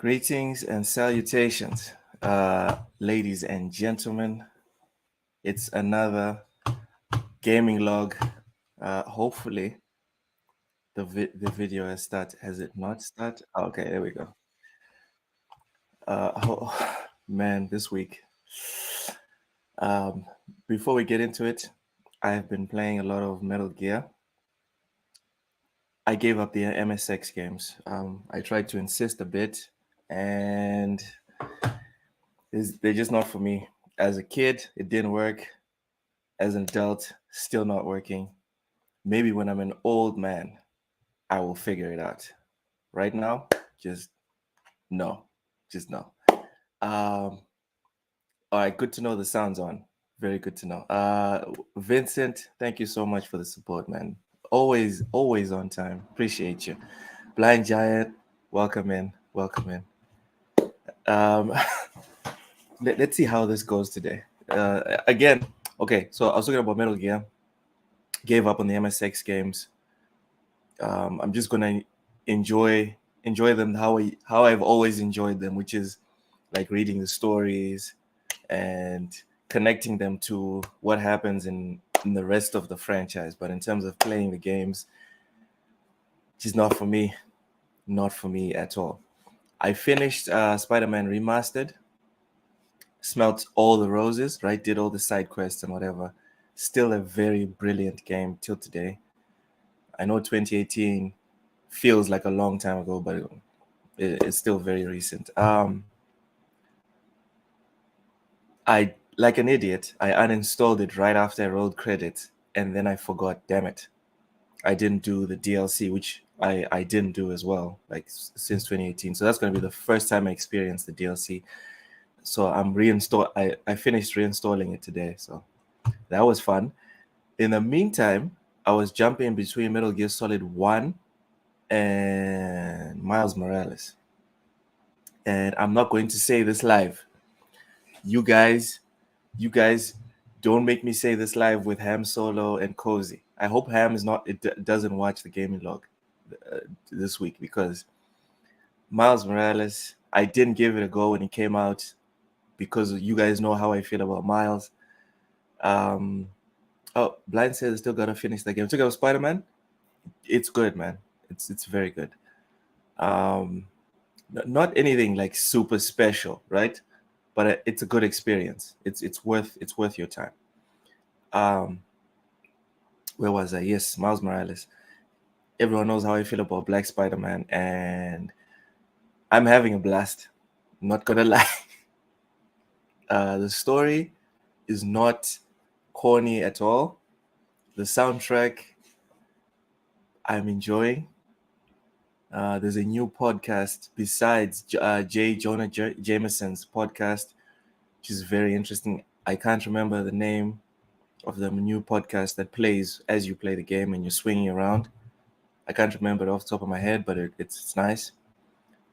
Greetings and salutations, ladies and gentlemen. It's another gaming log. Hopefully, the video has started. Has it not started? Okay, there we go. Man, this week. Um, Before we get into it, I have been playing a lot of Metal Gear. I gave up the MSX games. I tried to insist a bit, and they're just not for me. As a kid, it didn't work. As an adult, still not working. Maybe when I'm an old man, I will figure it out. Right now, just no, just no. All right, good to know the sound's on. Very good to know. Vincent, thank you so much for the support, man. Always on time. Appreciate you. Blind Giant, welcome in. Welcome in. Um, let's see how this goes today. Again, okay, so I was talking about Metal Gear. Gave up on the MSX games. I'm just gonna enjoy them how I've always enjoyed them, which is like reading the stories and connecting them to what happens in the rest of the franchise. But in terms of playing the games, just not for me. Not for me at all. I finished Spider-Man Remastered, smelt all the roses, right? Did all the side quests and whatever. Still a very brilliant game till today. I know 2018 feels like a long time ago, but it's still very recent. I, like an idiot, I uninstalled it right after I rolled credits, and then I forgot. Damn it, I didn't do the DLC, which I didn't do as well, like since 2018. So that's going to be the first time I experienced the DLC. So I finished reinstalling it today. So that was fun. In the meantime, I was jumping between Metal Gear Solid 1 and Miles Morales. And I'm not going to say this live. You guys don't make me say this live with Ham Solo and Cozy. I hope Ham doesn't watch the gaming log this week, because Miles Morales, I didn't give it a go when it came out because you guys know how I feel about Miles. Blind says I still gotta finish the game. Took out Spider-Man. It's good, man. It's very good. Not anything like super special, right? But it's a good experience. It's worth your time. Where was I? Yes, Miles Morales. Everyone knows how I feel about Black Spider-Man, and I'm having a blast. I'm not gonna lie. The story is not corny at all. The soundtrack I'm enjoying. There's a new podcast besides J. Jonah Jameson's podcast, which is very interesting. I can't remember the name of the new podcast that plays as you play the game and you're swinging around. I can't remember it off the top of my head, but it's nice.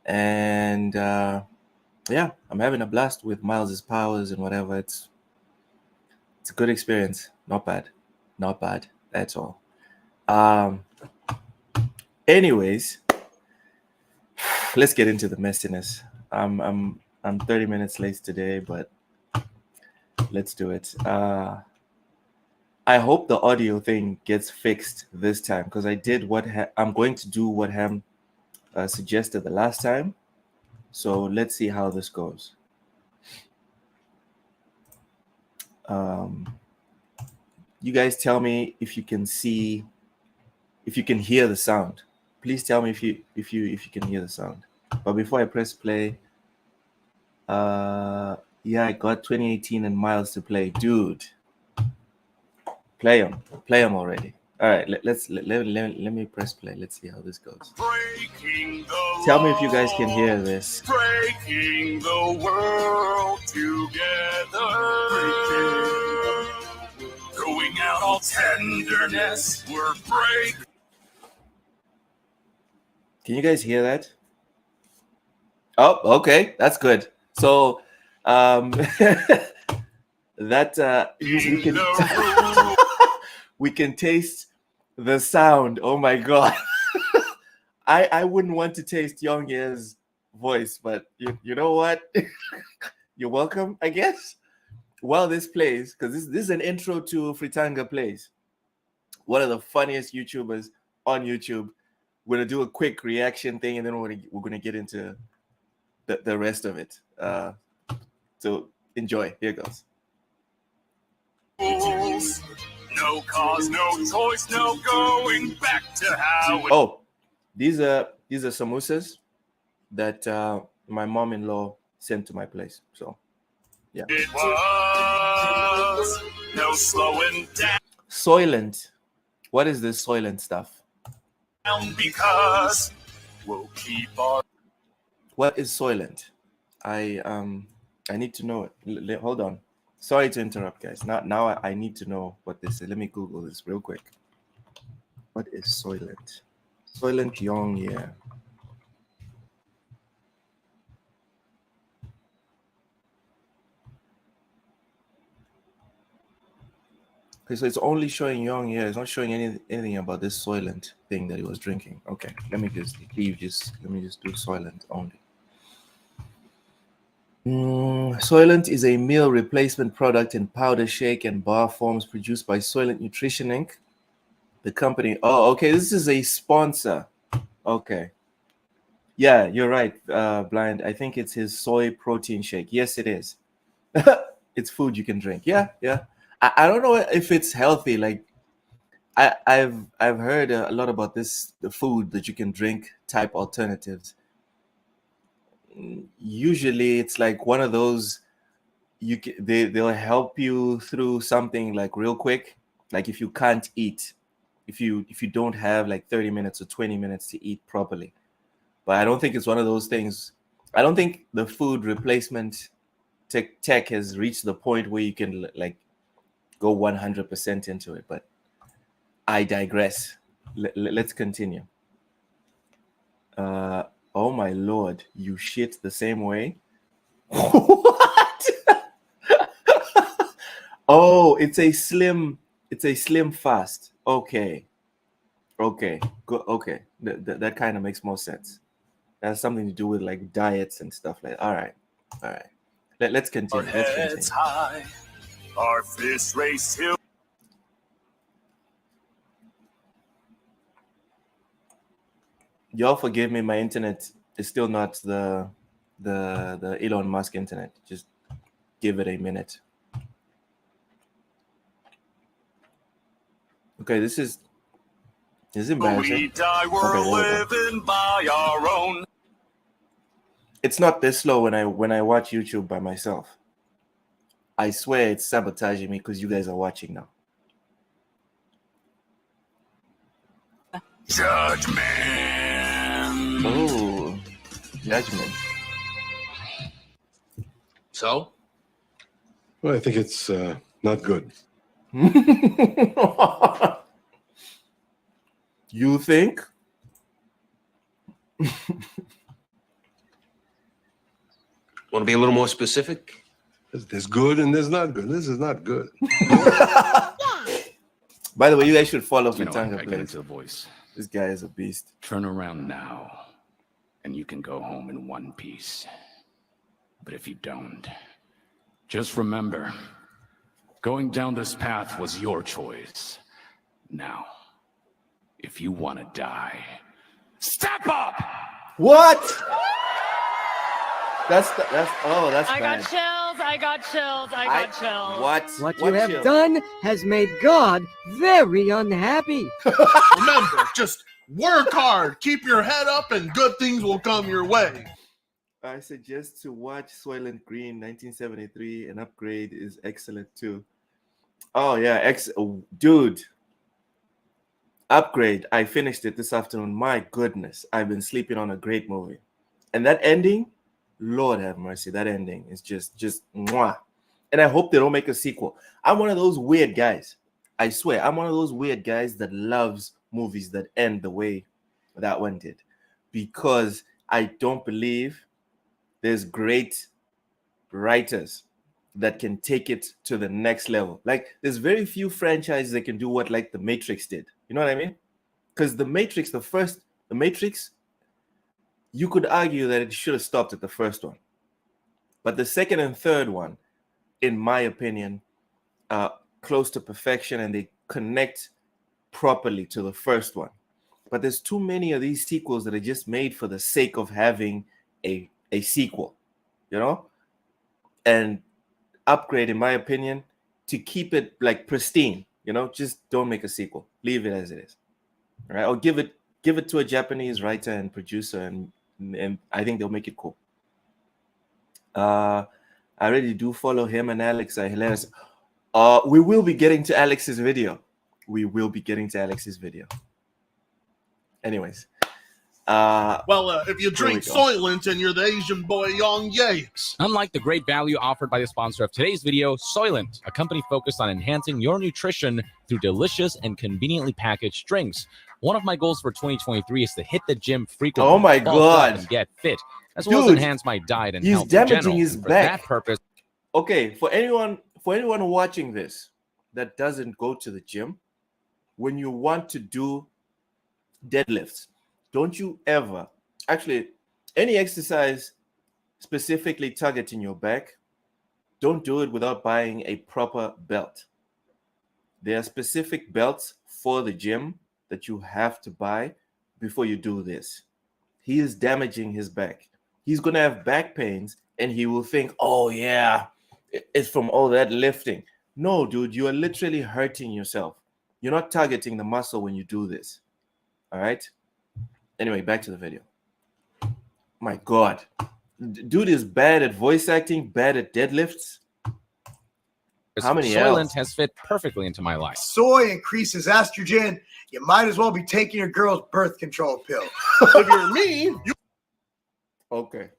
And yeah, I'm having a blast with Miles's powers and whatever. It's a good experience. Not bad at all. Anyways, let's get into the messiness. I'm 30 minutes late today, but let's do it. I hope the audio thing gets fixed this time, because I did I'm going to do what Ham suggested the last time. So let's see how this goes. You guys tell me if you can hear the sound. Please tell me if you can hear the sound. But before I press play, yeah, I got 2018 and Miles to play, dude. Play them already. All right, let me press play. Let's see how this goes. Tell me if you guys can hear this. Breaking the world together. Going out all tenderness. We're breaking. Can you guys hear that? Oh, okay, that's good. So, that we can taste the sound. Oh my god. I wouldn't want to taste Young's voice, but you know what? You're welcome, I guess. While this plays, because this is an intro to Fritanga Plays, one of the funniest YouTubers on YouTube. We're gonna do a quick reaction thing, and then we're gonna get into the rest of it. So enjoy. Here goes. No cause, no choice, no going back to how it Oh, these are samosas that my mom-in-law sent to my place. So yeah. was. No slowing Soylent. What is this Soylent stuff? down because we'll keep our What is Soylent? I need to know it. Hold on. Sorry to interrupt, guys. Now I need to know what this is. Let me Google this real quick. What is Soylent? Soylent Yong, yeah. Okay, so it's only showing Young, yeah. It's not showing anything about this Soylent thing that he was drinking. Okay, let me just do Soylent only. Soylent is a meal replacement product in powder, shake, and bar forms produced by Soylent Nutrition Inc. The company. Oh, okay. This is a sponsor. Okay. Yeah, you're right, Blind. I think it's his soy protein shake. Yes, it is. It's food you can drink. Yeah, yeah. I don't know if it's healthy. Like I've heard a lot about the food that you can drink type alternatives. Usually, it's like one of those they'll help you through something like real quick. Like if you can't eat, if you don't have like 30 minutes or 20 minutes to eat properly. But I don't think it's one of those things. I don't think the food replacement tech has reached the point where you can like go 100% into it. But I digress. Let's continue. Oh my lord, you shit the same way? What? Oh, it's a slim fast. Okay. Okay. Go. Okay. That kind of makes more sense. That has something to do with like diets and stuff like that. All right. Let's continue. our heads high, our fist race till Y'all forgive me, my internet is still not the Elon Musk internet. Just give it a minute. Okay, this is embarrassing. we die. We're living by our own. It's not this slow when I watch YouTube by myself. I swear it's sabotaging me because you guys are watching now. Judgment. Oh, judgment. So? Well, I think it's not good. You think? Want to be a little more specific? There's good and there's not good. This is not good. By the way, you guys should follow You know, Fritanga I get Plays. into the voice. This guy is a beast. Turn around now, and you can go home in one piece. But if you don't, just remember, going down this path was your choice. Now, if you want to die, step up! What? That's I bad. got chills. I got chills. I got chills. What? What you have done has made God very unhappy. Remember, just work hard, keep your head up, and good things will come your way. I suggest to watch Soylent Green 1973. An upgrade is excellent too. Oh yeah, dude. Upgrade. I finished it this afternoon. My goodness, I've been sleeping on a great movie, and that ending, Lord have mercy, that ending is just mwah. And I hope they don't make a sequel. I'm one of those weird guys. I swear, I'm one of those weird guys that loves movies that end the way that one did, because I don't believe there's great writers that can take it to the next level. Like there's very few franchises that can do what like The Matrix did. You know what I mean? Because The Matrix, the Matrix, you could argue that it should have stopped at the first one. But the second and third one, in my opinion, are close to perfection, and they connect properly to the first one. But there's too many of these sequels that are just made for the sake of having a sequel, you know? And Upgrade, in my opinion, to keep it like pristine, you know, just don't make a sequel. Leave it as it is. All right. Or give it to a Japanese writer and producer, and I think they'll make it cool. I already do follow him and Alex are hilarious. We will be getting to Alex's video. Anyways. If you drink Soylent and you're the Asian boy Yong Ye. Unlike the great value offered by the sponsor of today's video, Soylent, a company focused on enhancing your nutrition through delicious and conveniently packaged drinks. One of my goals for 2023 is to hit the gym frequently. Oh my God. And get fit, as well as enhance my diet and health he's damaging in general. his For back. that purpose. Okay, for anyone watching this that doesn't go to the gym, when you want to do deadlifts, don't you ever, actually, any exercise specifically targeting your back, don't do it without buying a proper belt. There are specific belts for the gym that you have to buy before you do this. He is damaging his back. He's going to have back pains, and he will think, oh, yeah, it's from all that lifting. No, dude, you are literally hurting yourself. You're not targeting the muscle when you do this. All right? Anyway, back to the video. My God. Dude is bad at voice acting, bad at deadlifts. How many Soylent L's? has fit perfectly into my life. Soy increases estrogen. You might as well be taking your girl's birth control pill. If you're me, you Okay.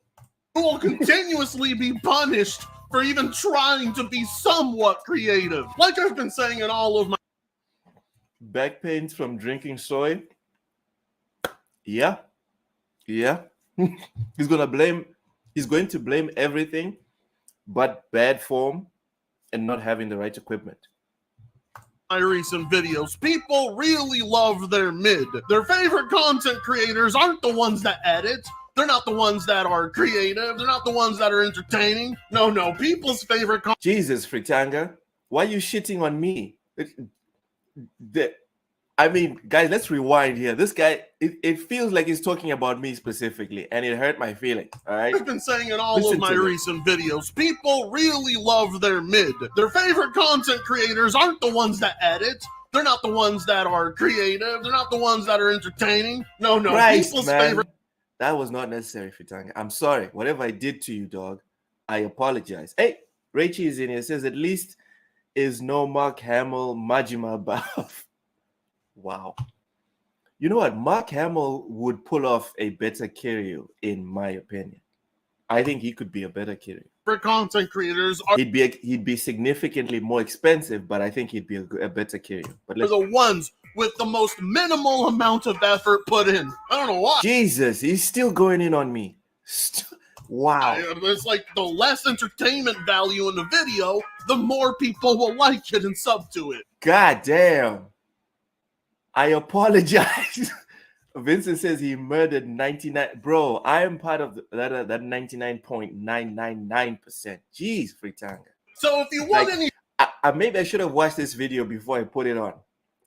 will continuously be punished for even trying to be somewhat creative. Like I've been saying in all of my Back pains from drinking soy. Yeah. He's going to blame everything but bad form and not having the right equipment. recent videos, people really love their mid. Their favorite content creators aren't the ones that edit. They're not the ones that are creative. They're not the ones that are entertaining. No. People's favorite Jesus, Fritanga, why are you shitting on me? I mean, guys, let's rewind here. This guy, it feels like he's talking about me specifically, and it hurt my feelings, all right? I've been saying in all of my recent videos, people really love their mid. Their favorite content creators aren't the ones that edit. They're not the ones that are creative. They're not the ones that are entertaining. No. Christ, People's man. favorite. That was not necessary, Fritanga. I'm sorry. Whatever I did to you, dog, I apologize. Hey, Rachie is in here. Says, at least is no Mark Hamill Majima above. Wow. You know what? Mark Hamill would pull off a better Kiryu, in my opinion. I think he could be a better Kiryu. For content creators are He'd be significantly more expensive, but I think he'd be a better Kiryu. But the ones with the most minimal amount of effort put in. I don't know why. Jesus, he's still going in on me. Wow. It's like the less entertainment value in the video, the more people will like it and sub to it. God damn. I apologize. Vincent says he murdered 99. Bro, I am part of that 99.999%. Jeez, Fritanga. So if you want any... maybe I should have watched this video before I put it on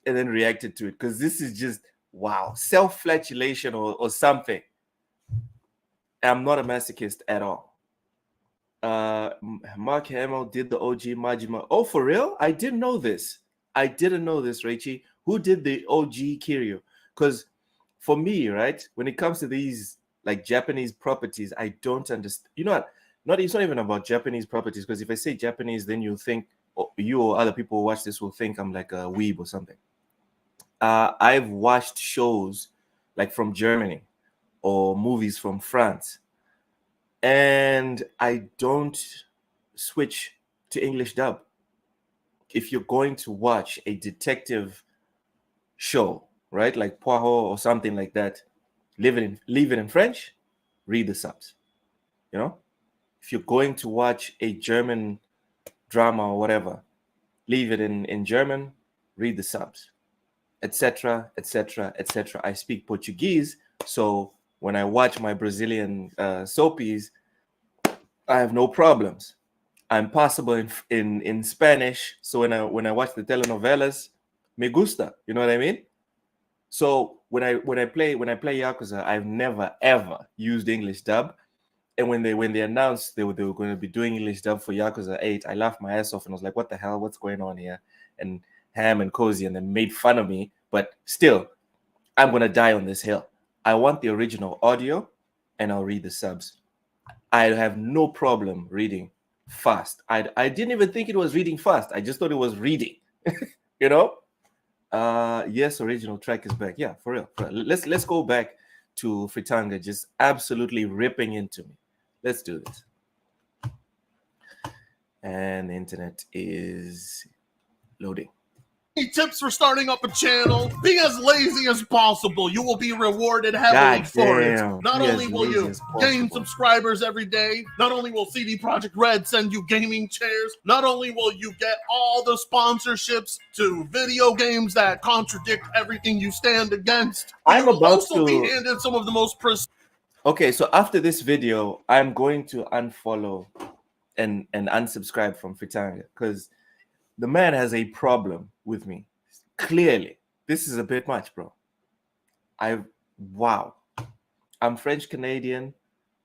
and then reacted to it, because this is just, wow, self-flagellation or something. I'm not a masochist at all. Mark Hamill did the OG Majima. Oh, for real? I didn't know this. Rachie. Who did the OG Kiryu? Because for me, right, when it comes to these like Japanese properties, I don't understand. You know what? It's not even about Japanese properties, because if I say Japanese, then you think, you or other people who watch this will think I'm like a weeb or something. I've watched shows like from Germany or movies from France, and I don't switch to English dub. If you're going to watch a detective show, right, like Poirot or something like that, leave it in French, read the subs. You know, if you're going to watch a German drama or whatever, leave it in German, read the subs, etc. I speak Portuguese, so when I watch my Brazilian soapies, I have no problems. I'm passable in Spanish. So when I watch the telenovelas, me gusta. You know what I mean? So when I play Yakuza, I've never ever used English dub. And when they announced they were going to be doing English dub for Yakuza 8, I laughed my ass off and I was like, what the hell? What's going on here? And Ham and Cozy and then made fun of me. But still, I'm gonna die on this hill. I want the original audio and I'll read the subs. I have no problem reading fast. I didn't even think it was reading fast. I just thought it was reading. You know? Yes, original track is back. Yeah, for real. Let's go back to Fritanga just absolutely ripping into me. Let's do this. And the internet is loading. Tips for starting up a channel: be as lazy as possible. You will be rewarded heavily for it. Not only will you gain subscribers every day, not only will CD Projekt Red send you gaming chairs, not only will you get all the sponsorships to video games that contradict everything you stand against, I'm about also be handed some of the most Okay, so after this video, I'm going to unfollow and unsubscribe from Fritanga because the man has a problem with me. Clearly, this is a bit much, bro. Wow. I'm French Canadian,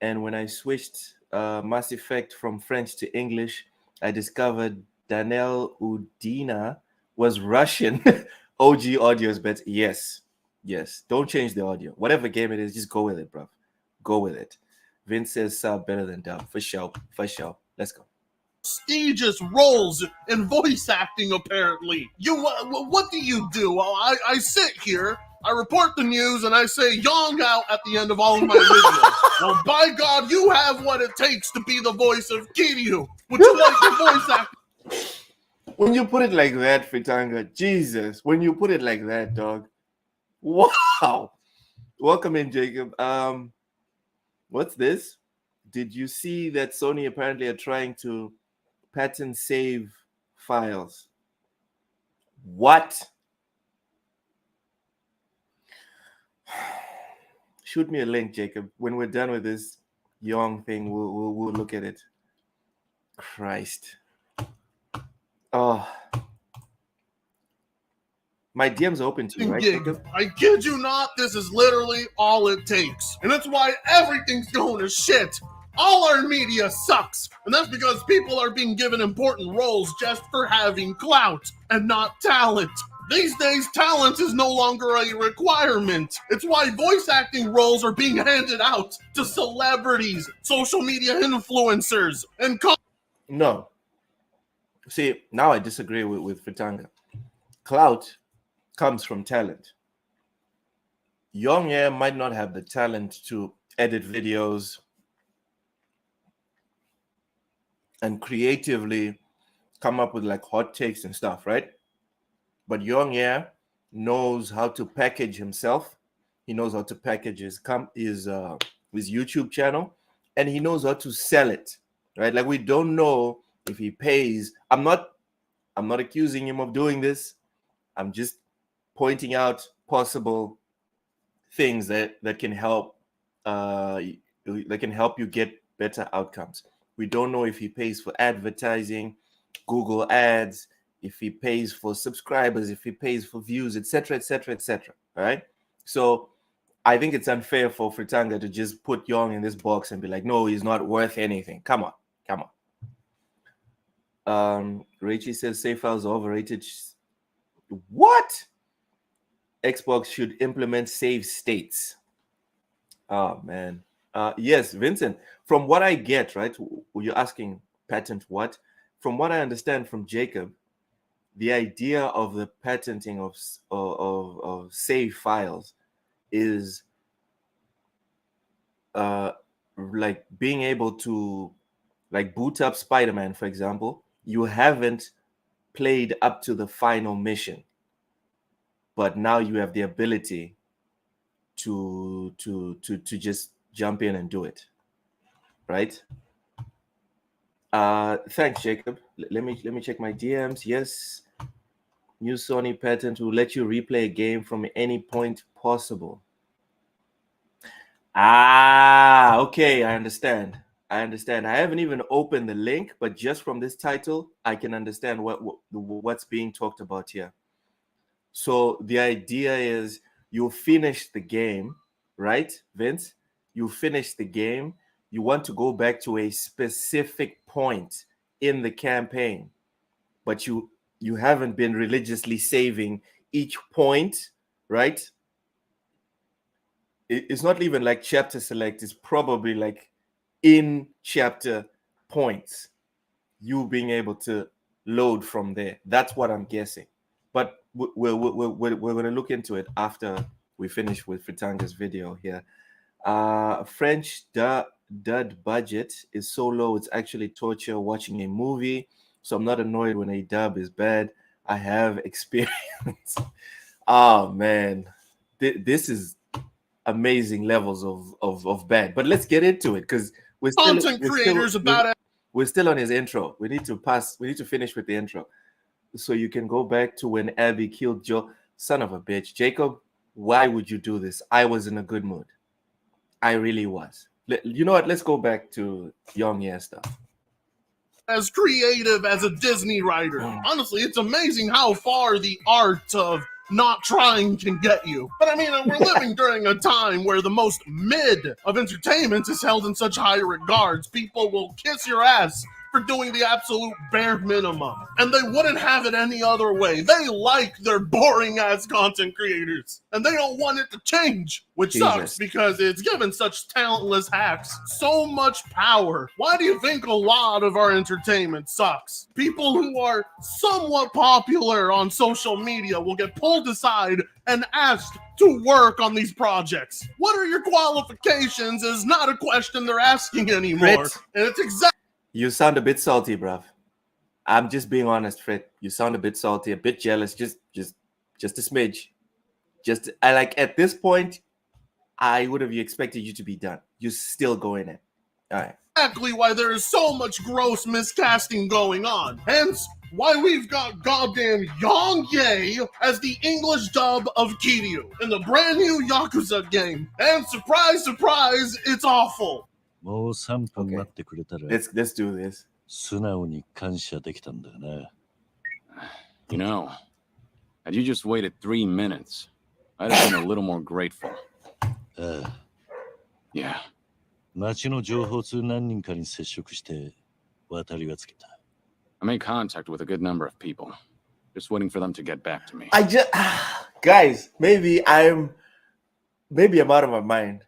and when I switched Mass Effect from French to English, I discovered Daniel Udina was Russian. OG audio is better. Yes. Don't change the audio. Whatever game it is, just go with it, bro. Go with it. Vince says sub better than dub. For sure. Let's go. Prestigious roles in voice acting, apparently. What do you do? Well, I sit here, I report the news, and I say Yong out at the end of all of my videos. Well, by God, you have what it takes to be the voice of Kiryu. Would you like the voice acting? When you put it like that, Fritanga, Jesus, when you put it like that, dog. Wow. Welcome in, Jacob. What's this? Did you see that Sony apparently are trying to patent save files? What? Shoot me a link, Jacob. When we're done with this Young thing, we'll look at it. Christ. Oh. My DM's open to you, right, Jacob? I kid you not, this is literally all it takes. And that's why everything's going to shit. All our media sucks. And that's because people are being given important roles just for having clout and not talent. These days, talent is no longer a requirement. It's why voice acting roles are being handed out to celebrities, social media influencers, and no. See, now I disagree with Fritanga. Clout comes from talent. Young Air might not have the talent to edit videos and creatively come up with like hot takes and stuff, right? But Young Air knows how to package himself. He knows how to package his YouTube channel, and he knows how to sell it, right? Like we don't know if he pays. I'm not accusing him of doing this. I'm just pointing out possible things that can help you get better outcomes. We don't know if he pays for advertising, Google ads, if he pays for subscribers, if he pays for views, etc., etc., etc. Right? So I think it's unfair for Fritanga to just put Young in this box and be like, no, he's not worth anything. Come on. Rachie says save files are overrated. What? Xbox should implement save states. Oh man. Yes, Vincent. From what I get, right? You're asking patent what? From what I understand from Jacob, the idea of the patenting of save files is like being able to like boot up Spider-Man, for example. You haven't played up to the final mission, but now you have the ability to just jump in and do it, right? Thanks, Jacob. Let me check my DMs. Yes, new Sony patent will let you replay a game from any point possible. Ah, okay, I understand. I understand. I haven't even opened the link, but just from this title, I can understand what's being talked about here. So the idea is you finish the game, right, Vince? You finish the game. You want to go back to a specific point in the campaign, but you haven't been religiously saving each point, right? It's not even like chapter select. It's probably like in chapter points. You being able to load from there. That's what I'm guessing. But we're going to look into it after we finish with Fritanga's video here. French dud budget is so low, it's actually torture watching a movie. So I'm not annoyed when a dub is bad. I have experience. Oh, man. This is amazing levels of bad. But let's get into it because Content creators about it. we're still on his intro. We need to finish with the intro. So you can go back to when Abby killed Joe. Son of a bitch. Jacob, why would you do this? I was in a good mood. I really was. You know what? Let's go back to Young Year stuff. As creative as a Disney writer. Honestly, it's amazing how far the art of not trying can get you. But I mean, we're living during a time where the most mid of entertainment is held in such high regards. People will kiss your ass for doing the absolute bare minimum. And they wouldn't have it any other way. They like their boring ass content creators. And they don't want it to change. Which sucks because it's given such talentless hacks so much power. Why do you think a lot of our entertainment sucks? People who are somewhat popular on social media will get pulled aside and asked to work on these projects. What are your qualifications is not a question they're asking anymore. Fritz, and it's exactly. you sound a bit salty, bruv. I'm just being honest, Fred. You sound a bit salty, a bit jealous, just a smidge. I like at this point, I would have expected you to be done. You're still going in. All right. Exactly why there is so much gross miscasting going on. Hence, why we've got goddamn Yang Ye as the English dub of Kiryu in the brand new Yakuza game. And surprise, surprise, it's awful. Okay. Let's do this. You know, had you just waited 3 minutes, I'd have been a little more grateful. Yeah. I made contact with a good number of people. Just waiting for them to get back to me. Guys, maybe I'm out of my mind.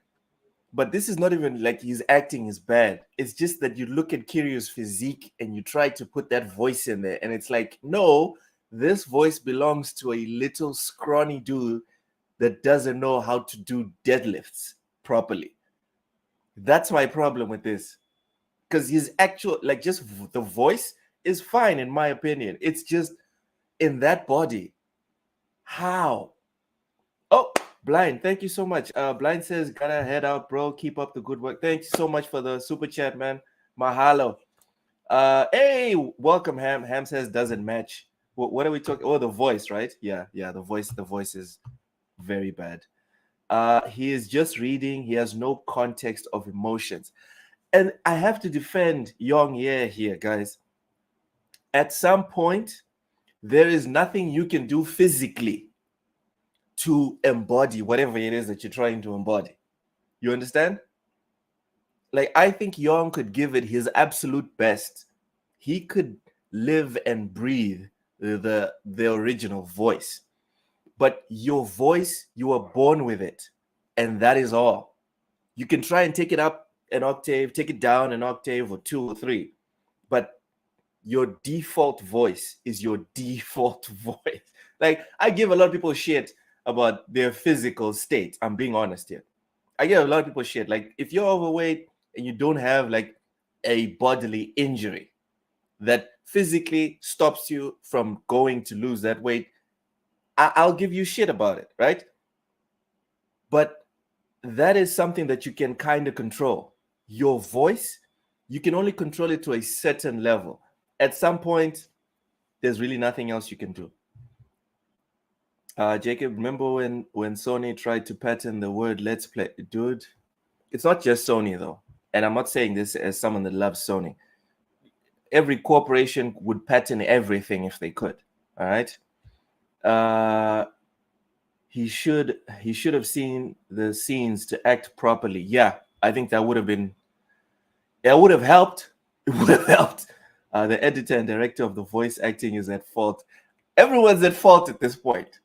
But this is not even like his acting is bad. It's just that you look at Kiryu's physique and you try to put that voice in there. And it's like, no, this voice belongs to a little scrawny dude that doesn't know how to do deadlifts properly. That's my problem with this. Because his actual, like, just the voice is fine, in my opinion. It's just in that body. How? Oh, Blind, thank you so much. Blind says, gotta head out, bro. Keep up the good work. Thank you so much for the super chat, man. Mahalo. Hey, welcome, Ham. Ham says doesn't match. What are we talking? Oh, the voice, right? Yeah, the voice is very bad. He is just reading. He has no context of emotions. And I have to defend Young Ye here, guys. At some point, there is nothing you can do physically to embody whatever it is that you're trying to embody. You understand? Like, I think Young could give it his absolute best. He could live and breathe the original voice. But your voice, you were born with it. And that is all. You can try and take it up an octave, take it down an octave or 2 or 3. But your default voice is your default voice. Like, I give a lot of people shit about their physical state. I'm being honest here. I give a lot of people shit. Like, if you're overweight and you don't have like a bodily injury that physically stops you from going to lose that weight, I'll give you shit about it, right? But that is something that you can kind of control. Your voice, you can only control it to a certain level. At some point, there's really nothing else you can do. Jacob, remember when Sony tried to patent the word "let's play"? Dude, it's not just Sony though, and I'm not saying this as someone that loves Sony. Every corporation would patent everything if they could. All right. He should have seen the scenes to act properly. Yeah, I think that would have been. It would have helped. It would have helped. The editor and director of the voice acting is at fault. Everyone's at fault at this point.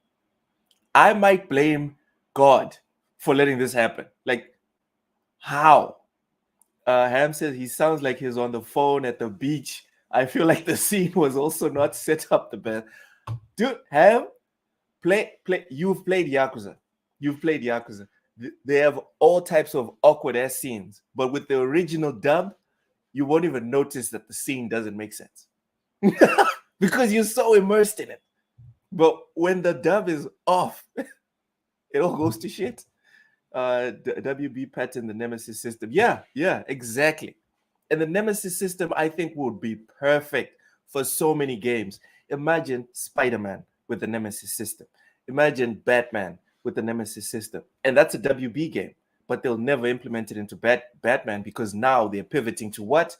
I might blame God for letting this happen. Like, how? Ham says he sounds like he's on the phone at the beach. I feel like the scene was also not set up the best. Dude, Ham, play. You've played Yakuza. They have all types of awkward ass scenes, but with the original dub, you won't even notice that the scene doesn't make sense because you're so immersed in it. But when the dub is off, it all goes to shit. WB pattern the Nemesis system. Yeah, exactly. And the Nemesis system, I think, would be perfect for so many games. Imagine Spider-Man with the Nemesis system. Imagine Batman with the Nemesis system. And that's a WB game, but they'll never implement it into Batman because now they're pivoting to what?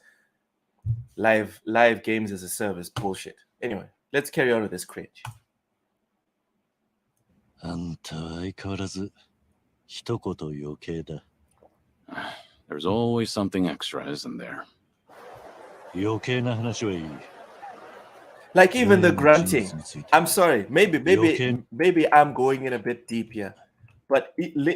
Live games as a service bullshit. Anyway, let's carry on with this cringe. あんたは相変わらず一言余計だ。There's always something extra, isn't there? 余計な話はいい。 Like even the grunting. I'm sorry. Maybe I'm going in a bit deep here. But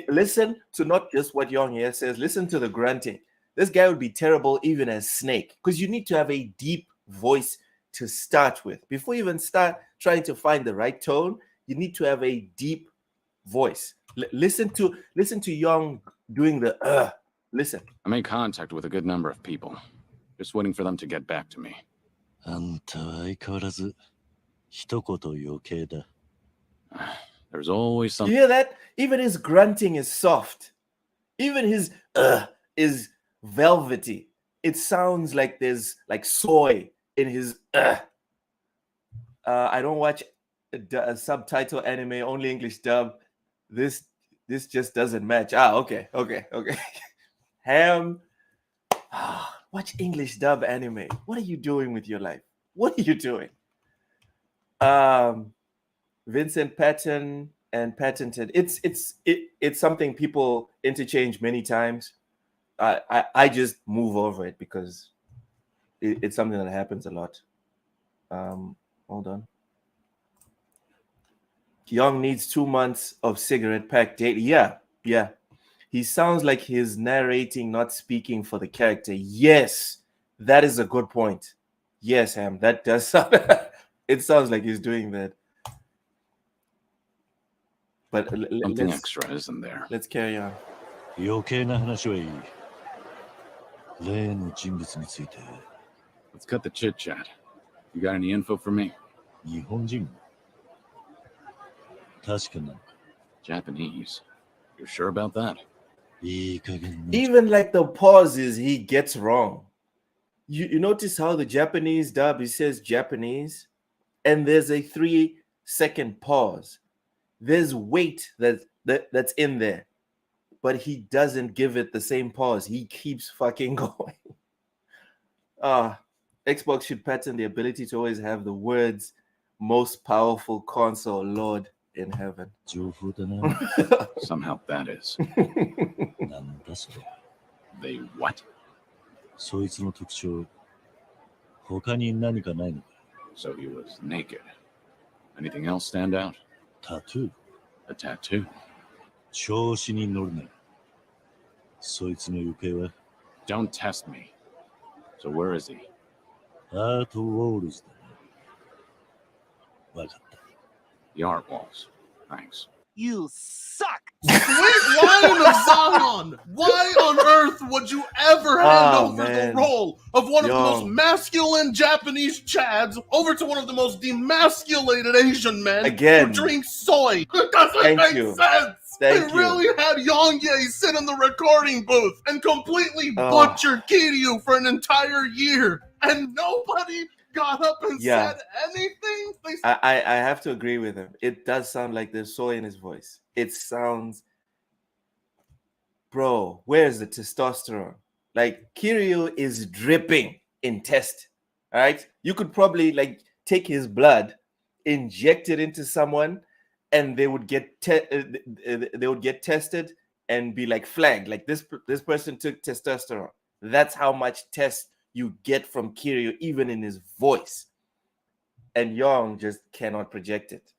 listen to not just what Young here says. Listen to the grunting. This guy would be terrible even as Snake. Because you need to have a deep voice to start with. Before you even start trying to find the right tone, you need to have a deep voice. Listen to Young doing the listen. I made contact with a good number of people. Just waiting for them to get back to me. あんたは相変わらず一言余計だ。There's always something. You hear that? Even his grunting is soft. Even his is velvety. It sounds like there's like soy in his I don't watch a subtitle anime, only English dub. This just doesn't match. Okay. Ham. Watch English dub anime. What are you doing with your life? What are you doing? Vincent Patton and patented. It's something people interchange many times. I just move over it because it's something that happens a lot. Hold on. Young needs 2 months of cigarette pack daily. Yeah. He sounds like he's narrating, not speaking for the character. Yes, that is a good point. Yes, Ham, that does sound. It sounds like he's doing that. But something extra, isn't there? Let's carry on. 余計な話はいい。例の人物について。Let's cut the chit chat. You got any info for me? 日本人。確かなのか。Japanese. You're sure about that? Even like the pauses he gets wrong. You notice how the Japanese dub, he says Japanese, and there's a 3-second pause. There's weight that's in there, but he doesn't give it the same pause. He keeps fucking going. Xbox should patent the ability to always have the words most powerful console, Lord in heaven. Somehow that is. They what? そいつの特徴、他に何かないのか。 So he was naked. Anything else stand out? Tattoo. A tattoo? 調子に乗るな。そいつの行方は Don't test me. So where is he? アートウォールズだな。わかった。 The art walls. Thanks. You suck! Sweet Lion of Zion! Why on earth would you ever hand over the role of one of the most masculine Japanese chads over to one of the most demasculated Asian men who drink soy? It doesn't make sense! They really had Yongye sit in the recording booth and completely butcher Kiryu for an entire year, and nobody got up and said anything? I have to agree with him. It does sound like there's soy in his voice. It sounds bro, where's the testosterone? Like Kiryu is dripping in test. All right, you could probably like take his blood, inject it into someone, and they would get tested and be like flagged. Like this person took testosterone. That's how much test you get from Kiryu, even in his voice. And Young just cannot project it.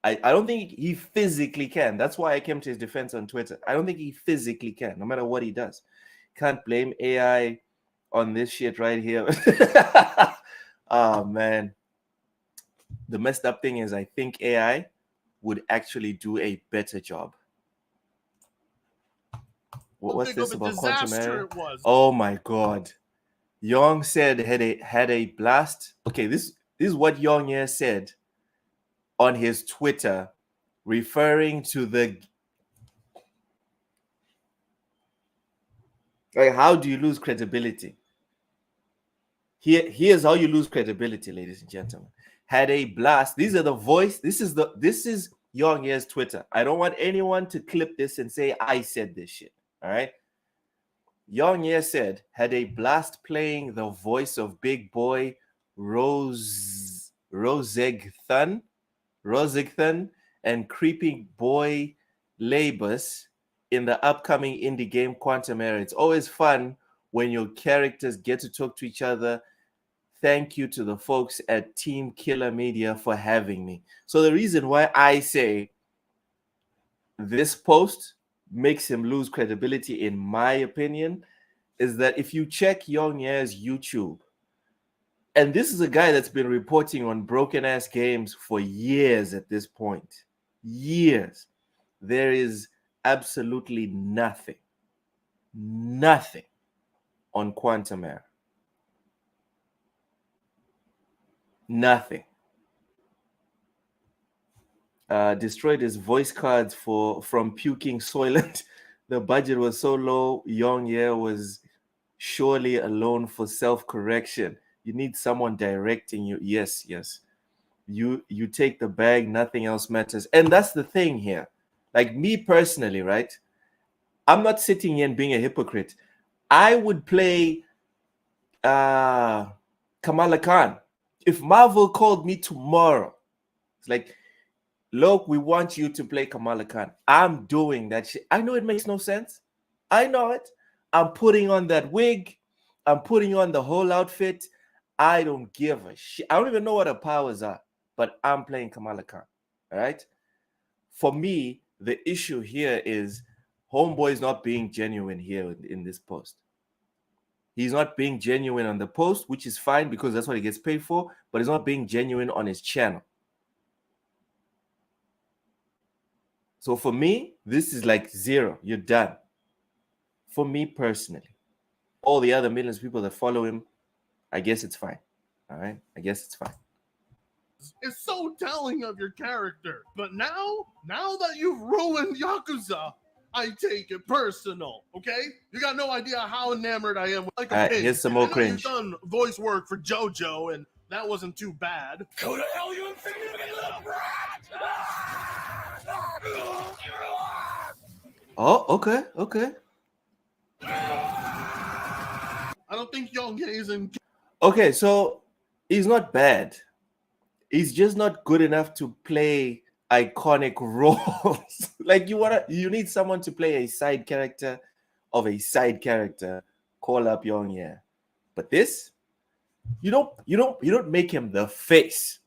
I don't think he physically can. That's why I came to his defense on Twitter. I don't think he physically can, no matter what he does. Can't blame AI on this shit right here. Oh, man. The messed up thing is I think AI would actually do a better job. What's this about quantum error? Oh, my God. Young said had a blast. Okay, this is what Young here said on his Twitter, referring to the like, how do you lose credibility? Here's how you lose credibility, ladies and gentlemen. Had a blast. These are the voice. This is Young here's Twitter. I don't want anyone to clip this and say I said this shit. All right. Young here said had a blast playing the voice of Big Boy Rosegthun, and creepy boy Labus in the upcoming indie game Quantum Error. It's always fun when your characters get to talk to each other. Thank you to the folks at Team Killer Media for having me. So the reason why I say this post makes him lose credibility, in my opinion, is that if you check Young Year's YouTube, and this is a guy that's been reporting on broken ass games for years at this point. Years. There is absolutely nothing on Quantum Error. Nothing. Destroyed his voice cards from puking Soylent. The budget was so low. Young Year was surely alone for self-correction. You need someone directing you. Yes. You take the bag, nothing else matters. And that's the thing here. Like me personally, right? I'm not sitting here and being a hypocrite. I would play Kamala Khan. If Marvel called me tomorrow, it's like, look, we want you to play Kamala Khan. I'm doing that shit. I know it makes no sense. I know it. I'm putting on that wig. I'm putting on the whole outfit. I don't give a shit. I don't even know what her powers are, but I'm playing Kamala Khan. All right? For me, the issue here is Homeboy is not being genuine here in this post. He's not being genuine on the post, which is fine because that's what he gets paid for, but he's not being genuine on his channel. So for me, this is like zero. You're done. For me personally. All the other millions of people that follow him, I guess it's fine. All right? I guess it's fine. It's so telling of your character. But now that you've ruined Yakuza, I take it personal, okay? You got no idea how enamored I am. Like a pig. Here's some more cringe. You've done voice work for JoJo, and that wasn't too bad. Go to hell, you insignificant little brat! Oh, okay. I don't think Young is in. Okay, so he's not bad. He's just not good enough to play iconic roles. Like you need someone to play a side character of a side character. Call up Young Ye. But this, you don't make him the face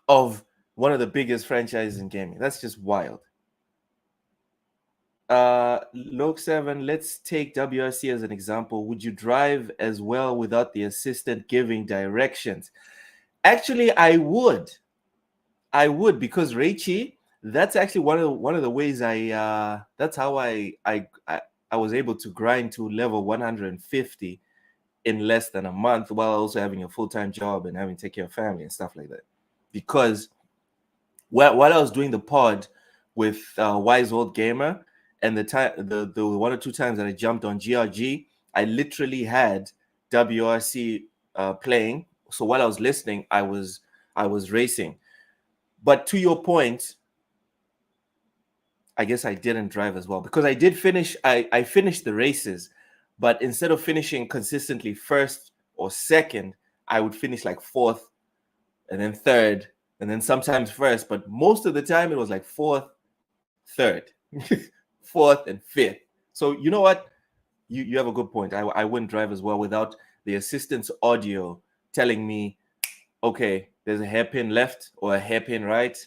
of one of the biggest franchises in gaming. That's just wild. Lok 7, let's take WRC as an example. Would you drive as well without the assistant giving directions? Actually, I would because Reichi, that's actually one of the ways that's how I was able to grind to level 150 in less than a month while also having a full-time job and having to take care of family and stuff like that. Because while I was doing the pod with Wise Old Gamer, and the 1 or 2 times that I jumped on GRG, I literally had WRC playing. So while I was listening, I was racing. But to your point, I guess I didn't drive as well because I did finish. I finished the races, but instead of finishing consistently first or second, I would finish like fourth and then third and then sometimes first. But most of the time it was like fourth, third, fourth, and fifth. So you know what? You have a good point. I wouldn't drive as well without the assistance audio telling me, okay, there's a hairpin left or a hairpin right,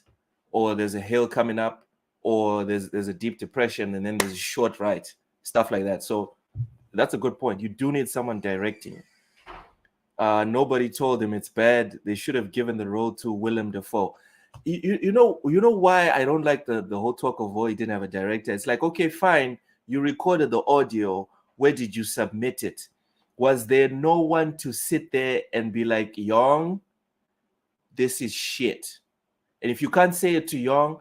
or there's a hill coming up, or there's a deep depression and then there's a short right, stuff like that. So that's a good point. You do need someone directing you. Nobody told him it's bad. They should have given the role to Willem Dafoe. You know why I don't like the whole talk of, oh, he didn't have a director. It's like, okay, fine, you recorded the audio. Where did you submit it? Was there no one to sit there and be like, Young, this is shit? And if you can't say it to Young,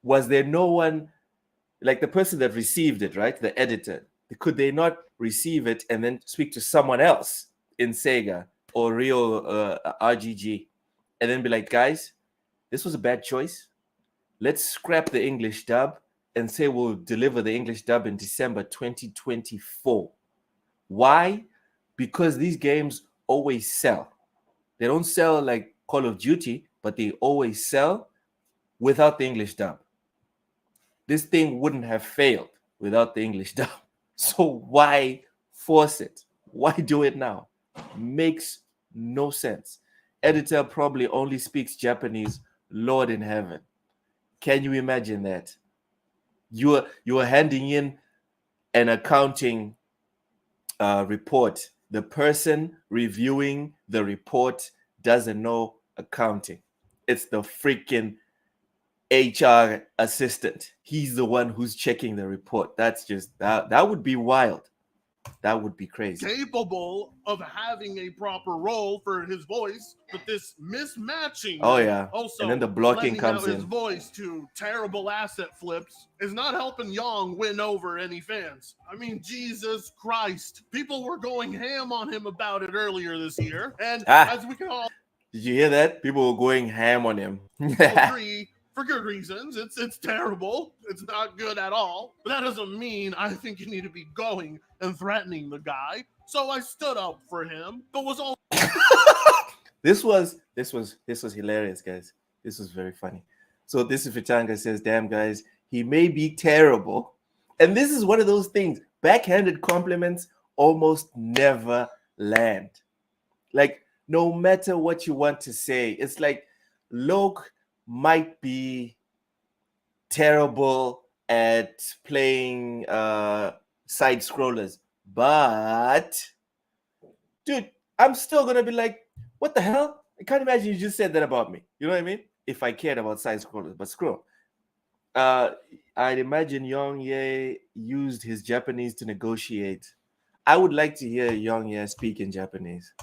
was there no one, like the person that received it, right? The editor, could they not receive it and then speak to someone else in Sega or Rio RGG and then be like, guys, this was a bad choice. Let's scrap the English dub and say we'll deliver the English dub in December 2024. Why? Because these games always sell. They don't sell like Call of Duty, but they always sell without the English dub. This thing wouldn't have failed without the English dub. So why force it? Why do it now? Makes no sense. Editor probably only speaks Japanese. Lord in heaven. Can you imagine that? You are handing in an accounting report. The person reviewing the report doesn't know accounting. It's the freaking HR assistant. He's the one who's checking the report. That's just that would be wild. That would be crazy. Capable of having a proper role for his voice, but this mismatching. Oh yeah. Also, and then the blocking comes his in. voice to terrible asset flips is not helping Young win over any fans. I mean, Jesus Christ. People were going ham on him about it earlier this year. And as we can all Did you hear that? People were going ham on him. agree, for good reasons. It's terrible. It's not good at all. But that doesn't mean I think you need to be going and threatening the guy. So I stood up for him, but was all This was hilarious, guys. This was very funny. So this is Fitanga says, damn guys, he may be terrible. And this is one of those things. Backhanded compliments almost never land. Like, no matter what you want to say, it's like Loke might be terrible at playing side scrollers, but dude, I'm still gonna be like, what the hell? I can't imagine you just said that about me. You know what I mean? If I cared about side scrollers, but scroll. I'd imagine Young Ye used his Japanese to negotiate. I would like to hear Young Ye speak in Japanese.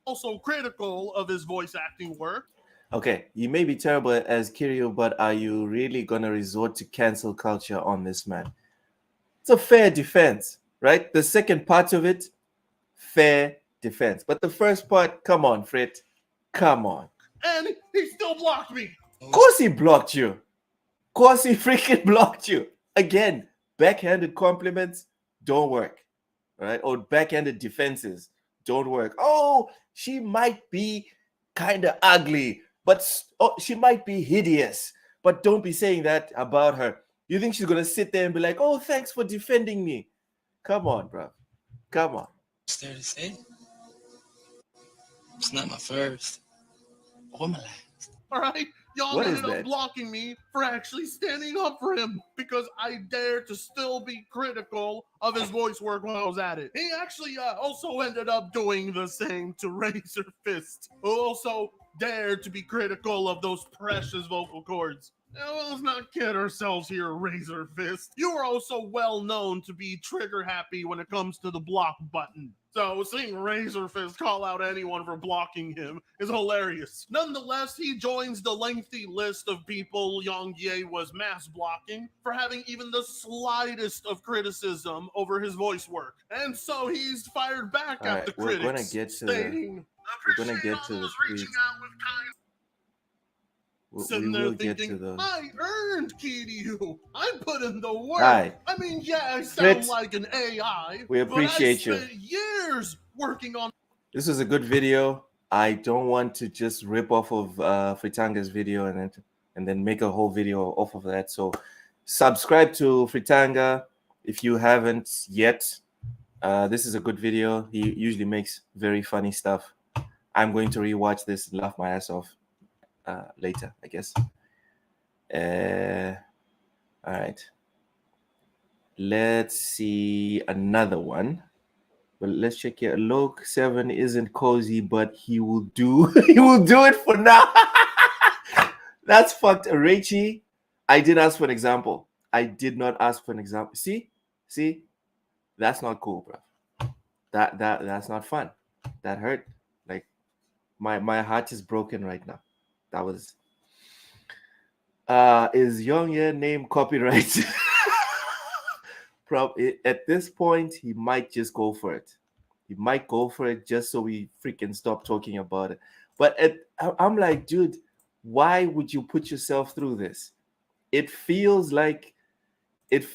Also critical of his voice acting work. Okay, you may be terrible as Kiryu, but are you really gonna resort to cancel culture on this man? It's a fair defense, right? The second part of it, fair defense. But the first part, come on, Frit. Come on. And he still blocked me. Of course he blocked you. Of course he freaking blocked you. Again, backhanded compliments don't work, right? Or backhanded defenses don't work. Oh, she might be kind of ugly, but she might be hideous. But don't be saying that about her. You think she's going to sit there and be like, oh, thanks for defending me? Come on, bro. Come on. What's there to say? It's not my first or my last. All right? Y'all What ended is up that? blocking me for actually standing up for him because I dared to still be critical of his voice work when I was at it. He actually also ended up doing the same to Razor Fist, who also dared to be critical of those precious vocal cords. Now, let's not kid ourselves here, Razor Fist. You are also well known to be trigger happy when it comes to the block button. So seeing Razor Fist call out anyone for blocking him is hilarious. Nonetheless, he joins the lengthy list of people Yang Ye was mass blocking for having even the slightest of criticism over his voice work. And so he's fired back All at right, the we're critics, gonna get to stating, we're gonna get to the tweets. sitting there thinking, I earned Kiryu. I put in the work. Right. I mean, yeah, I sound Fritz, like an AI, we appreciate but I you. spent years working on. This is a good video. I don't want to just rip off of Fritanga's video and then make a whole video off of that. So subscribe to Fritanga if you haven't yet. This is a good video. He usually makes very funny stuff. I'm going to rewatch this and laugh my ass off later, I guess. All right. Let's see another one. But let's check here. Loke 7 isn't cozy, but he will do he will do it for now. That's fucked. Rachie, I did ask for an example. I did not ask for an example. See? That's not cool, bro. That's not fun. That hurt. Like my heart is broken right now. That was is Youngye name copyright? At this point, he might just go for it. He might go for it just so we freaking stop talking about it. But I'm like, dude, why would you put yourself through this? It feels like it's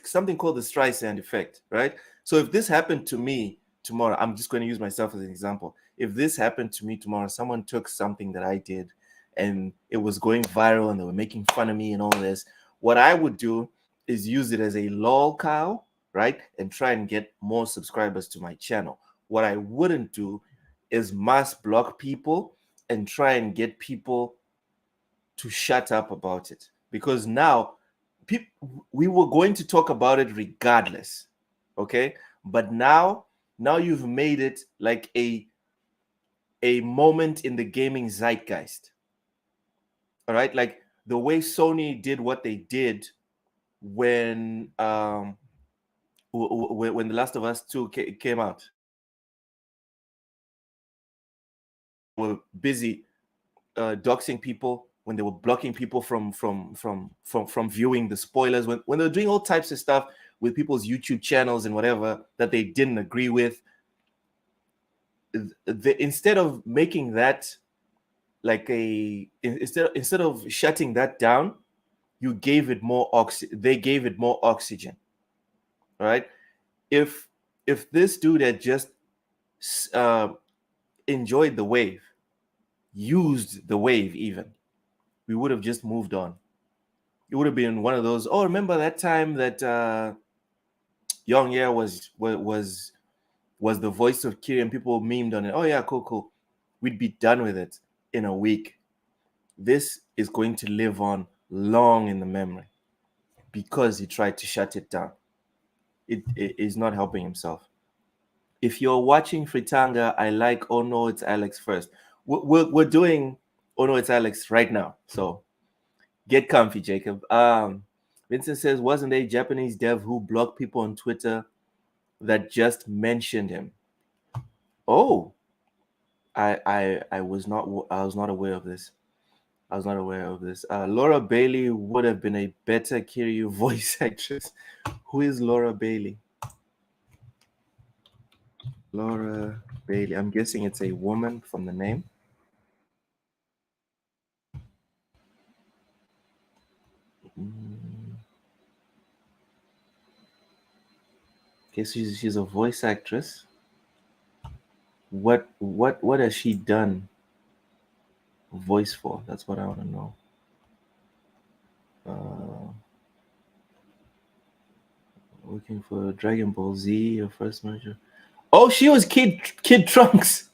something called the Streisand effect, right? So if this happened to me tomorrow, I'm just going to use myself as an example. If this happened to me tomorrow, someone took something that I did and it was going viral and they were making fun of me and all this, what I would do is use it as a lol cow, right? And try and get more subscribers to my channel. What I wouldn't do is mass block people and try and get people to shut up about it. Because now we were going to talk about it regardless, okay? But now you've made it like a moment in the gaming zeitgeist. All right, like the way Sony did what they did when The Last of Us 2 came out. Were busy doxing people, when they were blocking people from viewing the spoilers, when they were doing all types of stuff with people's YouTube channels and whatever that they didn't agree with. Instead of making that like instead of shutting that down, you gave it more they gave it more oxygen. All right. If this dude had just enjoyed the wave, used the wave, even, we would have just moved on. It would have been one of those, oh, remember that time that Youngye was the voice of Kiri and people memed on it. Oh yeah, cool. We'd be done with it in a week. This is going to live on long in the memory because he tried to shut it down. It is not helping himself. If you're watching Fritanga, I like Oh No, It's Alex first. We're doing Oh No, It's Alex right now. So get comfy, Jacob. Vincent says, wasn't a Japanese dev who blocked people on Twitter that just mentioned him? Oh, I was not aware of this. Laura Bailey would have been a better Kiryu voice actress. Who is Laura Bailey? Laura Bailey. I'm guessing it's a woman from the name. Okay, so she's a voice actress. What has she done voice for? That's what I want to know. Looking for Dragon Ball Z, your first merger. Oh, she was Kid Trunks.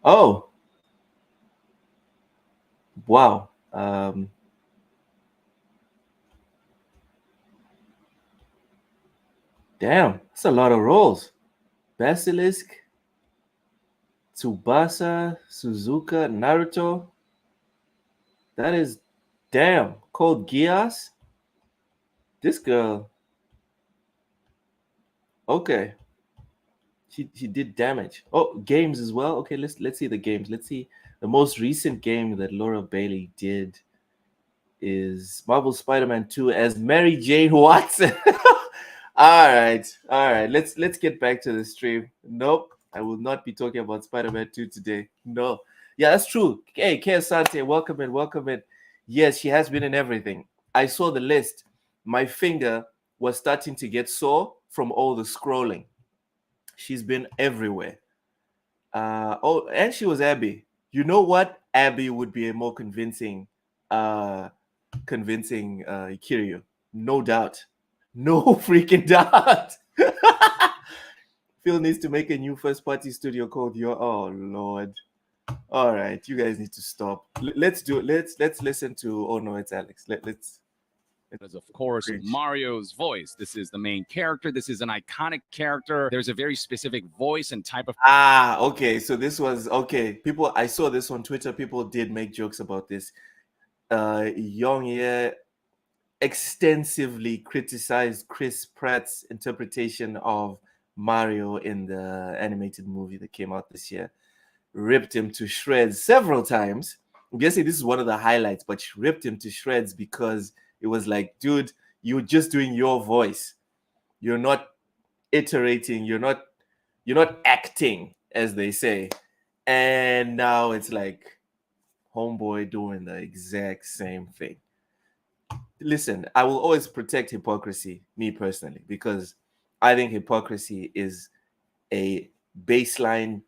Oh, wow. Damn, that's a lot of roles. Basilisk, Tsubasa, Suzuka, Naruto. That is damn. Code Geass. This girl. Okay. She did damage. Oh, games as well. Okay, let's see the games. Let's see. The most recent game that Laura Bailey did is Marvel Spider-Man 2 as Mary Jane Watson. All right. Let's get back to the stream. Nope. I will not be talking about Spider-Man 2 today. No. Yeah, that's true. Hey, Kay Asante, welcome in, welcome in. Yes, she has been in everything. I saw the list. My finger was starting to get sore from all the scrolling. She's been everywhere. Oh, and she was Abby. You know what? Abby would be a more convincing Kiryu. No doubt. No freaking doubt. Phil needs to make a new first party studio called Your. Oh Lord. All right, you guys need to stop. Let's do it. Let's listen to. Oh no, it's Alex. Let's. Is of course Mario's voice. This is the main character. This is an iconic character. There's a very specific voice and type of. Okay. So this was okay. People, I saw this on Twitter. People did make jokes about this. Young extensively criticized Chris Pratt's interpretation of Mario in the animated movie that came out this year. Ripped him to shreds several times. I'm guessing this is one of the highlights, but she ripped him to shreds because it was like, dude, you're just doing your voice. You're not iterating. You're not acting, as they say. And now it's like homeboy doing the exact same thing. Listen, I will always protect hypocrisy, me personally, because I think hypocrisy is a baseline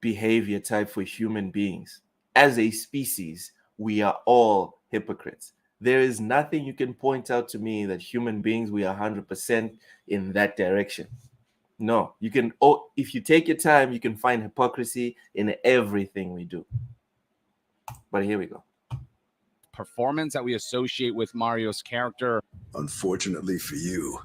behavior type for human beings. As a species, we are all hypocrites. There is nothing you can point out to me that human beings, we are 100% in that direction. No, you can. Oh, if you take your time, you can find hypocrisy in everything we do. But here we go. Performance that we associate with Mario's character. Unfortunately for you,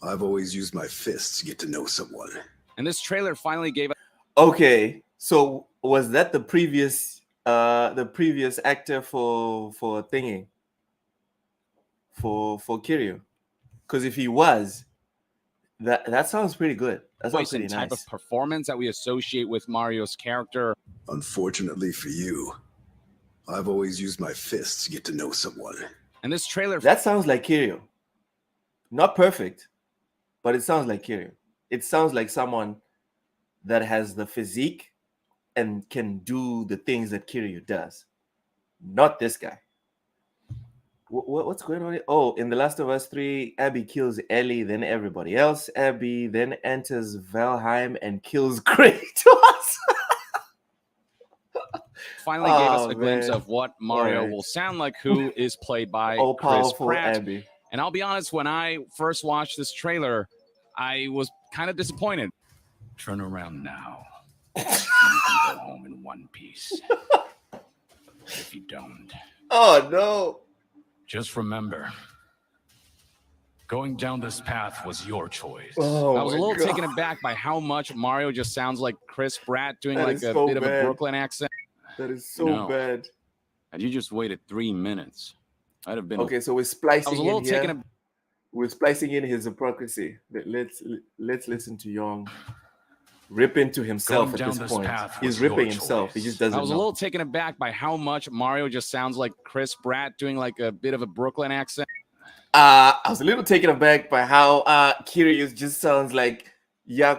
I've always used my fists to get to know someone. And this trailer finally gave. Okay, so was that the previous actor for thingy for Kiryu? Because if he was, that sounds pretty good. That sounds pretty type nice. of performance that we associate with Mario's character. Unfortunately for you, I've always used my fists to get to know someone. And this trailer. That sounds like Kiryu. Not perfect, but it sounds like Kiryu. It sounds like someone that has the physique and can do the things that Kiryu does. Not this guy. What's going on here? Oh, in The Last of Us 3, Abby kills Ellie, then everybody else. Abby then enters Valheim and kills Kratos. Finally gave us a glimpse of what Mario will sound like, who is played by Chris Pratt. Abby. And I'll be honest, when I first watched this trailer, I was kind of disappointed. Turn around now. You can go home in one piece. If you don't. Oh, no. Just remember, going down this path was your choice. Oh, I was a little taken aback by how much Mario just sounds like Chris Pratt doing That like is a so bit of a bad. Brooklyn accent. That is so bad. Had you just waited 3 minutes, I'd have been Okay, so we're splicing I was a little in here. taken We're splicing in his hypocrisy. Let's listen to Young rip into himself Going at down this this point. path He's was your ripping himself. He choice. just doesn't I was a know. little taken aback by how much Mario just sounds like Chris Pratt doing like a bit of a Brooklyn accent. I was a little taken aback by how Kiryu just sounds like Young,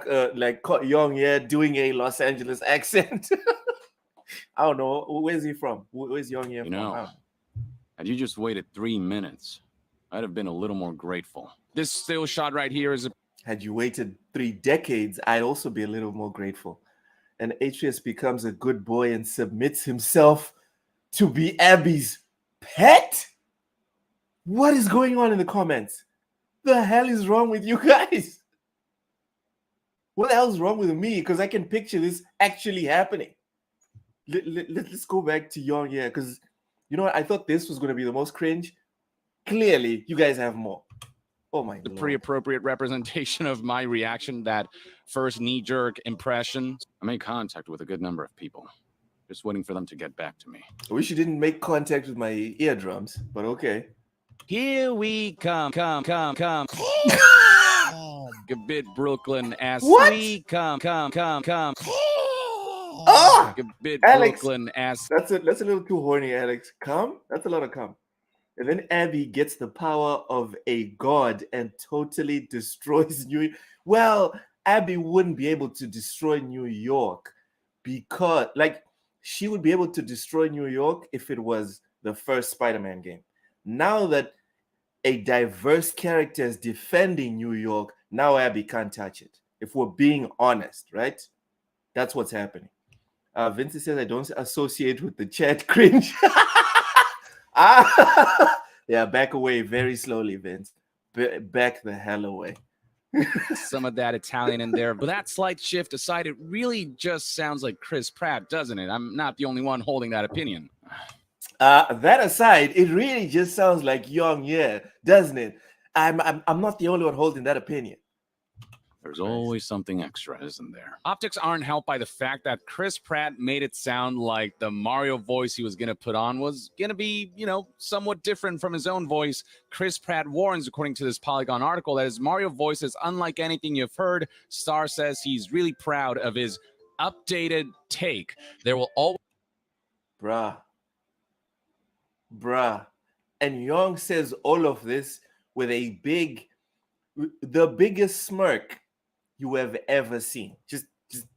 doing a Los Angeles accent. I don't know. Where's he from? Where's Young here from? I don't know. Had you just waited 3 minutes, I'd have been a little more grateful. This still shot right here is a. Had you waited 3 decades, I'd also be a little more grateful. And Atreus becomes a good boy and submits himself to be Abby's pet? What is going on in the comments? The hell is wrong with you guys? What the hell is wrong with me? Because I can picture this actually happening. Let's go back to Young here, because you know what? I thought this was going to be the most cringe. Clearly, you guys have more. Oh my God. The pretty appropriate representation of my reaction, that first knee-jerk impression. I made contact with a good number of people, just waiting for them to get back to me. I wish you didn't make contact with my eardrums, but okay. Here we come. A bit Brooklyn as What? we come. Oh, A bit Alex, Brooklyn as. that's a little too horny, Alex. Come? That's a lot of come. And then Abby gets the power of a god and totally destroys New. Well, Abby wouldn't be able to destroy New York because, like, she would be able to destroy New York if it was the first Spider-Man game. Now that a diverse character is defending New York, now Abby can't touch it. If we're being honest, right? That's what's happening. Vincent says, I don't associate with the chat cringe. Yeah, back away very slowly, Vince. Back the hell away. Some of that Italian in there. But that slight shift aside, it really just sounds like Chris Pratt, doesn't it? I'm not the only one holding that opinion. That aside, it really just sounds like Young, yeah, doesn't it? I'm not the only one holding that opinion. There's always something extra, isn't there? Optics aren't helped by the fact that Chris Pratt made it sound like the Mario voice he was going to put on was going to be, somewhat different from his own voice. Chris Pratt warns, according to this Polygon article, that his Mario voice is unlike anything you've heard. Star says he's really proud of his updated take. There will always... Bruh. And Young says all of this with the biggest smirk you have ever seen. Just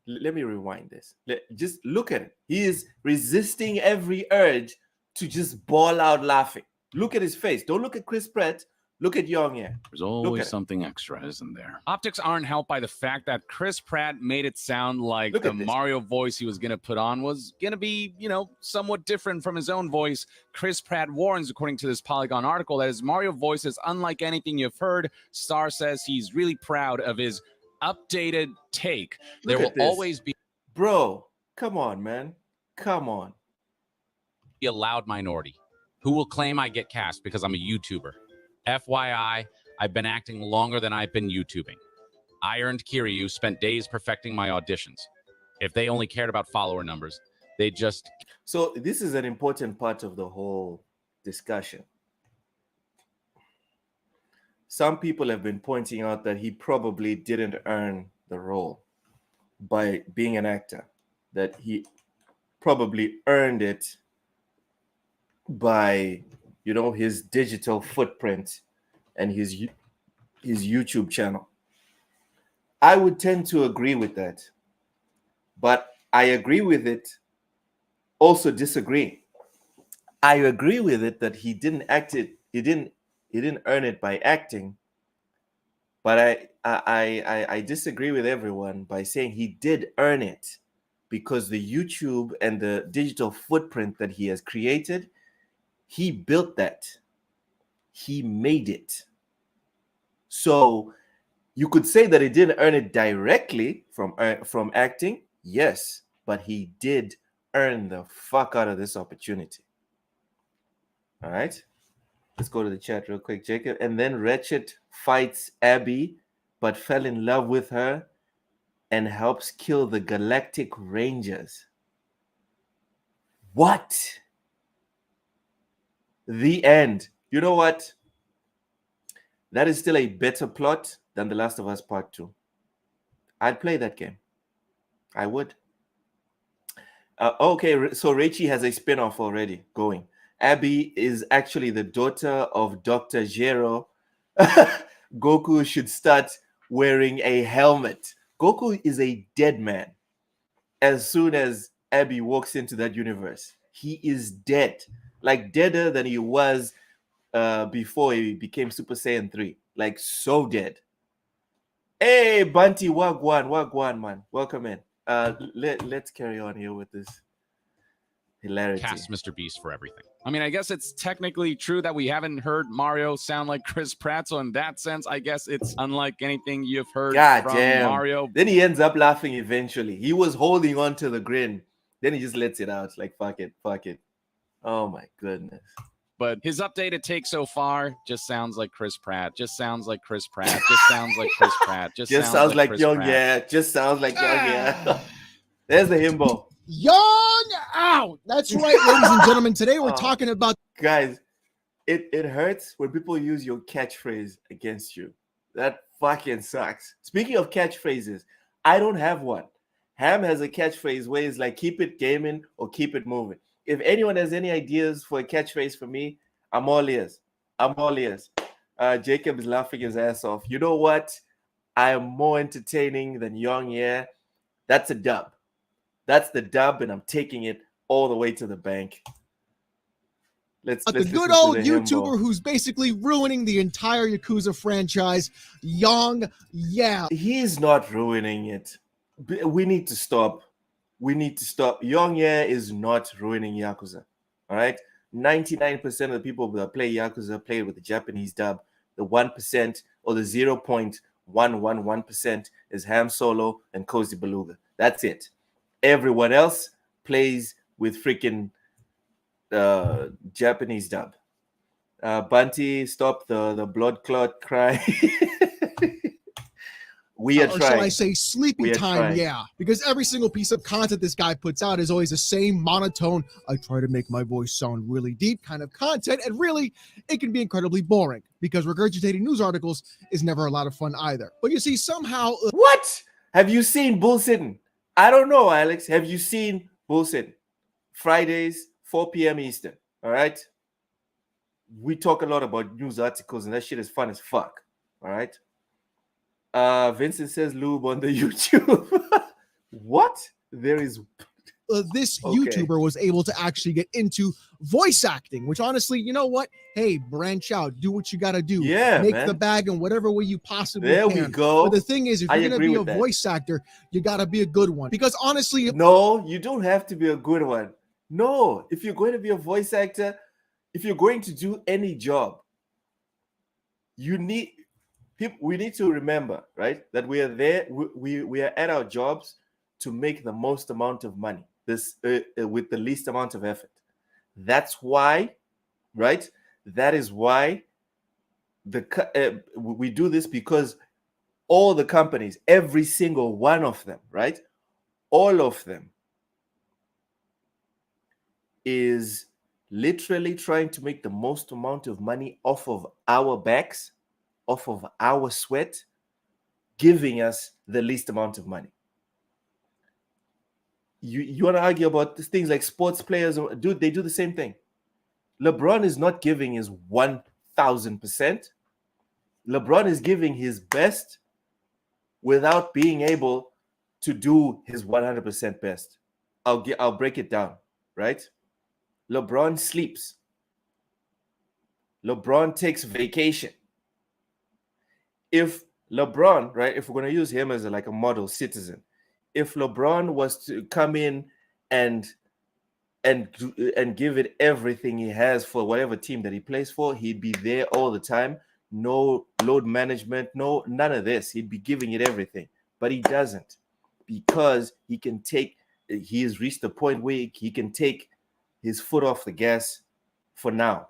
let me rewind this. Just look at it. He is resisting every urge to just bawl out laughing. Look at his face. Don't look at Chris Pratt. Look at Young here. There's always something extra, isn't there? Optics aren't helped by the fact that Chris Pratt made it sound like the Mario voice he was going to put on was going to be, somewhat different from his own voice. Chris Pratt warns, according to this Polygon article, that his Mario voice is unlike anything you've heard. Star says he's really proud of his updated take. There will always be... Bro, come on, man. Come on. ...a loud minority who will claim I get cast because I'm a YouTuber. FYI, I've been acting longer than I've been YouTubing. I earned Kiryu, spent days perfecting my auditions. If they only cared about follower numbers, they just... So this is an important part of the whole discussion. Some people have been pointing out that he probably didn't earn the role by being an actor, that he probably earned it by his digital footprint and his YouTube channel. I would tend to agree with that, but I agree with it, also disagree. I agree with it that he didn't earn it by acting, but I disagree with everyone by saying he did earn it because the YouTube and the digital footprint that he has created, he built that. He made it. So you could say that he didn't earn it directly from acting, yes, but he did earn the fuck out of this opportunity. All right, let's go to the chat real quick, Jacob. And then Ratchet fights Abby, but fell in love with her and helps kill the Galactic Rangers. What? The end. You know what? That is still a better plot than The Last of Us Part 2. I'd play that game. I would. Okay, so Reichi has a spin-off already going. Abby is actually the daughter of Dr. Zero. Goku should start wearing a helmet. Goku is a dead man. As soon as Abby walks into that universe, he is dead. Like deader than he was before he became Super Saiyan 3. Like so dead. Hey, Bunty, wagwan, man. Welcome in. Let's carry on here with this hilarity. Cast Mr. Beast for everything. I mean, I guess it's technically true that we haven't heard Mario sound like Chris Pratt, so in that sense, I guess it's unlike anything you've heard from Mario. Then he ends up laughing eventually. He was holding on to the grin. Then he just lets it out. Like, fuck it. Oh, my goodness. But his updated take so far just sounds like Chris Pratt. Just sounds like Chris Pratt. Just sounds like Chris Pratt. Just sounds like Chris Young, Pratt. yeah. Just sounds like Young, yeah. There's the himbo. Young out. That's right, ladies and gentlemen. Today we're talking about... Guys, it hurts when people use your catchphrase against you. That fucking sucks. Speaking of catchphrases, I don't have one. Ham has a catchphrase where it's like, keep it gaming or keep it moving. If anyone has any ideas for a catchphrase for me, I'm all ears. Jacob is laughing his ass off. You know what? I am more entertaining than Young Yeah. That's a dub. That's the dub, and I'm taking it all the way to the bank. Let's the listen good to old the YouTuber himbo. who's basically ruining the entire Yakuza franchise, Young Yeah. He's not ruining it. We need to stop. We need to stop. Young Yeah is not ruining Yakuza. All right? 99% of the people that play Yakuza play with the Japanese dub. The 1% or the 0.111% is Ham Solo and Cozy Beluga. That's it. Everyone else plays with freaking Japanese dub. Bunty, stop the blood clot cry. We are or trying. shall I say sleepy We are time, trying. yeah. Because every single piece of content this guy puts out is always the same monotone, I try to make my voice sound really deep kind of content, and really, it can be incredibly boring, because regurgitating news articles is never a lot of fun either. But you see, somehow... What? Have you seen Bullsitting? I don't know, Alex. Have you seen Bullsitting? Fridays, 4 p.m. Eastern, all right? We talk a lot about news articles, and that shit is fun as fuck, all right? Vincent says lube on the YouTube. What? There is this Okay. YouTuber was able to actually get into voice acting, which honestly, you know what? Hey, branch out, do what you got to do. Yeah, make man. the bag in whatever way you possibly There can. we go. But the thing is, if I you're going to agree be a with that. voice actor, you got to be a good one. Because honestly, No, you don't have to be a good one. No, if you're going to be a voice actor, if you're going to do any job, you need people. We need to remember, right, that we are there. We are at our jobs to make the most amount of money. This with the least amount of effort. That's why, right? That is why we do this, because all the companies, every single one of them, right? All of them is literally trying to make the most amount of money off of our backs, off of our sweat, giving us the least amount of money. You want to argue about things like sports players? Dude, they do the same thing. LeBron is not giving his 1,000%. LeBron is giving his best without being able to do his 100% best. I'll break it down, right? LeBron sleeps. LeBron takes vacation. If LeBron, right, if we're going to use him as like a model citizen, if LeBron was to come in and give it everything he has for whatever team that he plays for, he'd be there all the time. No load management, none of this. He'd be giving it everything, but he doesn't, because he has reached the point where he can take his foot off the gas for now.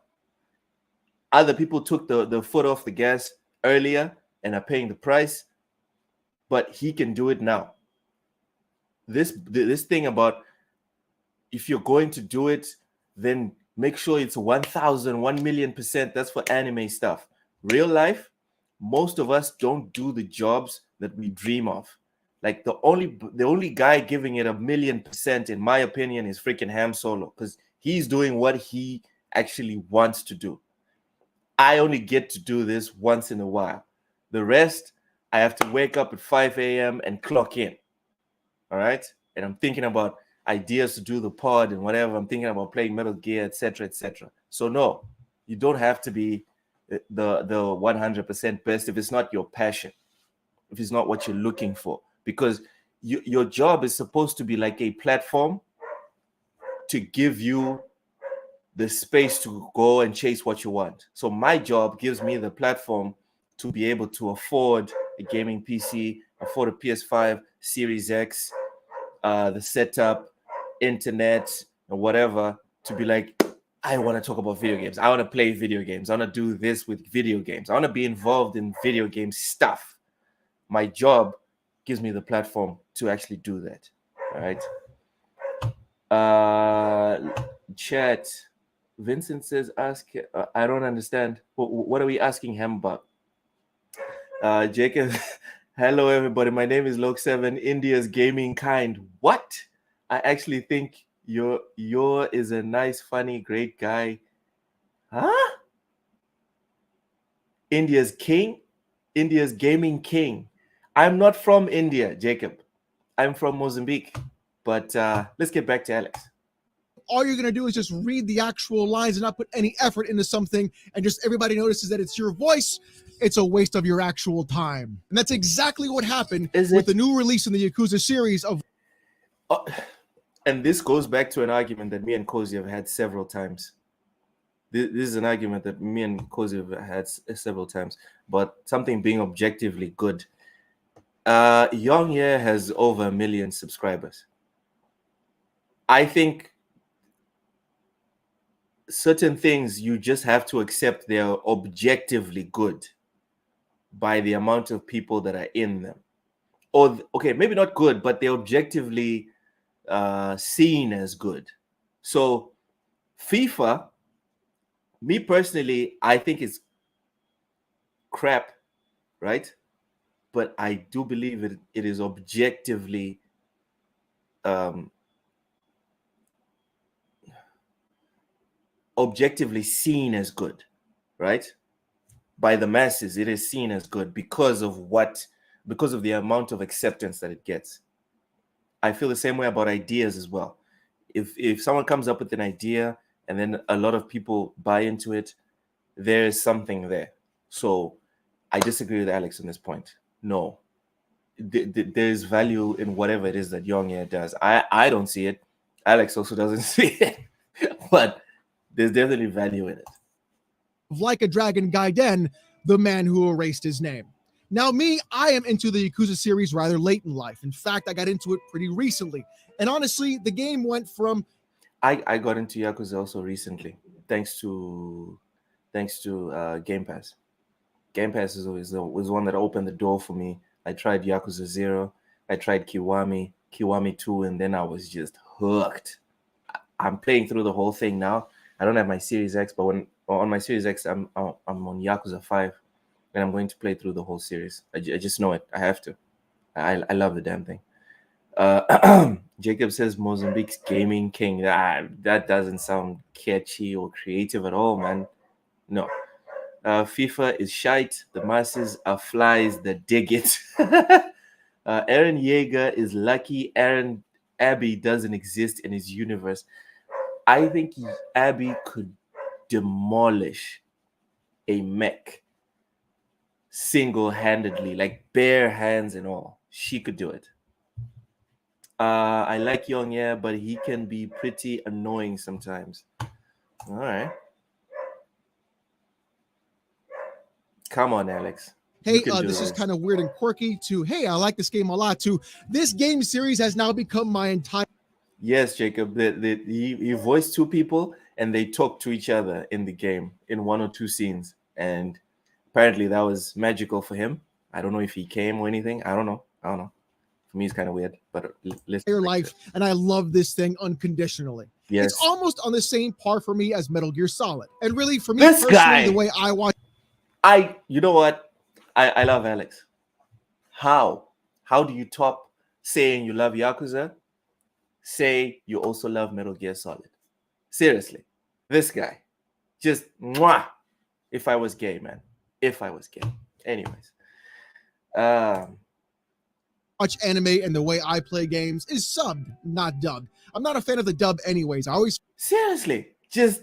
Other people took the foot off the gas earlier and are paying the price, but he can do it now. This thing about, if you're going to do it, then make sure it's 1,000, 1,000,000%. That's for anime stuff. Real life, most of us don't do the jobs that we dream of. Like the only guy giving it 1,000,000%, in my opinion, is freaking Ham Solo, because he's doing what he actually wants to do. I only get to do this once in a while. The rest, I have to wake up at 5 a.m. and clock in. All right? And I'm thinking about ideas to do the pod and whatever. I'm thinking about playing Metal Gear, etc., etc. So no, you don't have to be the 100% best if it's not your passion, if it's not what you're looking for, because your job is supposed to be like a platform to give you the space to go and chase what you want. So my job gives me the platform to be able to afford a gaming PC, afford a PS5, Series X, the setup, internet, and whatever, to be like, I want to talk about video games. I want to play video games. I want to do this with video games. I want to be involved in video game stuff. My job gives me the platform to actually do that. All right. Chat. Vincent says, ask. I don't understand. What are we asking him about? Jacob. Hello, everybody. My name is Lok7, India's gaming kind. What? I actually think you're is a nice, funny, great guy. Huh? India's king? India's gaming king. I'm not from India, Jacob. I'm from Mozambique. But let's get back to Alex. All you're going to do is just read the actual lines and not put any effort into something, and just everybody notices that it's your voice. It's a waste of your actual time. And that's exactly what happened with the new release in the Yakuza series of... And this goes back to an argument that me and Cozy have had several times. This is an argument that me and Cozy have had several times, but something being objectively good. Young Ye has over 1 million subscribers. I think certain things you just have to accept they're objectively good by the amount of people that are in them. Or, okay, maybe not good, but they're objectively seen as good. So FIFA, me personally, I think it's crap, right? But I do believe it is objectively objectively seen as good, right? By the masses, it is seen as good because of the amount of acceptance that it gets. I feel the same way about ideas as well. If someone comes up with an idea and then a lot of people buy into it, there is something there. So I disagree with Alex on this point. No, there is value in whatever it is that Young Ye does. I don't see it. Alex also doesn't see it, but there's definitely value in it. Like a Dragon Gaiden, the man who erased his name. Now, me, I am into the Yakuza series rather late in life. In fact, I got into it pretty recently. And honestly, the game went from... I got into Yakuza also recently, thanks to Game Pass. Game Pass was one that opened the door for me. I tried Yakuza 0, I tried Kiwami 2, and then I was just hooked. I'm playing through the whole thing now. I don't have my Series X, but on my Series X, I'm on Yakuza 5, and I'm going to play through the whole series. I just know it. I have to. I love the damn thing. Jacob says Mozambique's gaming king. That doesn't sound catchy or creative at all, man. No. FIFA is shite. The masses are flies that dig it. Aaron Yeager is lucky Aaron Abby doesn't exist in his universe. I think Abby could demolish a mech single-handedly, like bare hands and all. She could do it. I like Young Ye, but he can be pretty annoying sometimes. All right. Come on, Alex. Hey, this is kind of weird and quirky, to, hey, I like this game a lot, to, this game series has now become my entire... Yes, Jacob. He voiced two people, and they talk to each other in the game in 1 or 2 scenes. And apparently that was magical for him. I don't know if he came or anything. I don't know. For me, it's kind of weird, but listen. Your life, and I love this thing unconditionally. Yes. It's almost on the same par for me as Metal Gear Solid. And really, for me This personally, guy, the way I watch... you know what? I love Alex. How do you top saying you love Yakuza? Say you also love Metal Gear Solid. Seriously. This guy. Just mwah. If I was gay, man. If I was gay. Anyways. Watch anime and the way I play games is subbed, not dubbed. I'm not a fan of the dub anyways. I always... Seriously. Just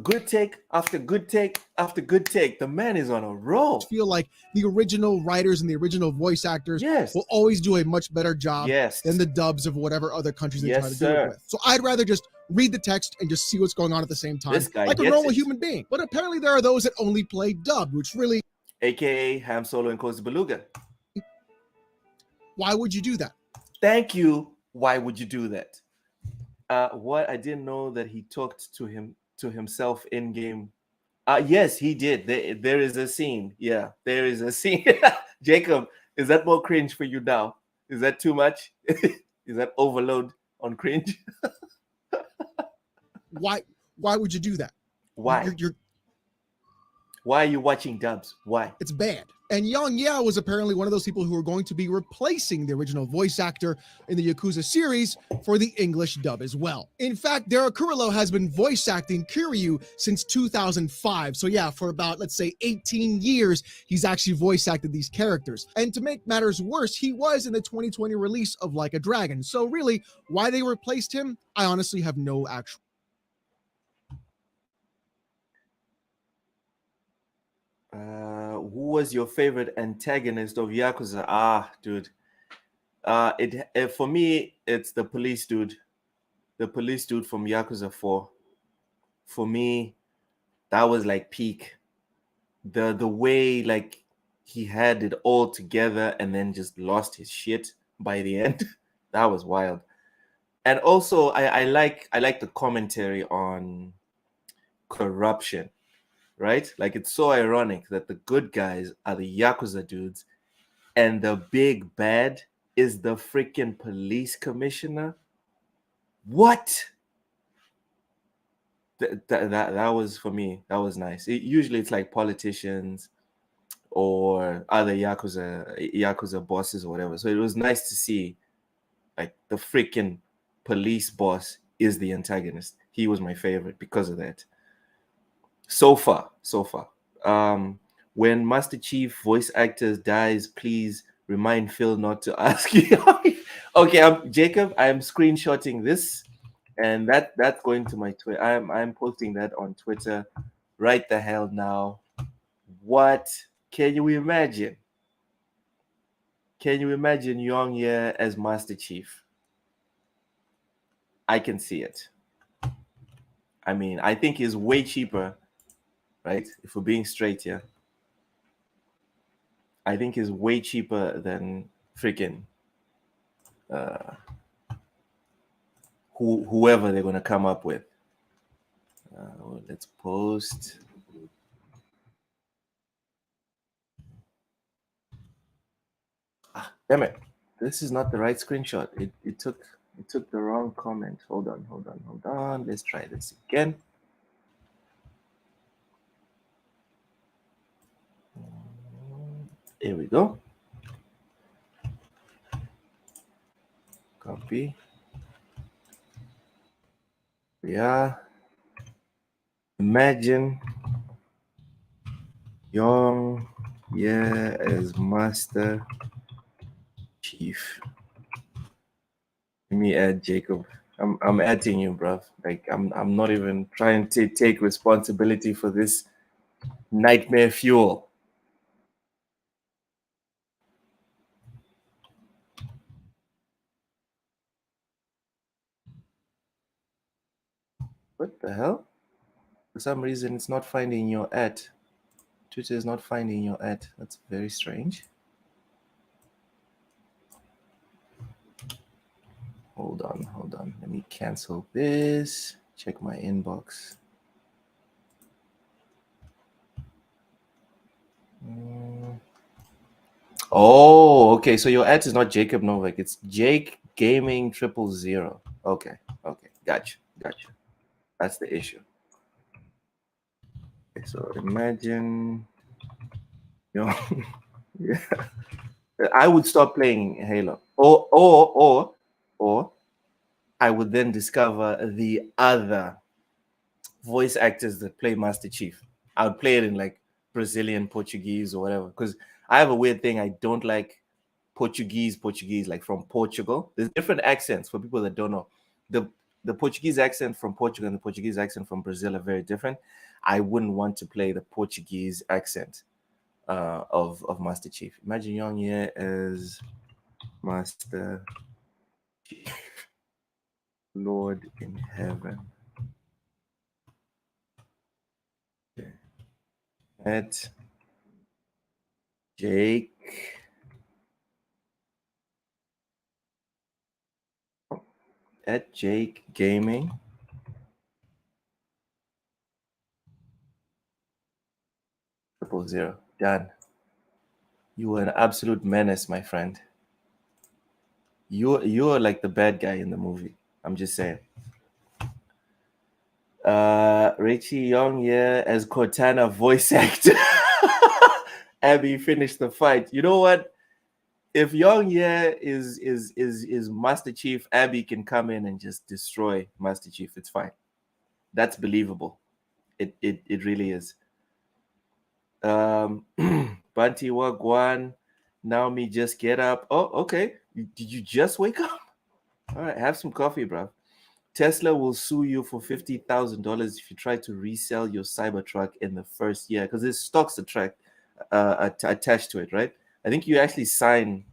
good take after good take after good take. The man is on a roll. Feel like the original writers and the original voice actors will always do a much better job than the dubs of whatever other countries they try to do it with. So I'd rather just read the text and just see what's going on at the same time, like a normal human being. But apparently there are those that only play dubbed, which really... AKA Ham Solo and Cozy Beluga. Why would you do that? Thank you. Why would you do that? What I didn't know that he talked to himself in game. Yes, he did. There is a scene. Yeah, there is a scene. Jacob, is that more cringe for you now? Is that too much? Is that overload on cringe? Why would you do that? Why? Why are you watching dubs? Why? It's bad. And Yang Yao was apparently one of those people who were going to be replacing the original voice actor in the Yakuza series for the English dub as well. In fact, Dara Kurillo has been voice acting Kiryu since 2005. So yeah, for about, let's say, 18 years, he's actually voice acted these characters. And to make matters worse, he was in the 2020 release of Like a Dragon. So really, why they replaced him, I honestly have no actual. Who was your favorite antagonist of Yakuza? Ah, dude. For me, it's the police dude. The police dude from Yakuza 4. For me, that was like peak. The way like he had it all together and then just lost his shit by the end. That was wild. And also I like the commentary on corruption, right? Like it's so ironic that the good guys are the Yakuza dudes and the big bad is the freaking police commissioner. What? That was, for me, that was nice. Usually it's like politicians or other Yakuza bosses or whatever. So it was nice to see like the freaking police boss is the antagonist. He was my favorite because of that. So far. When Master Chief voice actors dies, please remind Phil not to ask you. Okay, Jacob, I'm screenshotting this, and that's going to my Twitter. I'm posting that on Twitter right the hell now. What can you imagine? Can you imagine Young Ye as Master Chief? I can see it. I mean, I think he's way cheaper, right? If we're being straight here, I think he's way cheaper than freaking whoever they're gonna come up with. Let's post. Damn it! This is not the right screenshot. It took the wrong comment. Hold on. Let's try this again. Here we go. Copy. Yeah. Imagine Young as Master Chief. Let me add Jacob. I'm adding you, bruv. Like I'm not even trying to take responsibility for this nightmare fuel. What the hell? For some reason, it's not finding your ad. Twitter is not finding your ad. That's very strange. Hold on. Let me cancel this. Check my inbox. Oh, okay. So your ad is not Jacob Novak. It's Jake Gaming 000. Okay. Gotcha. That's the issue. Okay, so imagine, yeah, I would stop playing Halo, or I would then discover the other voice actors that play Master Chief. I would play it in like Brazilian Portuguese or whatever, because I have a weird thing. I don't like Portuguese like from Portugal. There's different accents for people that don't know. The Portuguese accent from Portugal and the Portuguese accent from Brazil are very different. I wouldn't want to play the Portuguese accent of Master Chief. Imagine Young Ye as Master Chief. Lord in heaven. Okay. At Jake. At Jake Gaming. .0. Done. You were an absolute menace, my friend. You're like the bad guy in the movie. I'm just saying. Richie Young, yeah, as Cortana voice actor. Abby finish the fight. You know what? If Young Ye is Master Chief, Abby can come in and just destroy Master Chief. It's fine. That's believable. It really is. Banti Wagwan, Naomi, just get up. Oh, okay. Did you just wake up? All right, have some coffee, bro. Tesla will sue you for $50,000 if you try to resell your Cybertruck in the first year, because there's stocks attached to it, right? I think you actually signed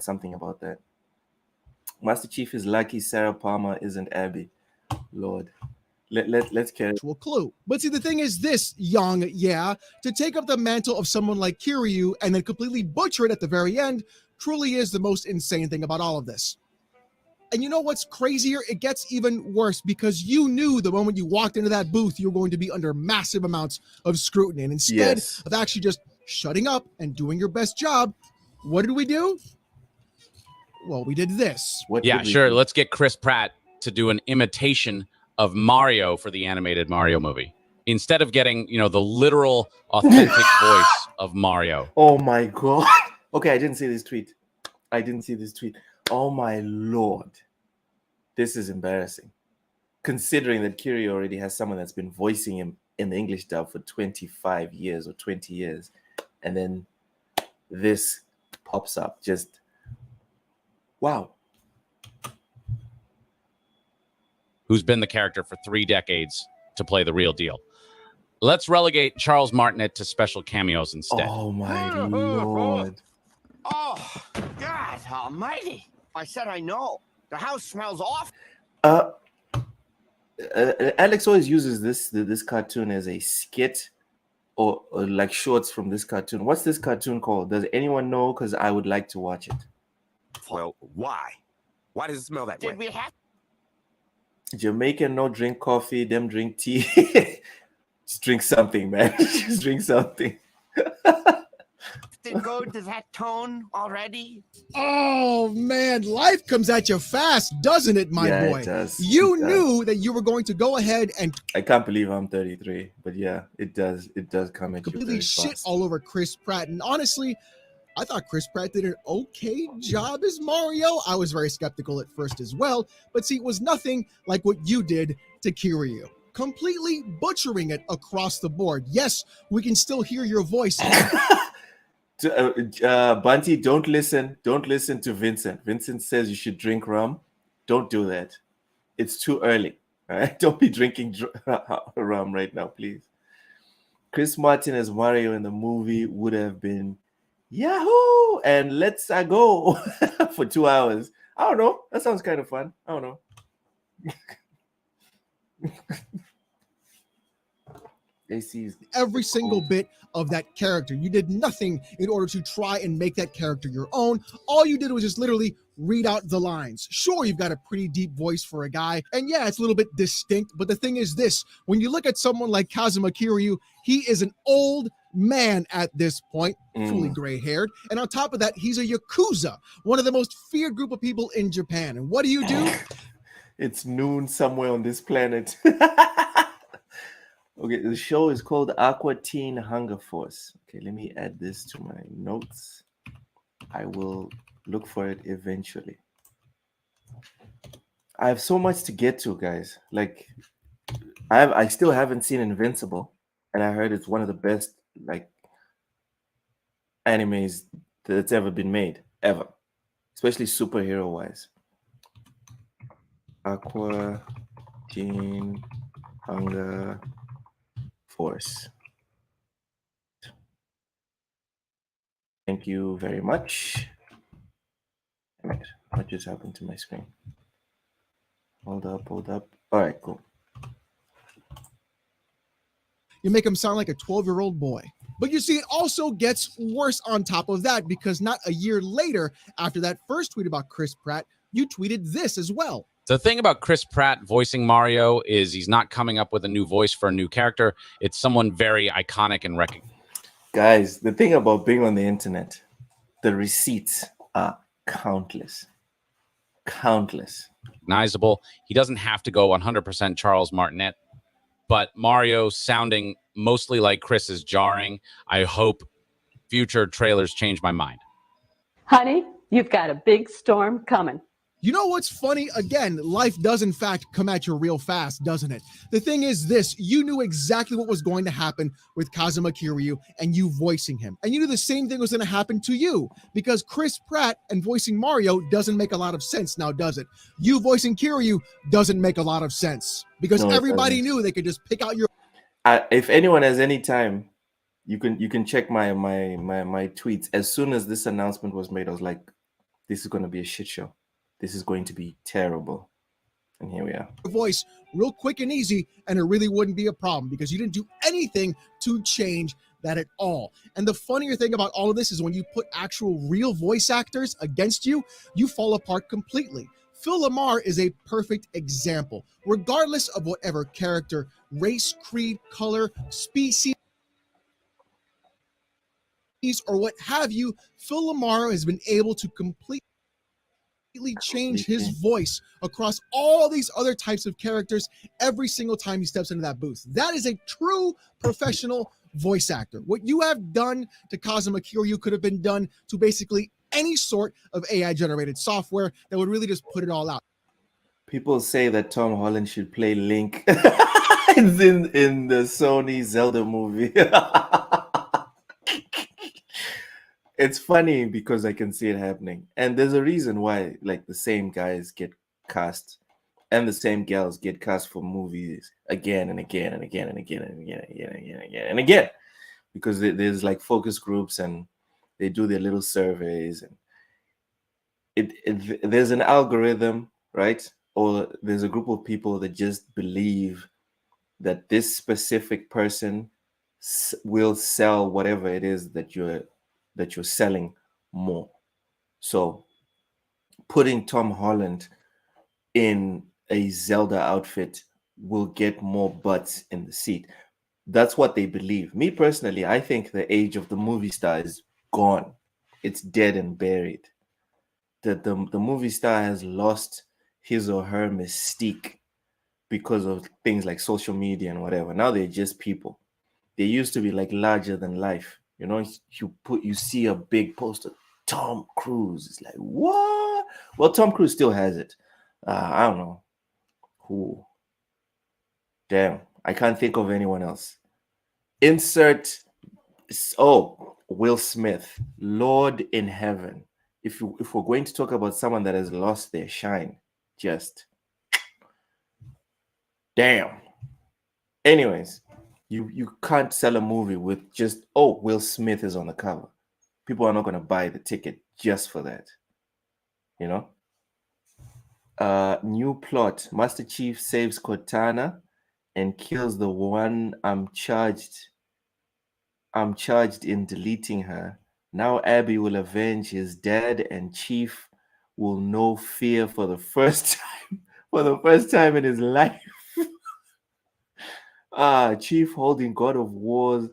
something about that. Master Chief is lucky Sarah Palmer isn't Abby. Lord. Let's carry actual clue. But see, the thing is this, Young, to take up the mantle of someone like Kiryu and then completely butcher it at the very end truly is the most insane thing about all of this. And you know what's crazier? It gets even worse because you knew the moment you walked into that booth, you were going to be under massive amounts of scrutiny. And instead of actually just shutting up and doing your best job, what did we do? Well, we did this. Yeah, sure. Let's get Chris Pratt to do an imitation of Mario for the animated Mario movie. Instead of getting, the literal, authentic voice of Mario. Oh my God. Okay, I didn't see this tweet. Oh my Lord. This is embarrassing. Considering that Kiryu already has someone that's been voicing him in the English dub for 25 years or 20 years. And then this pops up. Just, wow. Who's been the character for 3 decades to play the real deal. Let's relegate Charles Martinet to special cameos instead. Oh my Lord. Oh, God almighty. I said I know. The house smells off. Alex always uses this cartoon as a skit or like shorts from this cartoon. What's this cartoon called? Does anyone know? Because I would like to watch it. Well, why? Why does it smell that way? Did we have Jamaican no drink coffee, them drink tea. Just drink something, man. Just drink something. to go to that tone already? Oh man, life comes at you fast, doesn't it, my boy? It does. You knew that you were going to go ahead and I can't believe I'm 33, but yeah, it does. It does come at you completely very shit fast. all over Chris Pratt. And honestly, I thought Chris Pratt did an okay job as Mario. I was very skeptical at first as well, but see, it was nothing like what you did to Kiryu. Completely butchering it across the board. Yes, we can still hear your voice. Bunty, don't listen to Vincent. Vincent says you should drink rum. Don't do that. It's too early. All right, don't be drinking rum right now, please. Chris Martin as Mario in the movie would have been Yahoo! And let's go for 2 hours. I don't know. That sounds kind of fun. I don't know. They seized every single bit of that character. You did nothing in order to try and make that character your own. All you did was just literally read out the lines. Sure, you've got a pretty deep voice for a guy, and yeah, it's a little bit distinct, but the thing is this, when you look at someone like Kazuma Kiryu, he is an old man at this point, fully gray-haired, and on top of that, he's a Yakuza, one of the most feared group of people in Japan. And what do? It's noon somewhere on this planet. Okay, the show is called Aqua Teen Hunger Force. Okay, let me add this to my notes. I will look for it eventually. I have so much to get to, guys. Like, I still haven't seen Invincible, and I heard it's one of the best like animes that's ever been made, ever, especially superhero wise. Aqua Teen Hunger Force. Thank you very much. Damn it. What just happened to my screen? Hold up. All right, cool. You make him sound like a 12-year-old boy. But you see, it also gets worse on top of that, because not a year later, after that first tweet about Chris Pratt, you tweeted this as well. The thing about Chris Pratt voicing Mario is he's not coming up with a new voice for a new character. It's someone very iconic and recognized. Guys, the thing about being on the internet, the receipts are countless. Recognizable. He doesn't have to go 100% Charles Martinet, but Mario sounding mostly like Chris is jarring. I hope future trailers change my mind. Honey, you've got a big storm coming. You know what's funny? Again, life does in fact come at you real fast, doesn't it? The thing is this, you knew exactly what was going to happen with Kazuma Kiryu and you voicing him. And you knew the same thing was going to happen to you because Chris Pratt and voicing Mario doesn't make a lot of sense now, does it? You voicing Kiryu doesn't make a lot of sense because No, it everybody doesn't. knew they could just pick out your... If anyone has any time, you can check my tweets. As soon as this announcement was made, I was like, this is going to be a shit show. This is going to be terrible. And here we are. Voice real quick and easy, and it really wouldn't be a problem because you didn't do anything to change that at all. And the funnier thing about all of this is when you put actual real voice actors against you, you fall apart completely. Phil Lamar is a perfect example. Regardless of whatever character, race, creed, color, species, or what have you, Phil Lamar has been able to completely change his voice across all these other types of characters every single time he steps into that booth. That is a true professional voice actor. What you have done to Kazuma Kiryu could have been done to basically any sort of AI generated software that would really just put it all out. People say that Tom Holland should play Link in the Sony Zelda movie. It's funny because I can see it happening. And there's a reason why like the same guys get cast and the same gals get cast for movies again and again and again and again and again and again and again and again and again. Because there's like focus groups and they do their little surveys and there's an algorithm, right? Or there's a group of people that just believe that this specific person will sell whatever it is that you're selling more. So putting Tom Holland in a Zelda outfit will get more butts in the seat. That's what they believe. Me personally, I think the age of the movie star is gone. It's dead and buried. The movie star has lost his or her mystique because of things like social media and whatever. Now they're just people. They used to be like larger than life. You know, you see a big poster, Tom Cruise. It's like, what? Well, Tom Cruise still has it. I don't know who. Damn, I can't think of anyone else. Insert. Oh, Will Smith. Lord in heaven. If we're going to talk about someone that has lost their shine, just damn. Anyways. You can't sell a movie with just, oh, Will Smith is on the cover. People are not going to buy the ticket just for that. You know? New plot. Master Chief saves Cortana and kills the one I'm charged in deleting her. Now Abby will avenge his dad and Chief will know fear for the first time in his life. Chief holding God of War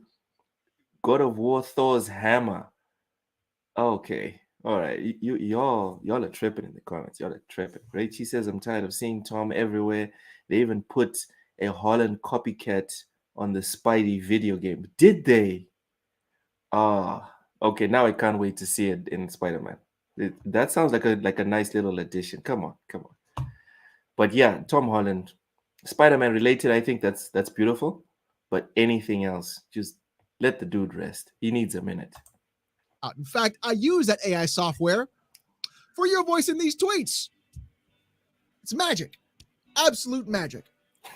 Thor's hammer. Okay, all right. Y'all are tripping in the comments. Y'all are tripping. Rachie says I'm tired of seeing Tom everywhere. They even put a Holland copycat on the Spidey video game. Did they? Okay. Now I can't wait to see it in Spider-Man. That sounds like a nice little addition. Come on. But yeah, Tom Holland. Spider-Man related, I think that's beautiful, but anything else, just let the dude rest. He needs a minute. In fact, I use that AI software for your voice in these tweets. It's magic, absolute magic.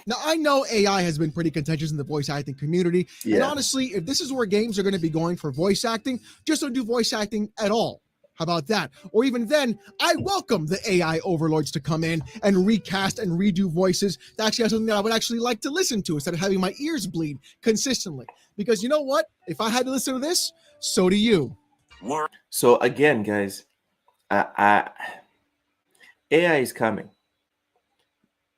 Now, I know AI has been pretty contentious in the voice acting community, and honestly, if this is where games are going to be going for voice acting, just don't do voice acting at all. How about that? Or even then, I welcome the AI overlords to come in and recast and redo voices to actually have something that I would actually like to listen to instead of having my ears bleed consistently. Because you know what? If I had to listen to this, so do you. So again, guys, AI is coming.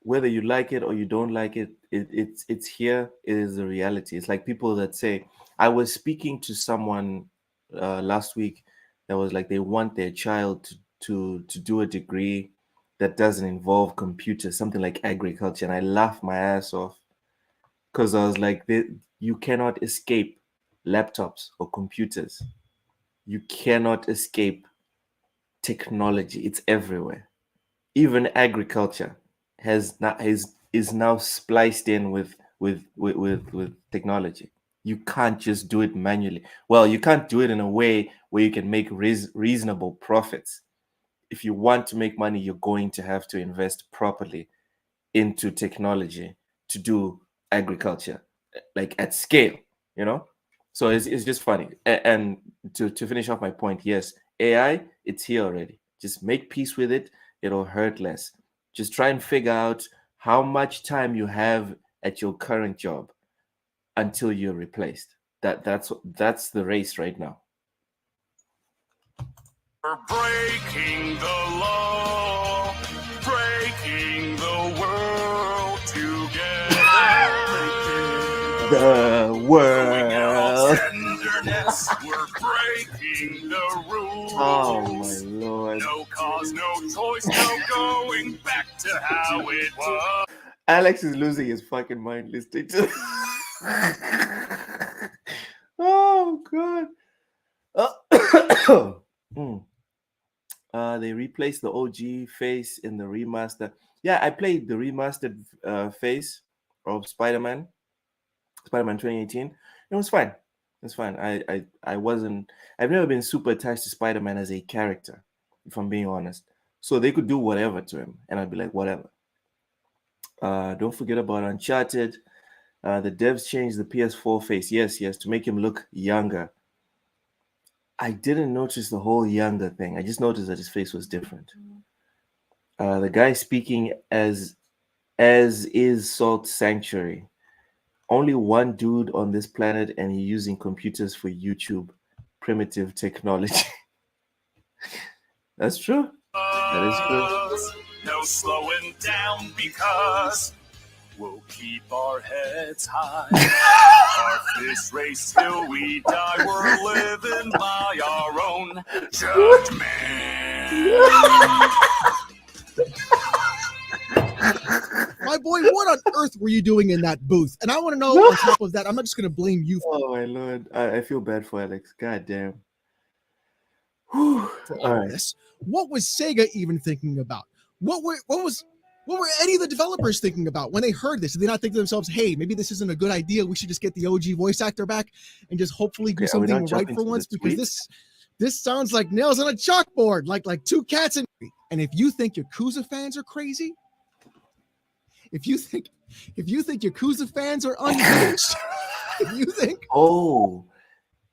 Whether you like it or you don't like it, it's here. It is the reality. It's like people that say, I was speaking to someone last week that was like they want their child to do a degree that doesn't involve computers, something like agriculture, and I laughed my ass off because I was like, you cannot escape laptops or computers. You cannot escape technology. It's everywhere. Even agriculture is now spliced in with technology. You can't just do it manually. Well, you can't do it in a way where you can make reasonable profits. If you want to make money, you're going to have to invest properly into technology to do agriculture, like at scale, you know? So it's just funny. And to finish off my point, yes, AI, it's here already. Just make peace with it. It'll hurt less. Just try and figure out how much time you have at your current job until you're replaced. That's the race right now. We're breaking the law, breaking the world together. The world. Tenderness, we're breaking the rules. Oh my lord. No cause, no choice, no going back to how it was. Alex is losing his fucking mind listening to oh god. They replaced the OG face in the remaster. Yeah, I played the remastered face of Spider-Man 2018. It was fine. It's fine. I wasn't. I've never been super attached to Spider-Man as a character, if I'm being honest. So they could do whatever to him, and I'd be like, whatever. Don't forget about Uncharted. The devs changed the PS4 face. Yes, to make him look younger. I didn't notice the whole younger thing. I just noticed that his face was different. The guy speaking as is Salt Sanctuary. Only one dude on this planet, and he's using computers for YouTube. Primitive technology. That's true. That is true. No slowing down because we'll keep our heads high. Our fist race till we die. We're living by our own judgment. My boy, what on earth were you doing in that booth? And I want to know, on top of that, I'm not just going to blame you for Oh my lord. I feel bad for Alex. God damn. for all this. What was Sega even thinking about? What were any of the developers thinking about when they heard this? Did they not think to themselves, hey, maybe this isn't a good idea. We should just get the OG voice actor back and just hopefully do something right for once? Because this sounds like nails on a chalkboard, like two cats in. And if you think Yakuza fans are crazy, if you think Yakuza fans are unhinged, if you think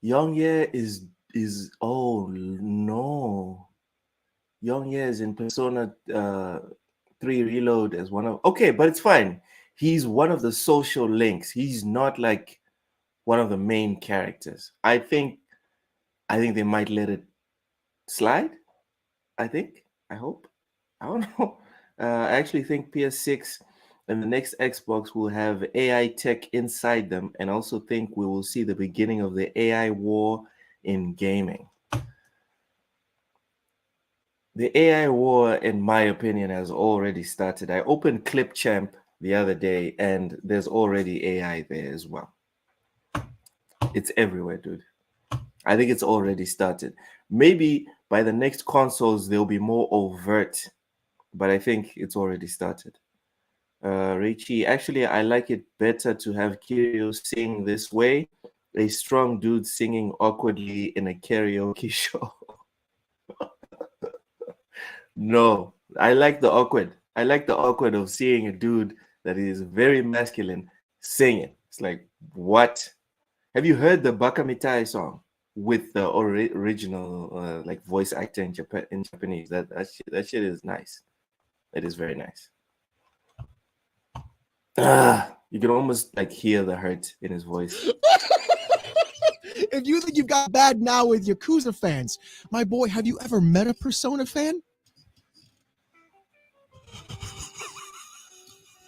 Young Ye is oh no. Young Ye is in Persona 3 Reload as one of but it's fine. He's one of the social links. He's not like one of the main characters. I think they might let it slide. I hope. I don't know. I actually think PS6 and the next Xbox will have AI tech inside them, and also think we will see the beginning of the AI war in gaming. The AI war, in my opinion, has already started. I opened Clipchamp the other day, and there's already AI there as well. It's everywhere, dude. I think it's already started. Maybe by the next consoles, they'll be more overt, but I think it's already started. Richie, actually, I like it better to have Kirio sing this way. A strong dude singing awkwardly in a karaoke show. No, I like the awkward. I like the awkward of seeing a dude that is very masculine singing. It's like, what? Have you heard the Bakamitai song with the original like voice actor in Japanese? That shit is nice. It is very nice. You can almost like hear the hurt in his voice. If you think you've got bad now with Yakuza fans, my boy, have you ever met a Persona fan?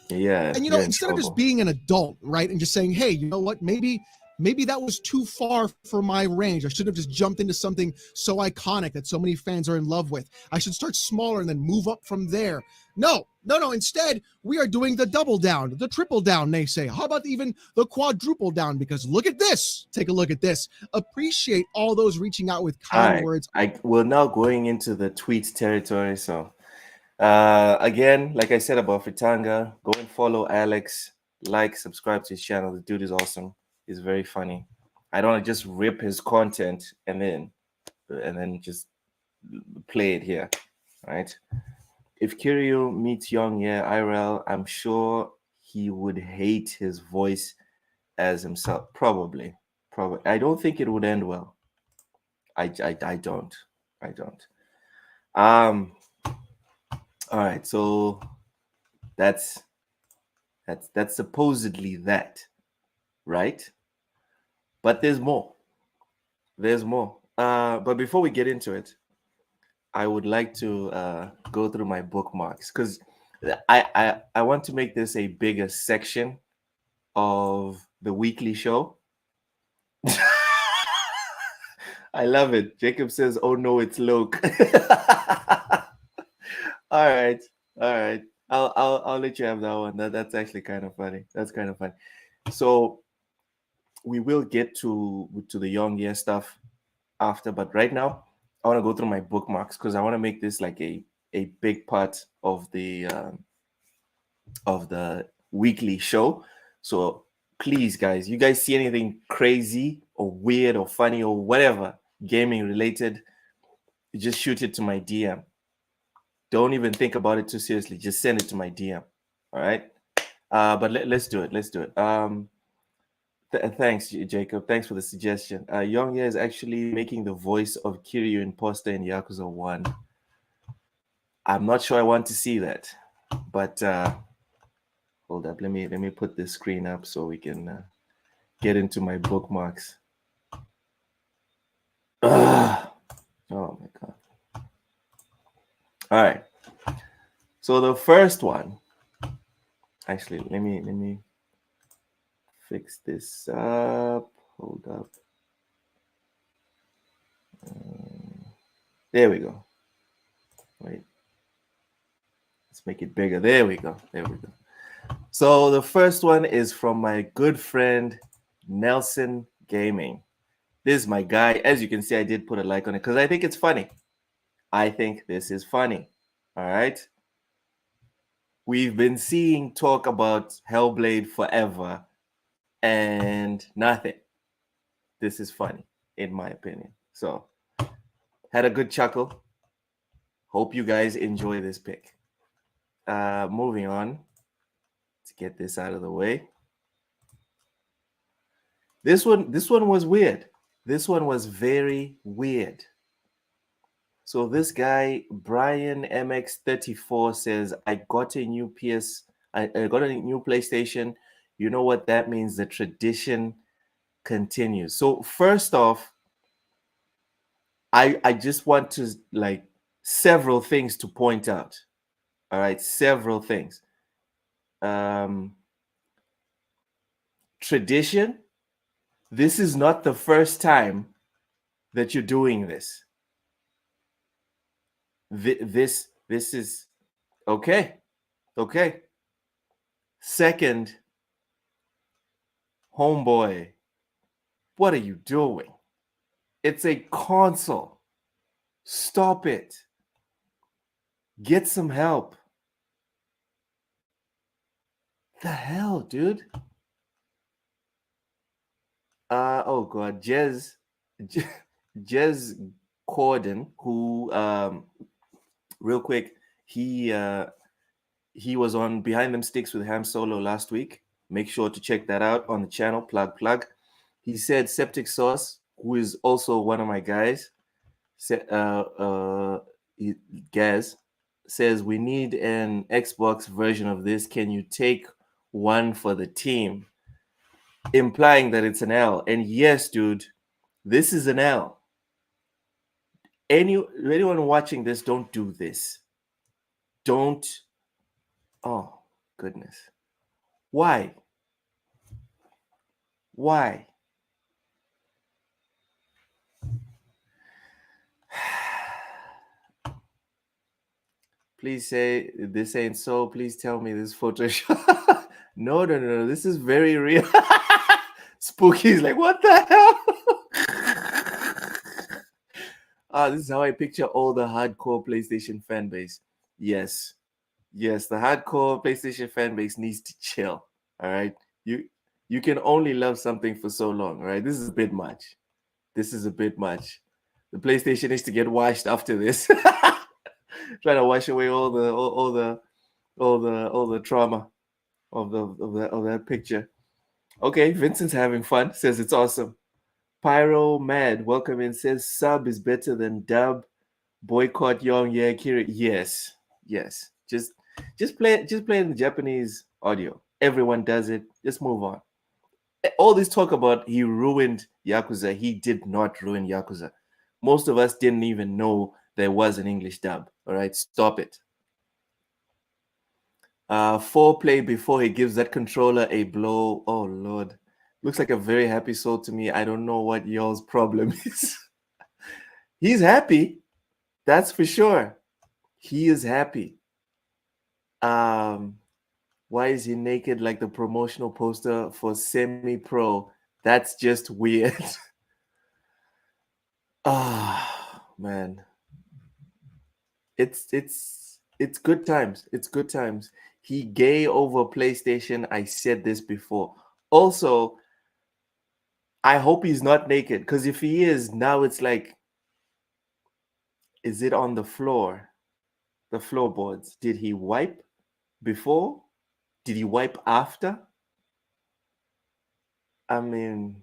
Yeah. And instead of just being an adult, right, and just saying, hey, you know what, maybe maybe that was too far for my range. I should have just jumped into something so iconic that so many fans are in love with. I should start smaller and then move up from there. No. Instead, we are doing the double down, the triple down, they say. How about even the quadruple down? Because look at this. Take a look at this. Appreciate all those reaching out with kind words. We're now going into the tweets territory. So, again, like I said about Fritanga, go and follow Alex. Like, subscribe to his channel. The dude is awesome. He's very funny. I don't want to just rip his content and then just play it here, right? If Kiryu meets Young IRL, I'm sure he would hate his voice as himself. Probably. I don't think it would end well. I don't. All right, so that's supposedly that, right? But there's more. But before we get into it, I would like to go through my bookmarks because I want to make this a bigger section of the weekly show. I love it. Jacob says, "Oh no, it's Loke." All right. I'll let you have that one. That's actually kind of funny. That's kind of funny. So we will get to the Young stuff after, but right now I want to go through my bookmarks because I want to make this like a big part of the weekly show. So please, guys, you guys see anything crazy or weird or funny or whatever gaming related, just shoot it to my DM. Don't even think about it too seriously. Just send it to my DM. All right. But let's do it. Thanks, Jacob. Thanks for the suggestion. Young is actually making the voice of Kiryu Imposter in Yakuza 1. I'm not sure I want to see that, but hold up. Let me put this screen up so we can get into my bookmarks. Oh my god. All right. So the first one, actually, let me fix this up. Hold up. There we go. Wait. Let's make it bigger. There we go. So the first one is from my good friend Nelson Gaming. This is my guy. As you can see, I did put a like on it because I think it's funny. I think this is funny. All right. We've been seeing talk about Hellblade forever and nothing. This is funny, in my opinion. So, had a good chuckle. Hope you guys enjoy this pick. Moving on. Let's get this out of the way. This one was weird. This one was very weird. So this guy, Brian MX34 says, I got a new PlayStation. You know what that means? The tradition continues. So first off, I just want to several things to point out. All right, several things. Tradition. This is not the first time that you're doing this. This is okay. Second, homeboy, what are you doing? It's a console. Stop it. Get some help. The hell, dude? Oh god, Jez Corden, who real quick, he was on Behind Them Sticks with Ham Solo last week. Make sure to check that out on the channel. Plug. He said Septic Sauce, who is also one of my guys, Gaz, says we need an Xbox version of this. Can you take one for the team? Implying that it's an L. And yes, dude, this is an L. Anyone watching this, don't do this. Don't. Oh, goodness. Why? Please say this ain't so. Please tell me this Photoshop. No. This is very real. Spooky's like, what the hell? This is how I picture all the hardcore PlayStation fan base. Yes, the hardcore PlayStation fan base needs to chill. All right, you can only love something for so long. All right, this is a bit much. The PlayStation needs to get washed after this. Trying to wash away all the trauma of that picture. Okay, Vincent's having fun. Says it's awesome. Pyro Mad, welcome in. Says sub is better than dub. Boycott Young Yeah Kira. Yes. Just play in the Japanese audio. Everyone does it. Just move on. All this talk about he ruined Yakuza. He did not ruin Yakuza. Most of us didn't even know there was an English dub. All right, stop it. Foreplay before he gives that controller a blow. Oh Lord, looks like a very happy soul to me. I don't know what y'all's problem is. He's happy, that's for sure. He is happy. Why is he naked like the promotional poster for semi-pro? That's just weird. Man. It's good times. It's good times. He gay over PlayStation. I said this before. Also, I hope he's not naked, because if he is, now it's like, is it on the floor? The floorboards. Did he wipe before? Did he wipe after? I mean,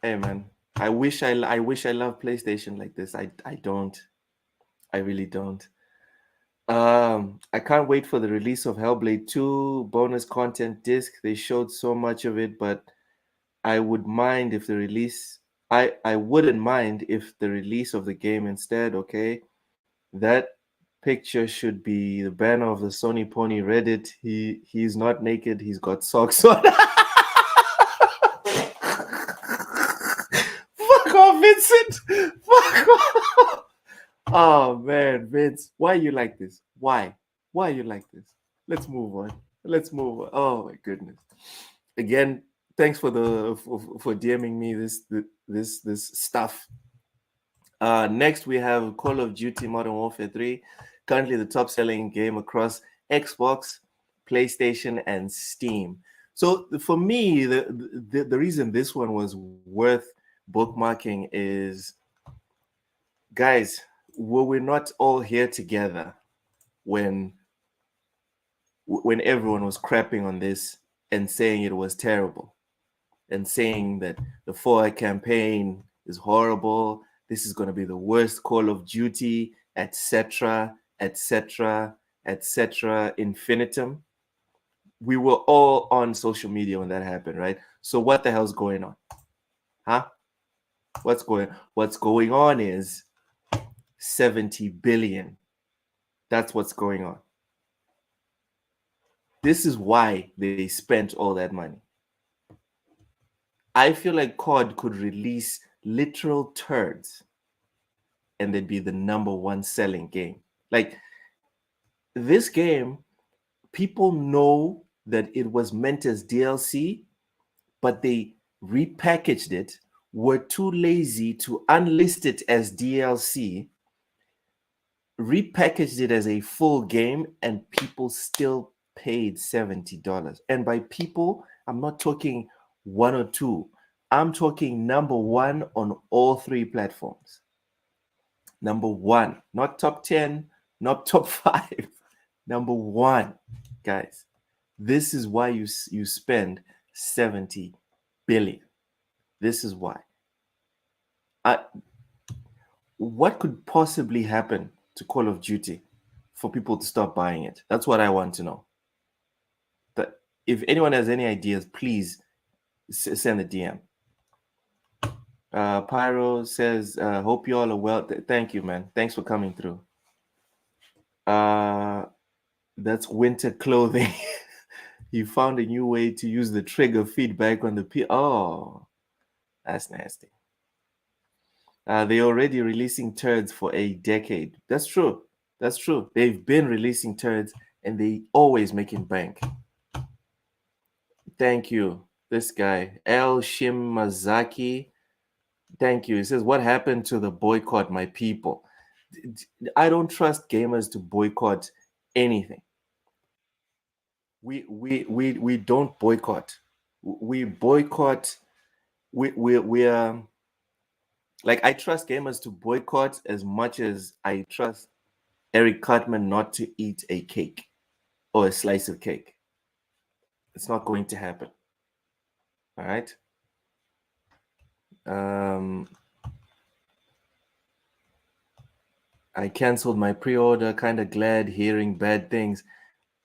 hey man, I wish I loved PlayStation like this. I don't. I really don't. I can't wait for the release of Hellblade 2 bonus content disc. They showed so much of it, but I wouldn't mind if the release of the game instead. Okay, that picture should be the banner of the Sony Pony Reddit. He's not naked. He's got socks on. Fuck off, Vincent. Fuck off. Oh man, Vince, why are you like this? Why are you like this? Let's move on. Oh my goodness. Again, thanks for DMing me this stuff. Next we have Call of Duty Modern Warfare 3, currently the top selling game across Xbox, PlayStation, and Steam. So for me, the reason this one was worth bookmarking is, guys, were we not all here together when everyone was crapping on this and saying it was terrible and saying that the 4 campaign is horrible, this is going to be the worst Call of Duty, etc., infinitum? We were all on social media when that happened, right? So what the hell's going on? Huh? What's going on is 70 billion. That's what's going on. This is why they spent all that money. I feel like COD could release literal turds and they'd be the #1 selling game. Like, this game, people know that it was meant as DLC, but they repackaged it, were too lazy to unlist it as DLC, repackaged it as a full game, and people still paid $70. And by people, I'm not talking one or two. I'm talking #1 on all 3 platforms. #1, not top 10, not top 5. #1, guys. This is why you spend 70 billion. This is why. What could possibly happen to Call of Duty for people to stop buying it? That's what I want to know. But if anyone has any ideas, please send a DM. Pyro says, hope you all are well. Thank you, man. Thanks for coming through. That's winter clothing. You found a new way to use the trigger feedback on the Oh, that's nasty. They're already releasing turds for a decade. That's true. That's true. They've been releasing turds and they always making bank. Thank you. This guy, El Shimazaki. Thank you. He says, what happened to the boycott, my people? I don't trust gamers to boycott anything. We don't boycott. We boycott. We are like, I trust gamers to boycott as much as I trust Eric Cartman not to eat a cake or a slice of cake. It's not going to happen. All right. I canceled my pre-order. Kind of glad hearing bad things.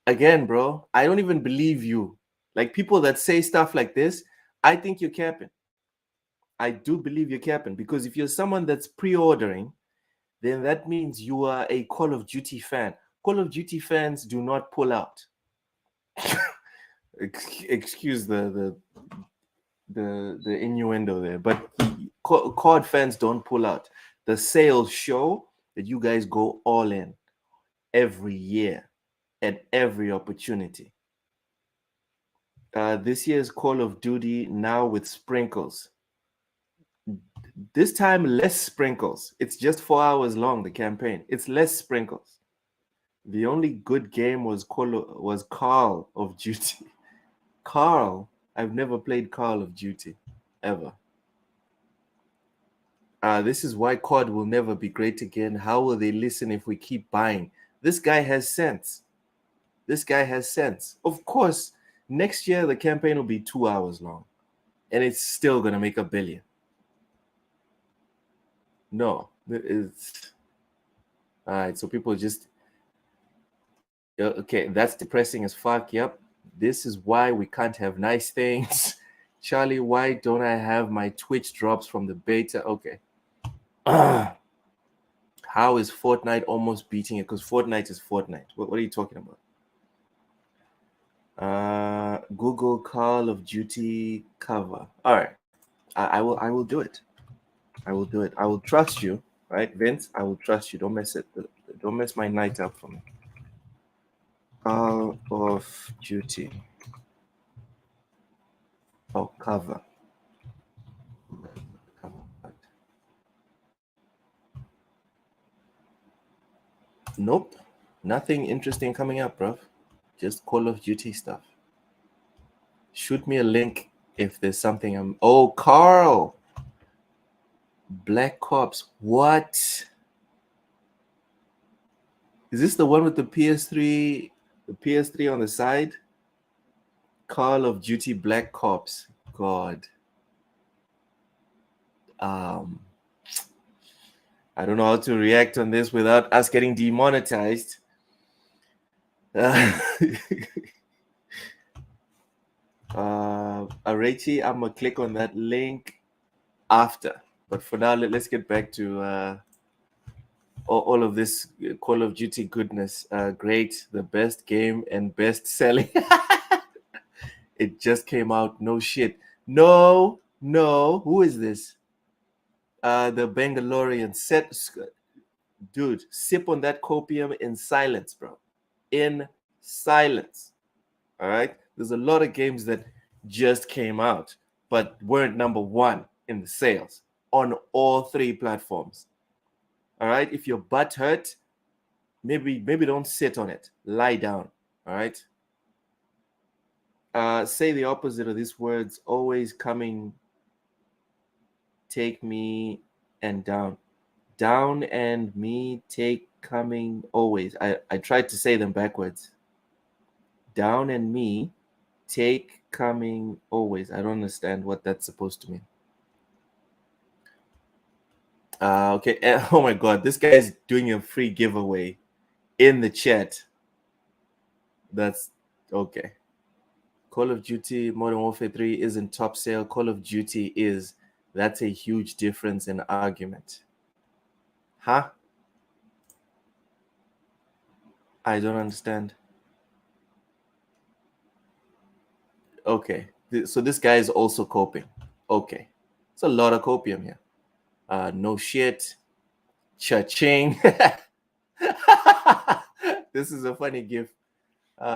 Again, bro, I don't even believe you. Like, people that say stuff like this, I think you're capping. I do believe you're capping, because if you're someone that's pre-ordering, then that means you are a Call of Duty fan. Call of Duty fans do not pull out. Excuse the innuendo there, but COD fans don't pull out. The sales show that you guys go all in every year at every opportunity. This year's Call of Duty now with sprinkles. This time less sprinkles. It's just 4 hours long, the campaign. It's less sprinkles. The only good game was Call of Duty. Carl, I've never played Call of Duty ever. This is why COD will never be great again. How will they listen if we keep buying? This guy has sense. This guy has sense. Of course, next year the campaign will be 2 hours long, and it's still gonna make $1 billion. No, it's all right. So people just okay. That's depressing as fuck. Yep. This is why we can't have nice things. Charlie, why don't I have my Twitch drops from the beta? Okay. How is Fortnite almost beating it? Because Fortnite is Fortnite. What are you talking about? Google Call of Duty cover. All right. I will do it. I will do it. I will trust you, right, Vince? I will trust you. Don't mess my night up for me. Call of Duty. Oh, cover. Nope. Nothing interesting coming up, bro. Just Call of Duty stuff. Shoot me a link if there's something. Oh, Carl. Black Ops. What? Is this the one with the PS3? The PS3 on the side? Call of Duty Black Ops. God. I don't know how to react on this without us getting demonetized. Areti, I'm gonna click on that link after. But for now, let's get back to all of this Call of Duty goodness. Great, the best game and best selling. It just came out. No shit. No. Who is this? The Bangalorean set. Dude, sip on that copium in silence, bro. In silence. All right. There's a lot of games that just came out, but weren't number one in the sales on all 3 platforms. All right. If your butt hurt, maybe don't sit on it. Lie down. All right. Say the opposite of these words. Always coming. Take me and down. Down and me, take coming always. I tried to say them backwards. Down and me, take coming always. I don't understand what that's supposed to mean. Okay. Oh my God, this guy is doing a free giveaway in the chat. That's okay. Call of Duty Modern Warfare 3 isn't top sale. Call of Duty is. That's a huge difference in argument. Huh? I don't understand. Okay. So this guy is also coping. Okay. It's a lot of copium here. No shit. Cha-ching. This is a funny gif.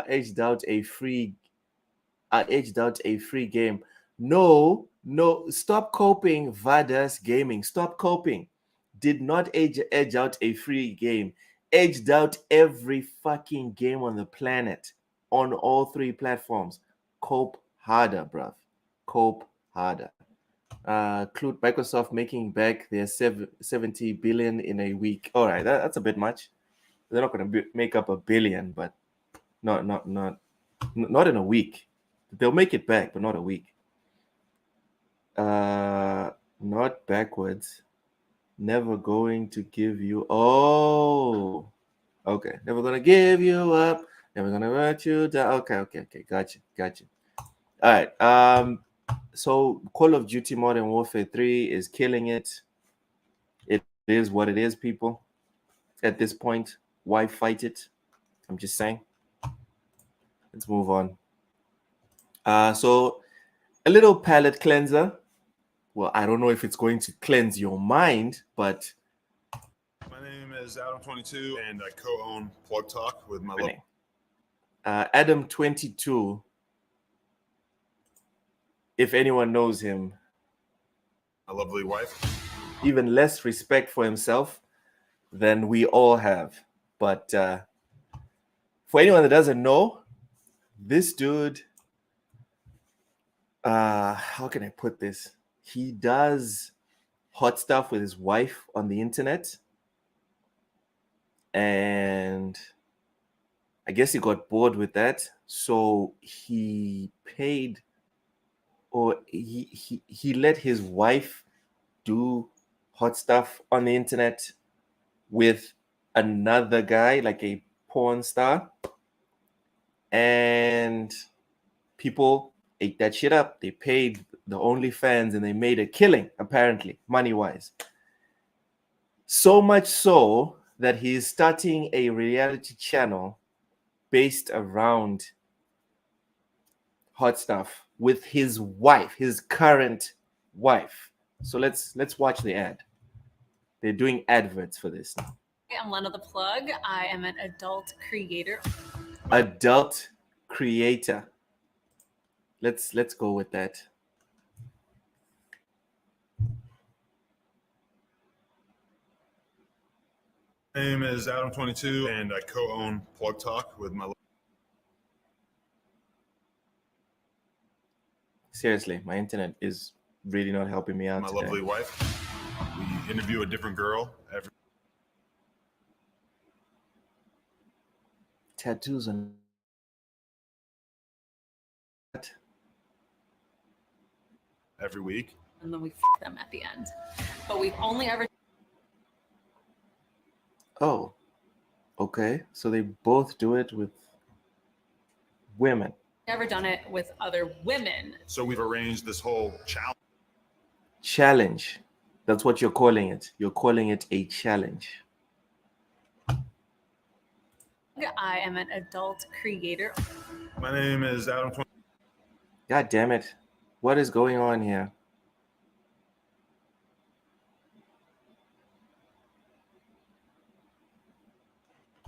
Aged out a free game. No, stop coping, Vadas Gaming. Stop coping. Did not edge out a free game. Edged out every fucking game on the planet on all 3 platforms. Cope harder, bruv. Cope harder. Include Microsoft making back their 70 billion in a week. All right, that's a bit much. They're not going to make up $1 billion, but not in a week. They'll make it back, but not a week. Not backwards. Never going to give you. Oh, okay. Never gonna give you up. Never gonna let you down. Okay. Gotcha. All right. So Call of Duty Modern Warfare 3 is killing it. It is what it is, people. At this point, why fight it? I'm just saying. Let's move on. So a little palate cleanser. Well, I don't know if it's going to cleanse your mind, but my name is Adam22, and I co-own Plug Talk with my Adam22. If anyone knows him, my lovely wife. Even less respect for himself than we all have. But for anyone that doesn't know, this dude, how can I put this? He does hot stuff with his wife on the internet. And I guess he got bored with that. So he paid, or he let his wife do hot stuff on the internet with another guy, like a porn star. And people ate that shit up. They paid the OnlyFans and they made a killing, apparently, money-wise. So much so that he's starting a reality channel based around hot stuff with his wife, his current wife. So let's watch the ad. They're doing adverts for this now. I'm Lena the Plug. I am an adult creator. Adult creator. Let's go with that. My name is Adam22, and I co-own Plug Talk with my. Seriously, my internet is really not helping me out. My today. lovely wife. We interview a different girl every. Tattoos on. Every week. And then we f them at the end. But we've only ever. Oh, okay. So they both do it with women. Never done it with other women. So we've arranged this whole challenge. Challenge. That's what you're calling it. You're calling it a challenge. I am an adult creator. My name is Adam22. God damn it. What is going on here?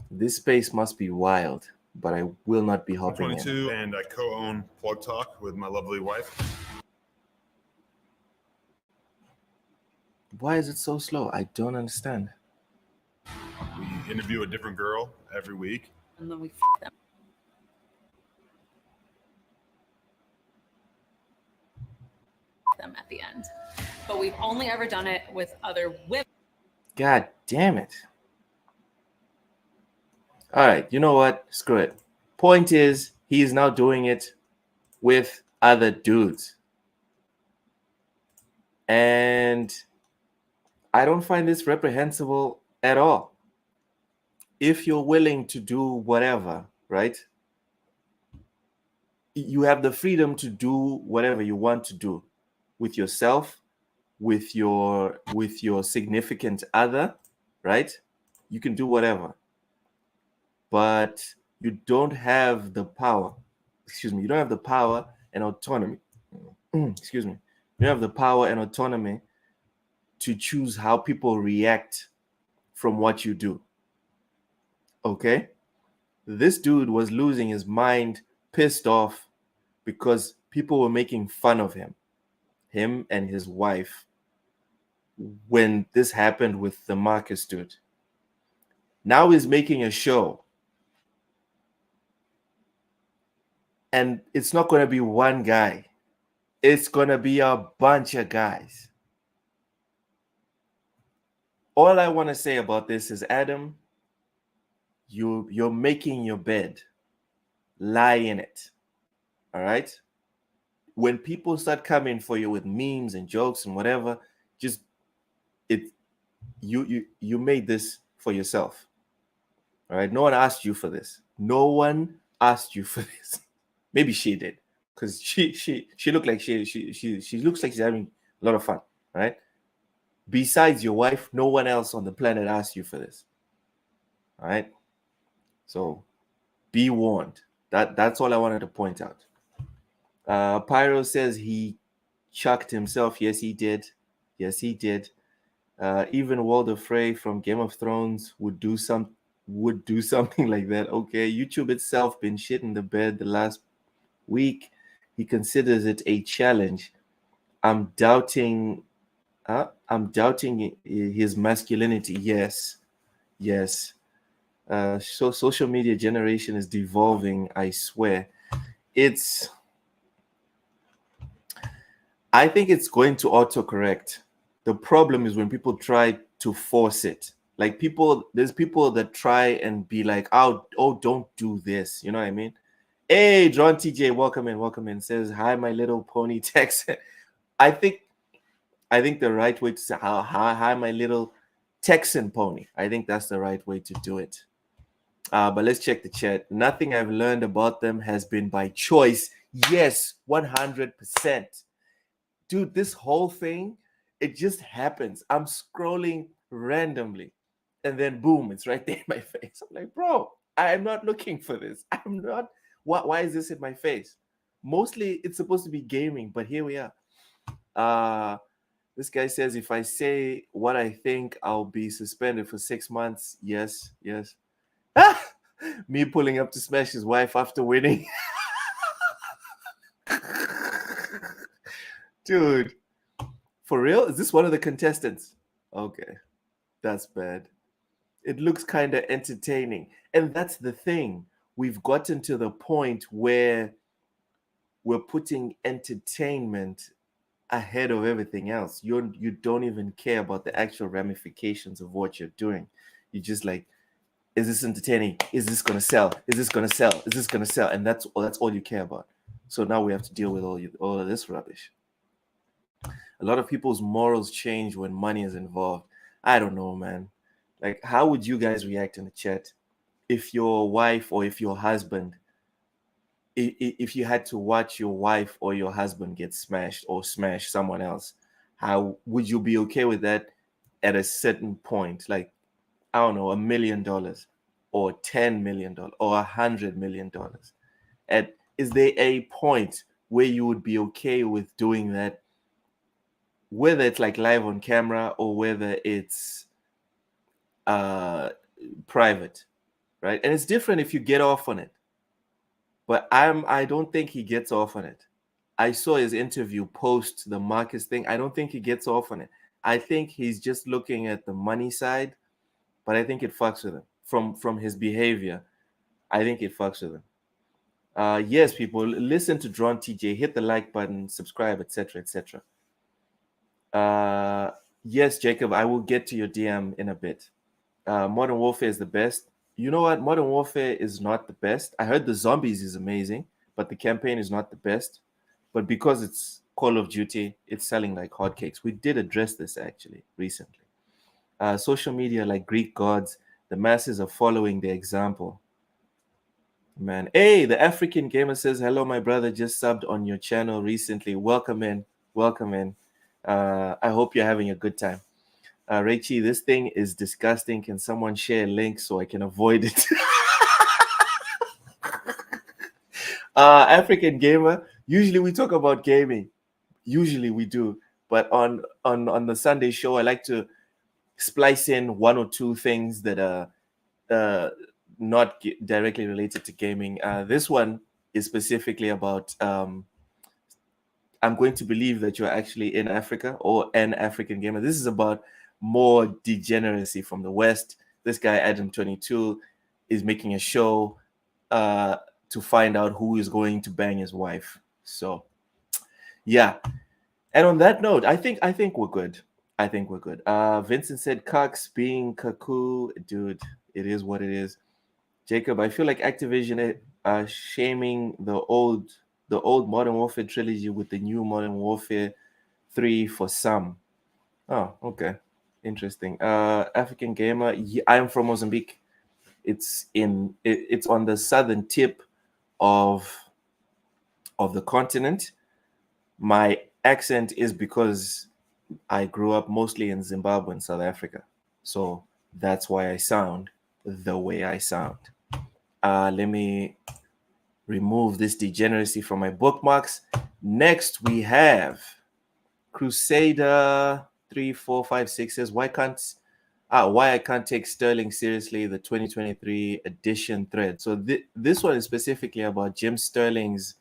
This space must be wild, but I will not be hopping in. 22, and I co-own Plug Talk with my lovely wife. Why is it so slow? I don't understand. We interview a different girl every week. And then we f them. At the end. But we've only ever done it with other women. God damn it. All right, you know what? Screw it. Point is, he is now doing it with other dudes. And I don't find this reprehensible at all. If you're willing to do whatever, right? You have the freedom to do whatever you want to do with yourself, with your significant other, right? You can do whatever. But you don't have the power. Excuse me. You don't have the power and autonomy. Excuse me. You don't have the power and autonomy to choose how people react from what you do. Okay? This dude was losing his mind, pissed off because people were making fun of him and his wife, when this happened with the Marcus dude. Now he's making a show. And it's not going to be one guy. It's going to be a bunch of guys. All I want to say about this is, Adam, you're making your bed. Lie in it. All right? When people start coming for you with memes and jokes and whatever, just you made this for yourself. All right? No one asked you for this. No one asked you for this. Maybe she did, because she looked like she looks like she's having a lot of fun, right? Besides your wife, no one else on the planet asked you for this. All right? So be warned. That's all I wanted to point out. Pyro says he chucked himself. Yes, he did. Yes, he did. Even Walder Frey from Game of Thrones would do something like that. Okay, YouTube itself been shit in the bed the last week. He considers it a challenge. I'm doubting his masculinity. Yes. So social media generation is devolving, I swear. I think it's going to autocorrect. The problem is when people try to force it. Like there's people that try and be like, oh, don't do this. You know what I mean? Hey, John TJ, welcome in. Says, hi, my little pony Texan. I think the right way to say, hi, my little Texan pony. I think that's the right way to do it. But let's check the chat. Nothing I've learned about them has been by choice. Yes, 100%. Dude, this whole thing, it just happens. I'm scrolling randomly, and then boom, it's right there in my face. I'm like, bro, I'm not looking for this. I'm not. Why is this in my face? Mostly it's supposed to be gaming, but here we are. This guy says, if I say what I think, I'll be suspended for 6 months. Yes. Me pulling up to smash his wife after winning. Dude, for real? Is this one of the contestants? Okay, that's bad. It looks kind of entertaining. And that's the thing. We've gotten to the point where we're putting entertainment ahead of everything else. You don't even care about the actual ramifications of what you're doing. You're just like, is this entertaining? Is this gonna sell? Is this gonna sell? Is this gonna sell? And that's all you care about. So now we have to deal with all of this rubbish. A lot of people's morals change when money is involved. I don't know, man. Like, how would you guys react in the chat if your wife or if your husband, if you had to watch your wife or your husband get smashed or smash someone else? How would you be okay with that at a certain point? Like, I don't know, $1 million or $10 million or $100 million. Is there a point where you would be okay with doing that, whether it's like live on camera or whether it's private, right? And it's different if you get off on it. But I don't think he gets off on it. I saw his interview post the Marcus thing. I don't think he gets off on it. I think he's just looking at the money side, but I think it fucks with him from his behavior. I think it fucks with him. Yes, people, listen to Drawn TJ, hit the like button, subscribe, etc., etc. Yes, Jacob, I will get to your DM in a bit. Modern Warfare is the best. You know what? Modern Warfare is not the best. I heard the zombies is amazing, but the campaign is not the best. But because it's Call of Duty, it's selling like hotcakes. We did address this actually recently. Social media like Greek gods, the masses are following the example. Man, hey, the African gamer says, hello, my brother just subbed on your channel recently. Welcome in. I hope you're having a good time. Rachie, this thing is disgusting. Can someone share a link so I can avoid it? African gamer, usually we talk about gaming. Usually we do. But on the Sunday show, I like to splice in one or two things that are not directly related to gaming. This one is specifically about. I'm going to believe that you're actually in Africa or an African gamer. This is about more degeneracy from the West. This guy, Adam22, is making a show to find out who is going to bang his wife. So, yeah. And on that note, I think we're good. I think we're good. Vincent said, "Cox being Kaku, dude. It is what it is." Jacob, I feel like Activision shaming the old Modern Warfare trilogy with the new Modern Warfare 3 for some. Oh, okay. Interesting. African gamer. I am from Mozambique. It's on the southern tip of the continent. My accent is because I grew up mostly in Zimbabwe and South Africa. So that's why I sound the way I sound. Let me remove this degeneracy from my bookmarks. Next, we have Crusader 3456 says, why I can't take Sterling seriously, the 2023 edition thread. So this one is specifically about Jim Sterling's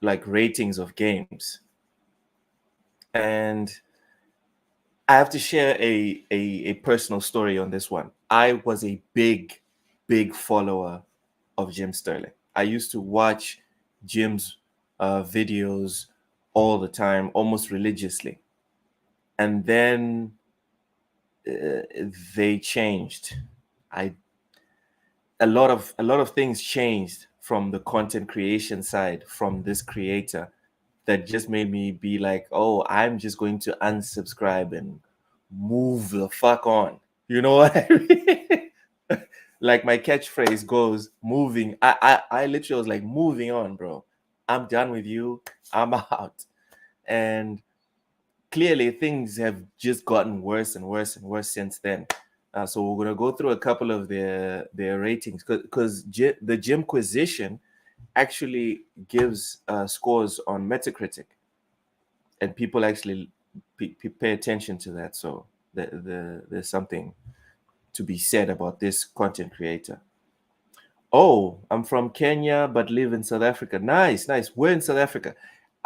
like ratings of games. And I have to share a personal story on this one. I was a big follower of Jim Sterling. I used to watch Jim's videos all the time, almost religiously. And then they changed. A lot of things changed from the content creation side from this creator that just made me be like, oh, I'm just going to unsubscribe and move the fuck on. You know what I mean? Like my catchphrase goes, moving. I literally was like, moving on, bro. I'm done with you. I'm out. And clearly things have just gotten worse and worse and worse since then. So we're going to go through a couple of their ratings because the Jimquisition actually gives scores on Metacritic, and people actually pay attention to that. So there's something to be said about this content creator. Oh, I'm from Kenya but live in South Africa. Nice. We're in South Africa.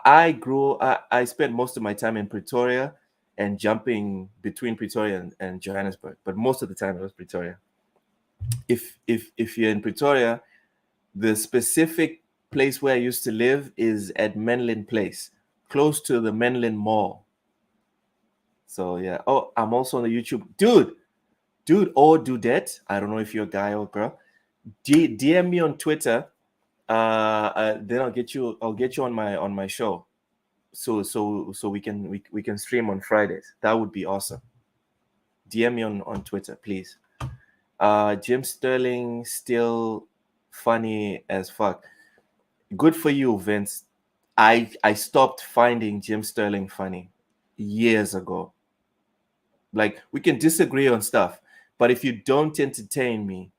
I spent most of my time in Pretoria and jumping between Pretoria and Johannesburg, but most of the time it was Pretoria. If you're in Pretoria, the specific place where I used to live is at Menlyn Place, close to the Menlyn Mall. So yeah. Oh, I'm also on the YouTube. Dude, or Dudette. I don't know if you're a guy or girl. DM me on Twitter. Then I'll get you on my show. So we can stream on Fridays. That would be awesome. DM me on Twitter, please. Jim Sterling still funny as fuck. Good for you, Vince. I stopped finding Jim Sterling funny years ago. Like, we can disagree on stuff, but if you don't entertain me,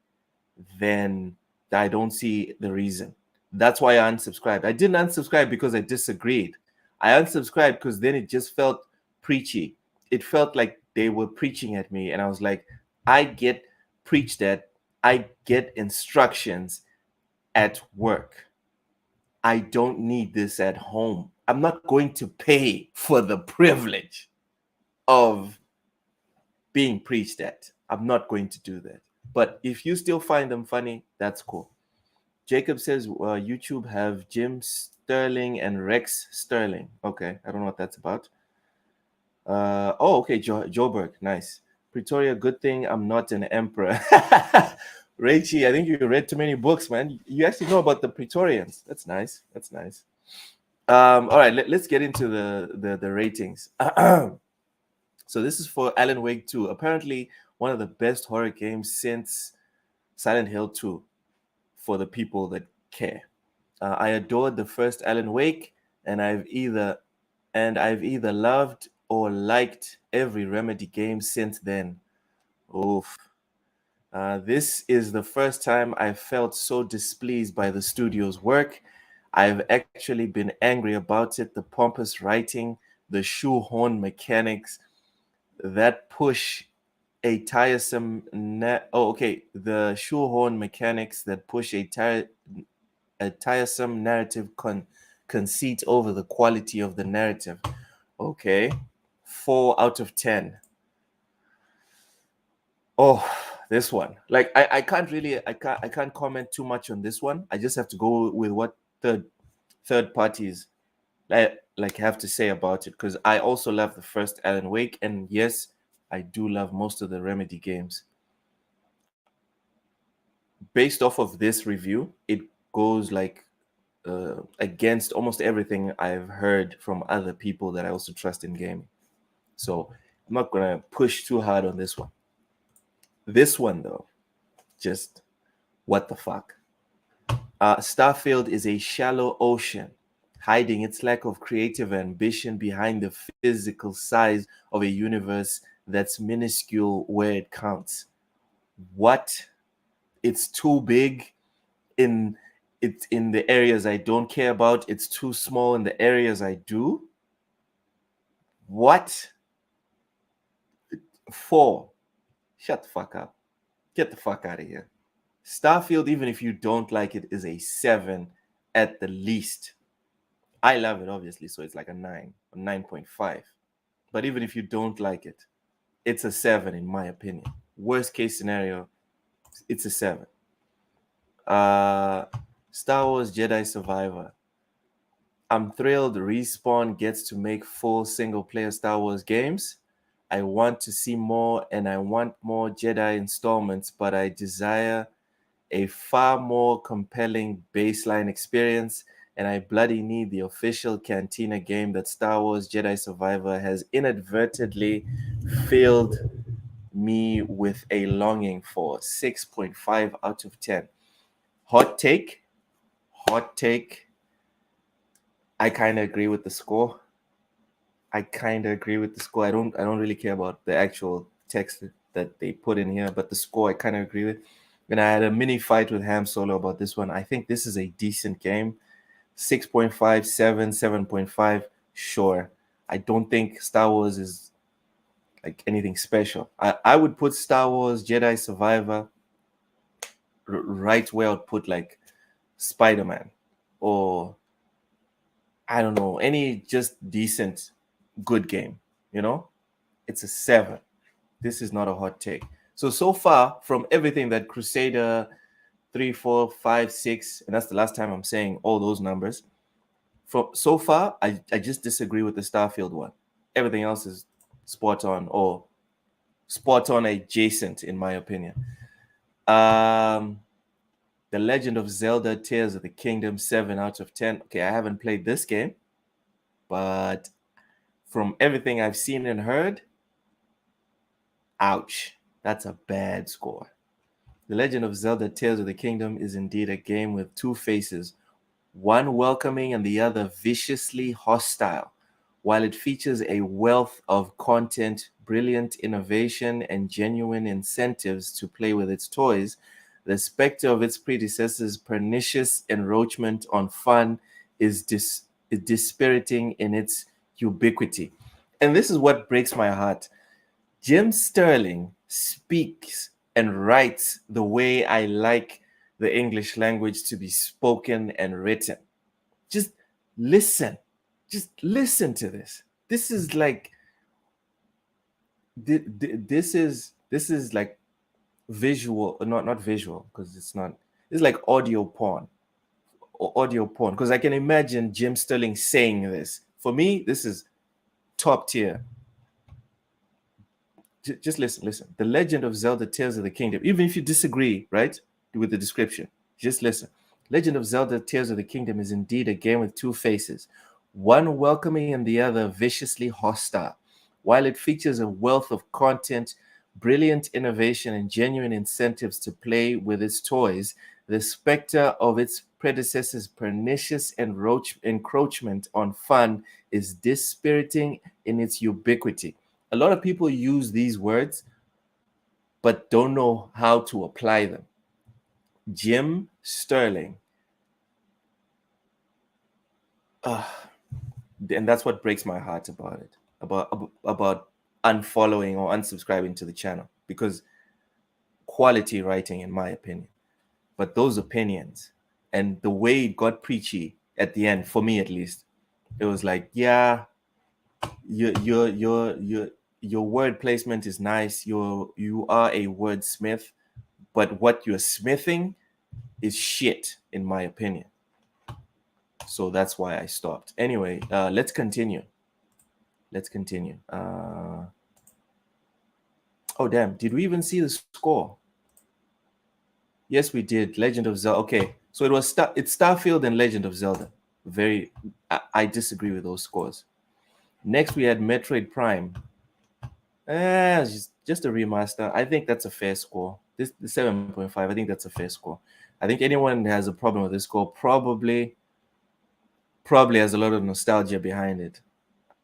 then I don't see the reason. That's why I unsubscribed. I didn't unsubscribe because I disagreed. I unsubscribed because then it just felt preachy. It felt like they were preaching at me, and I was like, I get preached at. I get instructions at work. I don't need this at home. I'm not going to pay for the privilege of being preached at. I'm not going to do that. But if you still find them funny, that's cool. Jacob says YouTube have Jim Sterling and Rex Sterling. Okay, I don't know what that's about. Okay, Joburg, nice. Pretoria, good thing I'm not an emperor. Rachie, I think you read too many books, man. You actually know about the Praetorians. That's nice. All right, let's get into the ratings. So this is for Alan Wake 2. Apparently, one of the best horror games since Silent Hill 2 for the people that care. I adored the first Alan Wake, and I've either loved or liked every Remedy game since then. Oof. This is the first time I felt so displeased by the studio's work. I've actually been angry about it. The pompous writing, the shoehorn mechanics that push a tiresome the shoehorn mechanics that push a tiresome narrative conceit over the quality of the narrative. Okay, 4 out of 10. Oh, this one. Like I can't comment too much on this one. I just have to go with what third parties like have to say about it, because I also love the first Alan Wake, and yes, I do love most of the Remedy games. Based off of this review, it goes like against almost everything I've heard from other people that I also trust in gaming. So I'm not gonna push too hard on this one. This one though, just what the fuck. Starfield is a shallow ocean, hiding its lack of creative ambition behind the physical size of a universe that's minuscule where it counts. What? It's too big in the areas I don't care about. It's too small in the areas I do. What? 4. Shut the fuck up. Get the fuck out of here. Starfield, even if you don't like it, is a 7 at the least. I love it, obviously, so it's like a 9 or 9.5. But even if you don't like it, it's a 7 in my opinion. Worst case scenario, it's a 7. Star Wars Jedi Survivor. I'm thrilled Respawn gets to make full single-player Star Wars games. I want to see more, and I want more Jedi installments, but I desire a far more compelling baseline experience, and I bloody need the official Cantina game that Star Wars Jedi Survivor has inadvertently filled me with a longing for. 6.5 out of 10. Hot take. I kind of agree with the score. I don't really care about the actual text that they put in here, but the score I kind of agree with. And I had a mini fight with Ham Solo about this one. I think this is a decent game. 6.5, 7, 7.5, sure. I don't think Star Wars is like anything special. I would put Star Wars Jedi Survivor right where I'd put like Spider-Man or I don't know, any just decent good game, you know? It's a 7. This is not a hot take. So far from everything that Crusader 3, 4, 5, 6, and that's the last time I'm saying all those numbers. So far, I just disagree with the Starfield one. Everything else is spot on or spot on adjacent, in my opinion. The Legend of Zelda Tears of the Kingdom, 7 out of 10. Okay, I haven't played this game, but from everything I've seen and heard, ouch, that's a bad score. The Legend of Zelda Tears of the Kingdom is indeed a game with two faces, one welcoming and the other viciously hostile. While it features a wealth of content, brilliant innovation, and genuine incentives to play with its toys, the specter of its predecessor's pernicious encroachment on fun is dispiriting in its ubiquity. And this is what breaks my heart. Jim Sterling speaks and writes the way I like the English language to be spoken and written. Just listen. Just listen to this. This is like this is like visual, not visual, because it's not. It's like audio porn. Because I can imagine Jim Sterling saying this. For me, this is top tier. Just listen. The Legend of Zelda Tears of the Kingdom. Even if you disagree, right, with the description, just listen. Legend of Zelda Tears of the Kingdom is indeed a game with two faces, one welcoming and the other viciously hostile. While it features a wealth of content, brilliant innovation, and genuine incentives to play with its toys, the specter of its predecessor's pernicious encroachment on fun is dispiriting in its ubiquity. A lot of people use these words, but don't know how to apply them. Jim Sterling and that's what breaks my heart about it, about unfollowing or unsubscribing to the channel, because quality writing, in my opinion. But those opinions and the way it got preachy at the end, for me at least, it was like, yeah, your word placement is nice. You are a wordsmith, but what you're smithing is shit, in my opinion. So that's why I stopped. Anyway, let's continue. Let's continue. Oh damn! Did we even see the score? Yes, we did. Legend of Zelda. Okay, so it's Starfield and Legend of Zelda. I disagree with those scores. Next, we had Metroid Prime. It's just a remaster. I think that's a fair score. The 7.5. I think that's a fair score. I think anyone that has a problem with this score probably has a lot of nostalgia behind it.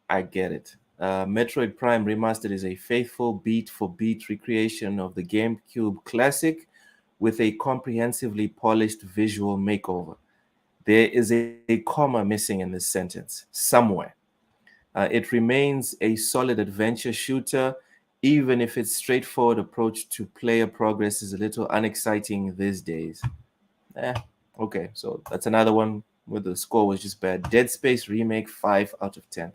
I get it. Metroid Prime Remastered is a faithful beat-for-beat recreation of the GameCube classic with a comprehensively polished visual makeover. There is a comma missing in this sentence somewhere. It remains a solid adventure shooter, even if its straightforward approach to player progress is a little unexciting these days. Okay, so that's another one where the score was just bad. Dead Space Remake, 5 out of 10.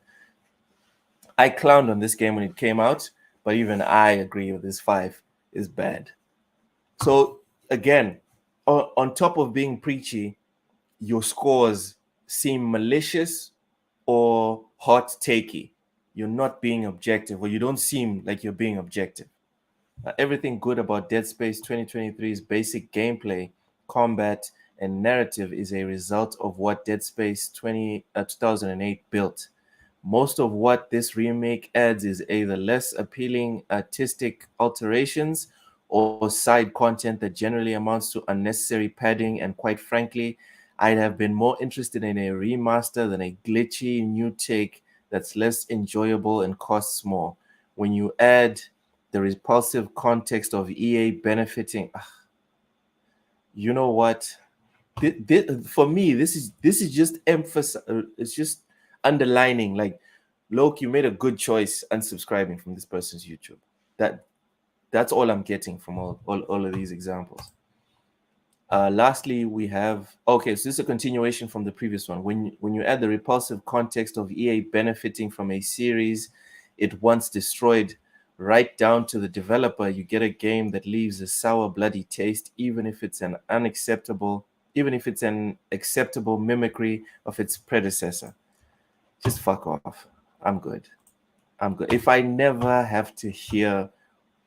I clowned on this game when it came out, but even I agree with this 5 is bad. So again, on top of being preachy, your scores seem malicious or hot takey. You're not being objective, or you don't seem like you're being objective. Everything good about Dead Space 2023's basic gameplay, combat, and narrative is a result of what Dead Space 2008 built. Most of what this remake adds is either less appealing artistic alterations or side content that generally amounts to unnecessary padding, and quite frankly, I'd have been more interested in a remaster than a glitchy new take that's less enjoyable and costs more. When you add the repulsive context of EA benefiting, you know what? For me, this is just it's just underlining, like, Loki, you made a good choice unsubscribing from this person's YouTube. That's all I'm getting from all of these examples. Lastly, we have, okay, so this is a continuation from the previous one. When you add the repulsive context of EA benefiting from a series it once destroyed right down to the developer, you get a game that leaves a sour, bloody taste, even if it's an acceptable mimicry of its predecessor. Just fuck off. I'm good. If I never have to hear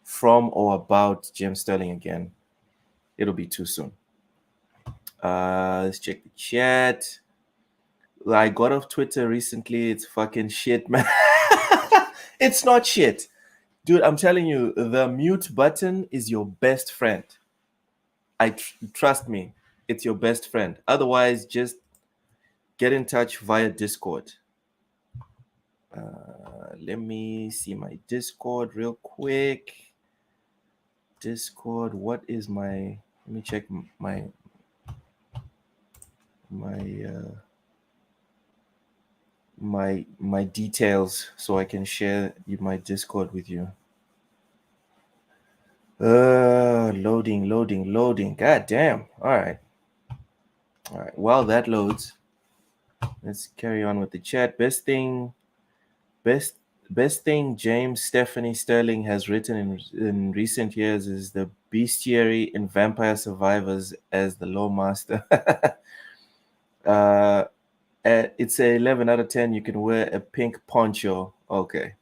from or about Jim Sterling again, it'll be too soon. Let's check the chat. I got off Twitter recently. It's fucking shit, man. It's not shit. Dude, I'm telling you, the mute button is your best friend. Trust me, it's your best friend. Otherwise, just get in touch via Discord. Let me see my Discord real quick. Discord, what is my... Let me check my details so I can share my Discord with you. Loading. God damn. All right. While that loads, let's carry on with the chat. Best thing James Stephanie Sterling has written in recent years is the bestiary in Vampire Survivors as the Lawmaster. It's a 11 out of 10. You can wear a pink poncho. Okay.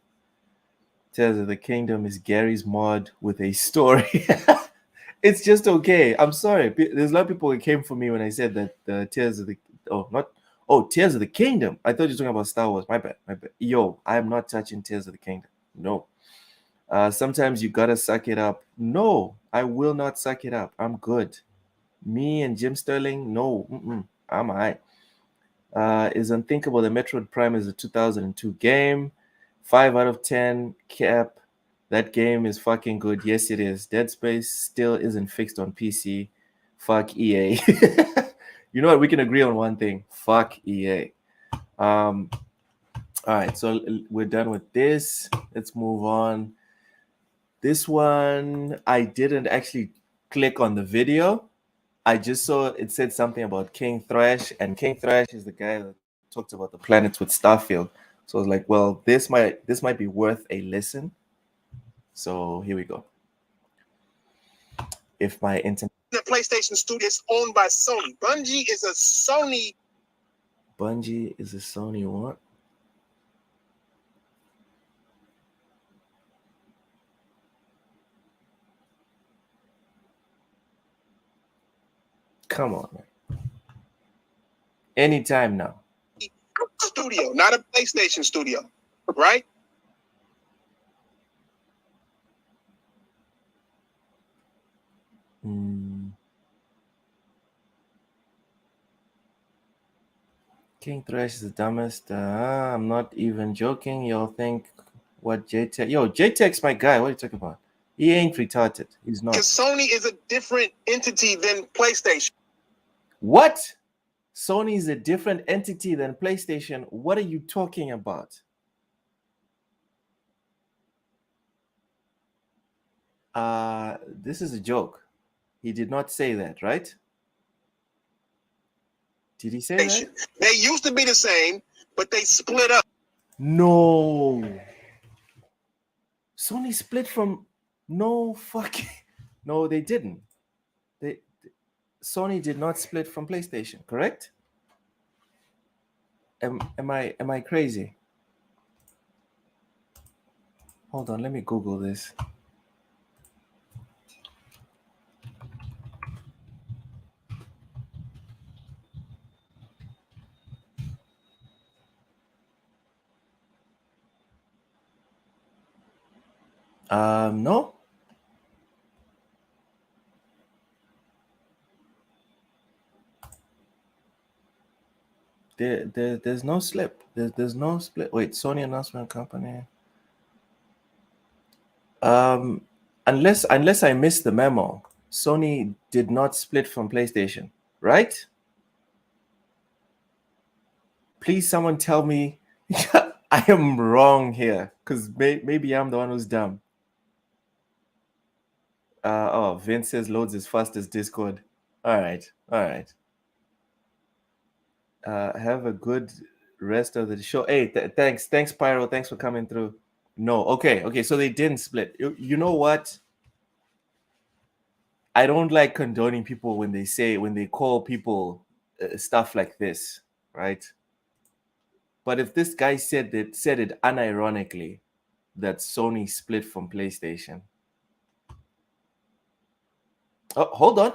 Tears of the Kingdom is Gary's mod with a story. It's just okay. I'm sorry. There's a lot of people that came for me when I said that Tears of the Tears of the Kingdom. I thought you were talking about Star Wars. My bad. Yo, I am not touching Tears of the Kingdom. No. Sometimes you gotta suck it up. No, I will not suck it up. I'm good. Me and Jim Sterling, no. I'm all right. Is unthinkable that Metroid Prime is a 2002 game. 5 out of 10 cap. That game is fucking good. Yes, it is. Dead Space still isn't fixed on PC. Fuck EA. You know what? We can agree on one thing. Fuck EA. All right, so we're done with this. Let's move on. This one, I didn't actually click on the video. I just saw it said something about King Thrash, and King Thrash is the guy that talked about the planets with Starfield. So I was like, well, this might be worth a listen. So here we go. If my internet, The PlayStation Studio is owned by Sony. Bungie is a Sony. Bungie is a Sony what? Come on, man. Anytime now. Studio, not a PlayStation studio, right? King Thrash is the dumbest. I'm not even joking. Y'all think what JTech? Yo, JTech's my guy. What are you talking about? He ain't retarded. He's not. Because Sony is a different entity than PlayStation. What? Sony is a different entity than PlayStation. What are you talking about? This is a joke. He did not say that, right? Did he say that? They used to be the same, but they split up. No. Sony split from no fucking no, they didn't. Sony did not split from PlayStation, correct? Am I crazy? Hold on, let me Google this. No. There's no slip. There's no split. Wait, Sony announcement company. Unless I missed the memo, Sony did not split from PlayStation, right? Please, someone tell me I am wrong here, because maybe I'm the one who's dumb. Oh, Vince says loads as fast as Discord. All right. Have a good rest of the show. Hey, thanks, Pyro. Thanks for coming through. No, okay. So they didn't split. You know what? I don't like condoning people when they call people stuff like this, right? But if this guy said it unironically that Sony split from PlayStation. Oh, hold on.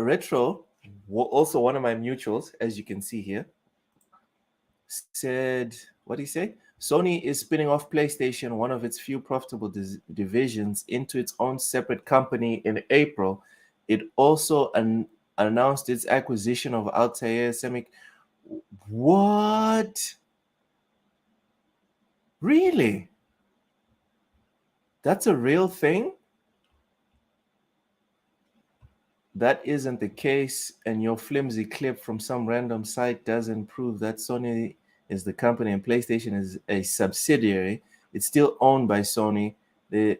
Retro, also one of my mutuals, as you can see here, said, what did he say? Sony is spinning off PlayStation, one of its few profitable divisions, into its own separate company in April. It also announced its acquisition of Altair Semic. What? Really? That's a real thing? That isn't the case, and your flimsy clip from some random site doesn't prove that Sony is the company and PlayStation is a subsidiary. It's still owned by Sony. There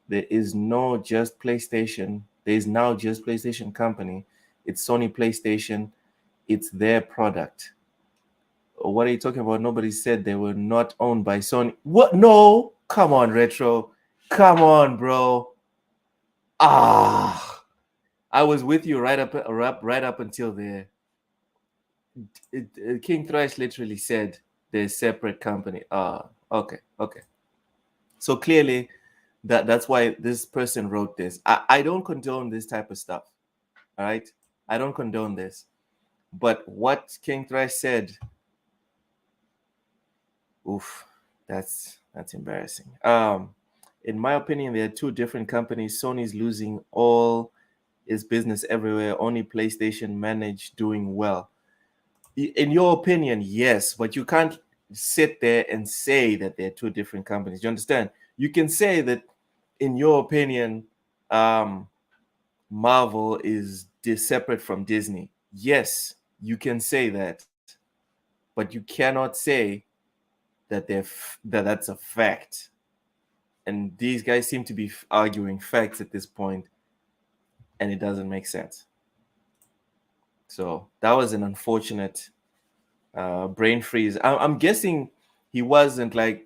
is no just PlayStation. There is now just PlayStation company. It's Sony PlayStation. It's their product. What are you talking about? Nobody said they were not owned by Sony. What? No. Come on, Retro. Come on, bro. I was with you right up until there. King Thrash literally said they're a separate company. Okay. So clearly, that's why this person wrote this. I don't condone this type of stuff. All right, I don't condone this. But what King Thrash said, oof, that's embarrassing. In my opinion, there are two different companies. Sony's losing all its business everywhere. Only PlayStation managed doing well. In your opinion, yes, but you can't sit there and say that they're two different companies. You understand? You can say that, in your opinion, Marvel is separate from Disney. Yes, you can say that. but you cannot say that that's a fact. And these guys seem to be arguing facts at this point, and it doesn't make sense. So that was an unfortunate brain freeze. I'm guessing he wasn't like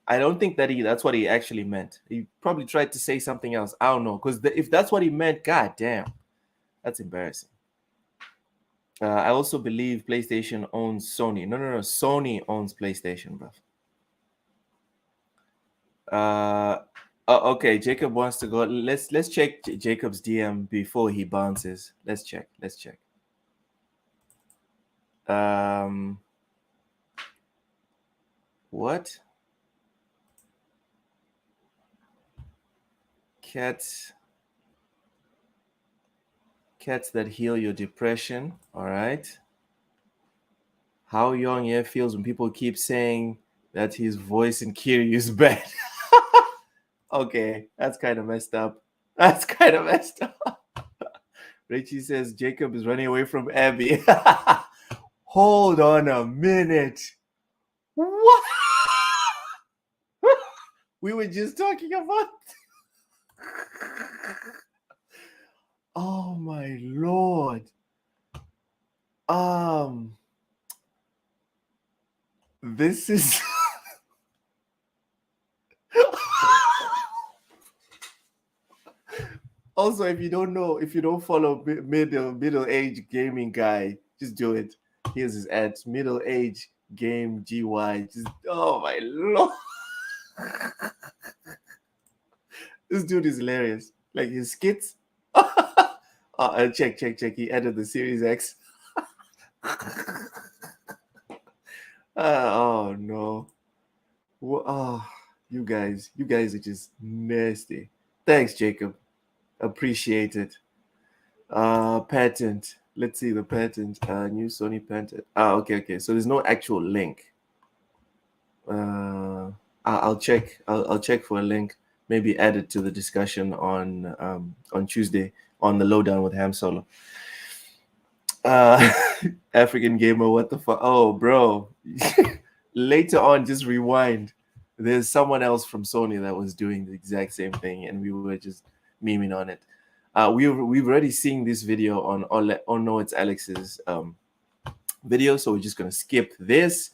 I don't think that's what he actually meant. He probably tried to say something else. I don't know, because if that's what he meant, god damn, that's embarrassing. I also believe PlayStation owns Sony. No, Sony owns PlayStation, bro. Okay, Jacob wants to go. Let's check Jacob's DM before he bounces. Let's check. What? Cats that heal your depression. All right. How Young Ye feels when people keep saying that his voice in Kiryu is bad. Okay, that's kind of messed up. Richie says Jacob is running away from Abby. Hold on a minute. What? We were just talking about. Oh my lord. This is also, if you don't follow middle-aged gaming guy, just do it. Here's his ads: middle-aged game GY. Just oh my lord. This dude is hilarious. Like his skits. Check. He added the Series X. Oh no. Oh, you guys are just nasty. Thanks, Jacob. Appreciate it. Patent. Let's see the patent. New Sony patent. Okay. So there's no actual link. I'll check. I'll check for a link. Maybe add it to the discussion on Tuesday on the Lowdown with Ham Solo. African gamer, what the fuck? Oh, bro. Later on, just rewind. There's someone else from Sony that was doing the exact same thing, and we were just memeing on it. We've already seen this video on No, It's Alex's video, so we're just gonna skip this,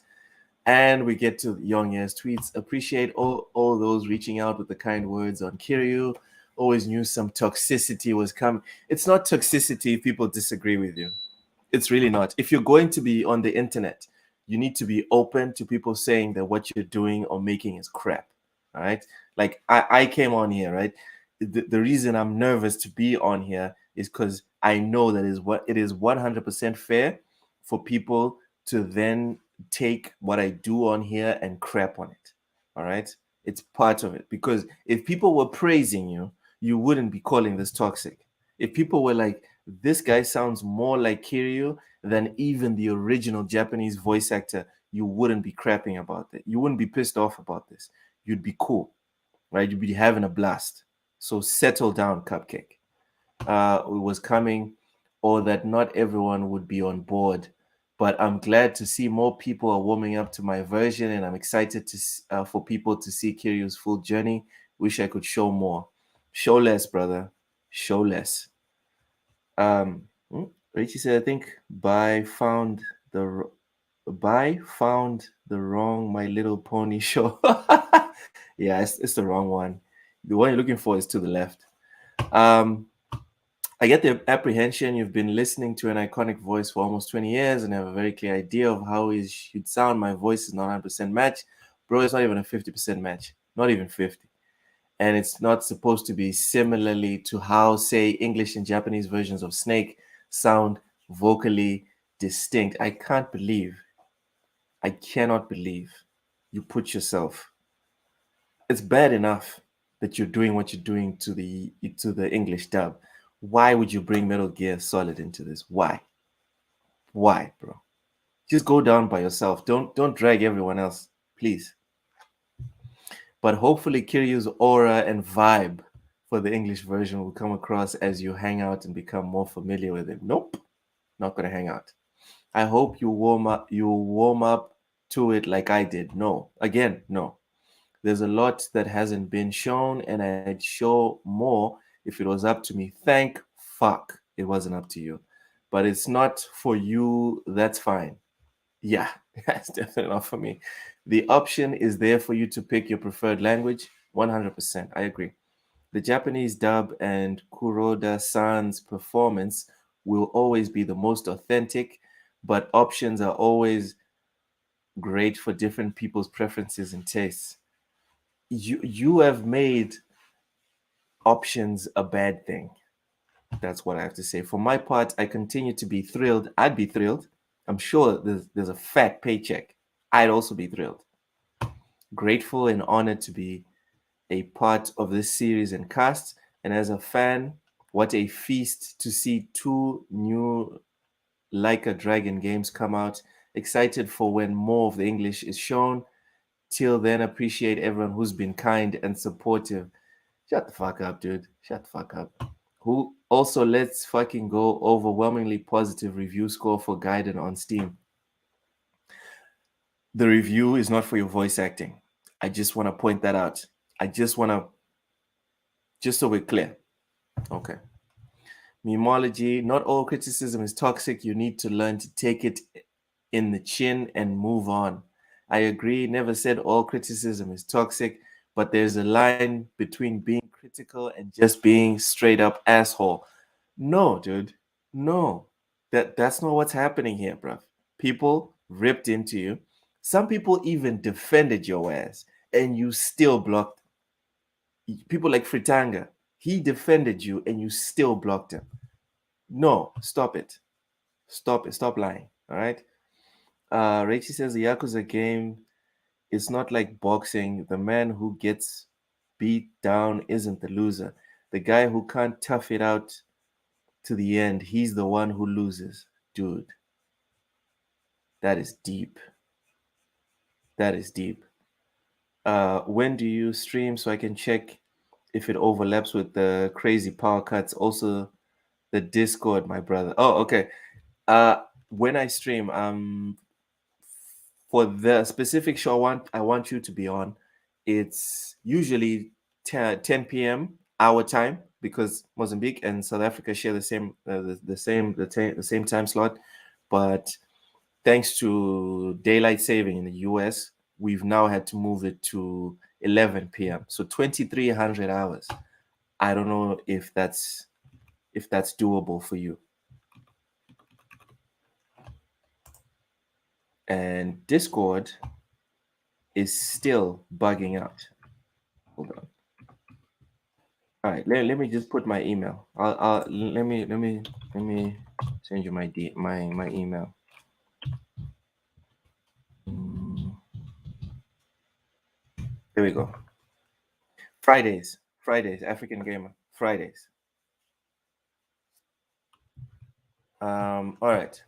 and we get to Young Ye's tweets. Appreciate all those reaching out with the kind words on Kiryu. Always knew some toxicity was coming. It's not toxicity if people disagree with you. It's really not. If you're going to be on the internet, you need to be open to people saying that what you're doing or making is crap. All right. Like I came on here, right? The reason I'm nervous to be on here is because I know that it is 100% fair for people to then take what I do on here and crap on it. All right. It's part of it, because if people were praising you, you wouldn't be calling this toxic. If people were like, this guy sounds more like Kiryu than even the original Japanese voice actor, you wouldn't be crapping about it. You wouldn't be pissed off about this. You'd be cool, right? You'd be having a blast. So settle down, Cupcake. It was coming, or that not everyone would be on board. But I'm glad to see more people are warming up to my version, and I'm excited for people to see Kiryu's full journey. Wish I could show more. Show less, brother. Show less. Richie said, I think Bai found the wrong My Little Pony show. Yeah, it's the wrong one. The one you're looking for is to the left. I get the apprehension. You've been listening to an iconic voice for almost 20 years and have a very clear idea of how it should sound. My voice is not 100% match. Bro, it's not even a 50% match. Not even 50. And it's not supposed to be similarly to how, say, English and Japanese versions of Snake sound vocally distinct. I cannot believe you put yourself. It's bad enough that you're doing what you're doing to the English dub. Why would you bring Metal Gear Solid into this? Why, bro? Just go down by yourself. Don't drag everyone else, please. But hopefully Kiryu's aura and vibe for the English version will come across as you hang out and become more familiar with him. Nope, not going to hang out. I hope you warm up to it like I did. No. Again, no. There's a lot that hasn't been shown, and I'd show more if it was up to me. Thank fuck it wasn't up to you. But it's not for you, that's fine. Yeah, that's definitely not for me. The option is there for you to pick your preferred language. 100%. I agree. The Japanese dub and Kuroda-san's performance will always be the most authentic, but options are always great for different people's preferences and tastes. You have made options a bad thing. That's what I have to say. For my part, I continue to be thrilled. I'd be thrilled. I'm sure there's a fat paycheck. I'd also be thrilled. Grateful and honored to be a part of this series and cast. And as a fan, what a feast to see two new Like a Dragon games come out. Excited for when more of the English is shown. Till then, appreciate everyone who's been kind and supportive. Shut the fuck up, dude. Shut the fuck up. Who also, let's fucking go, overwhelmingly positive review score for Gaiden on Steam. The review is not for your voice acting. I just want to point that out. Just so we're clear. Okay. Memology, not all criticism is toxic. You need to learn to take it in the chin and move on. I agree, never said all criticism is toxic, but there's a line between being critical and just being straight up asshole. No, dude. No. That's not what's happening here, bruv. People ripped into you. Some people even defended your ass, and you still blocked. People like Fritanga, he defended you, and you still blocked him. No, stop it. Stop it. Stop lying. All right. Rachel says the Yakuza game is not like boxing. The man who gets beat down isn't the loser. The guy who can't tough it out to the end, he's the one who loses. Dude, that is deep. That is deep. When do you stream so I can check if it overlaps with the crazy power cuts? Also, the Discord, my brother. Oh, okay. When I stream, for the specific show I want you to be on, it's usually 10 p.m. our time because Mozambique and South Africa share the same time slot. But thanks to daylight saving in the US, we've now had to move it to 11 p.m. So 2300 hours. I don't know if that's doable for you. And Discord is still bugging out. Hold on. All right, let me just put my email. Let me send you my email. There we go. Fridays, African Gamer, Fridays. All right.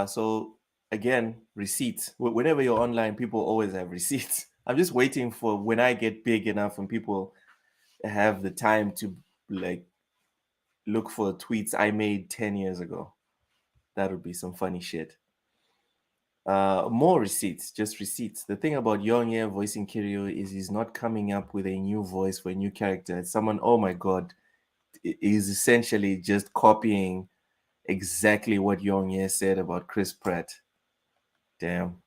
So again, receipts. Whenever you're online, people always have receipts. I'm just waiting for when I get big enough and people have the time to like look for tweets I made 10 years ago. That would be some funny shit. More receipts, just receipts. The thing about Yongye voicing Kiryu is he's not coming up with a new voice for a new character. It's someone, oh my god, is essentially just copying exactly what Yongye said about Chris Pratt. Damn.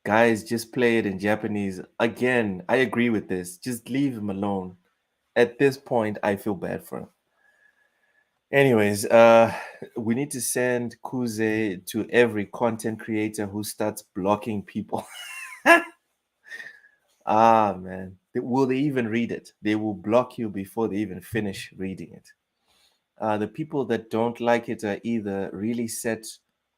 Guys, just play it in Japanese. Again, I agree with this. Just leave him alone. At this point, I feel bad for him. Anyways, we need to send Kuze to every content creator who starts blocking people. Ah, man. Will they even read it? They will block you before they even finish reading it. The people that don't like it are either really set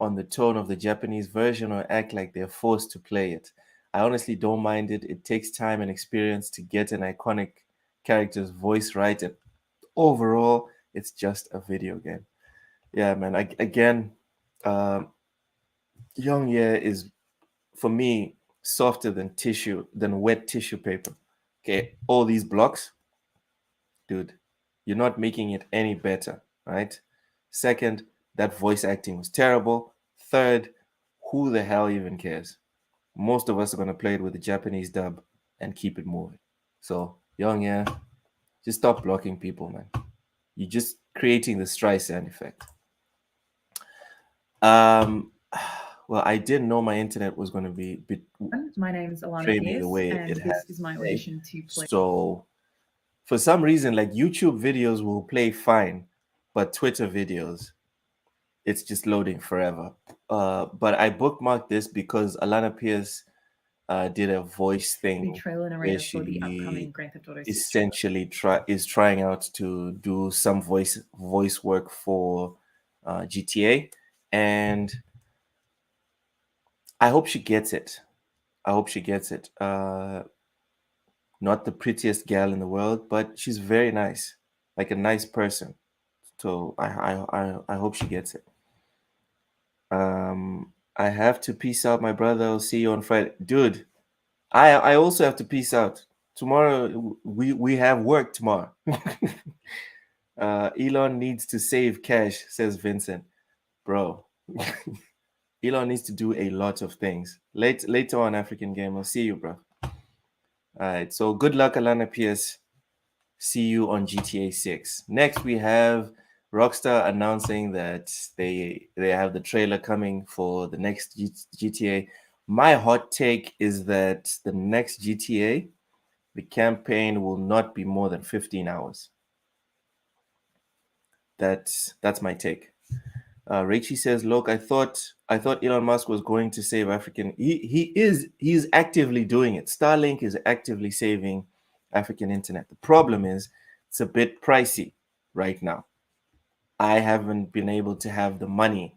on the tone of the Japanese version or act like they're forced to play it. I honestly don't mind it. It takes time and experience to get an iconic character's voice right. And overall, it's just a video game. Yeah, man. Again, Yongye is, for me, softer than wet tissue paper. Okay, all these blocks, dude, you're not making it any better, right? Second, that voice acting was terrible. Third, who the hell even cares? Most of us are gonna play it with the Japanese dub and keep it moving. So young, yeah, just stop blocking people, man. You're just creating the Streisand effect. Well, I didn't know my internet was going to be My name's Alana betray me the Pierce, way and it this has is my today. audition to play. So, for some reason, like YouTube videos will play fine, but Twitter videos, it's just loading forever. But I bookmarked this because Alana Pierce did a voice The thing trailer where narrator for the she upcoming Grand Theft Auto 6 essentially is trying out to do some voice work for GTA, and I hope she gets it. I hope she gets it. Not the prettiest gal in the world, but she's very nice, like a nice person. So I hope she gets it. I have to peace out, my brother. I'll see you on Friday, dude. I also have to peace out tomorrow. We have work tomorrow. Elon needs to save cash, says Vincent. Bro, Elon needs to do a lot of things. Later on, African game. I'll see you, bro. All right. So good luck, Alana Pierce. See you on GTA 6. Next, we have Rockstar announcing that they have the trailer coming for the next GTA. My hot take is that the next GTA, the campaign will not be more than 15 hours. That's my take. Rachie says, "Look, I thought Elon Musk was going to save African. He's actively doing it. Starlink is actively saving African internet. The problem is it's a bit pricey right now. I haven't been able to have the money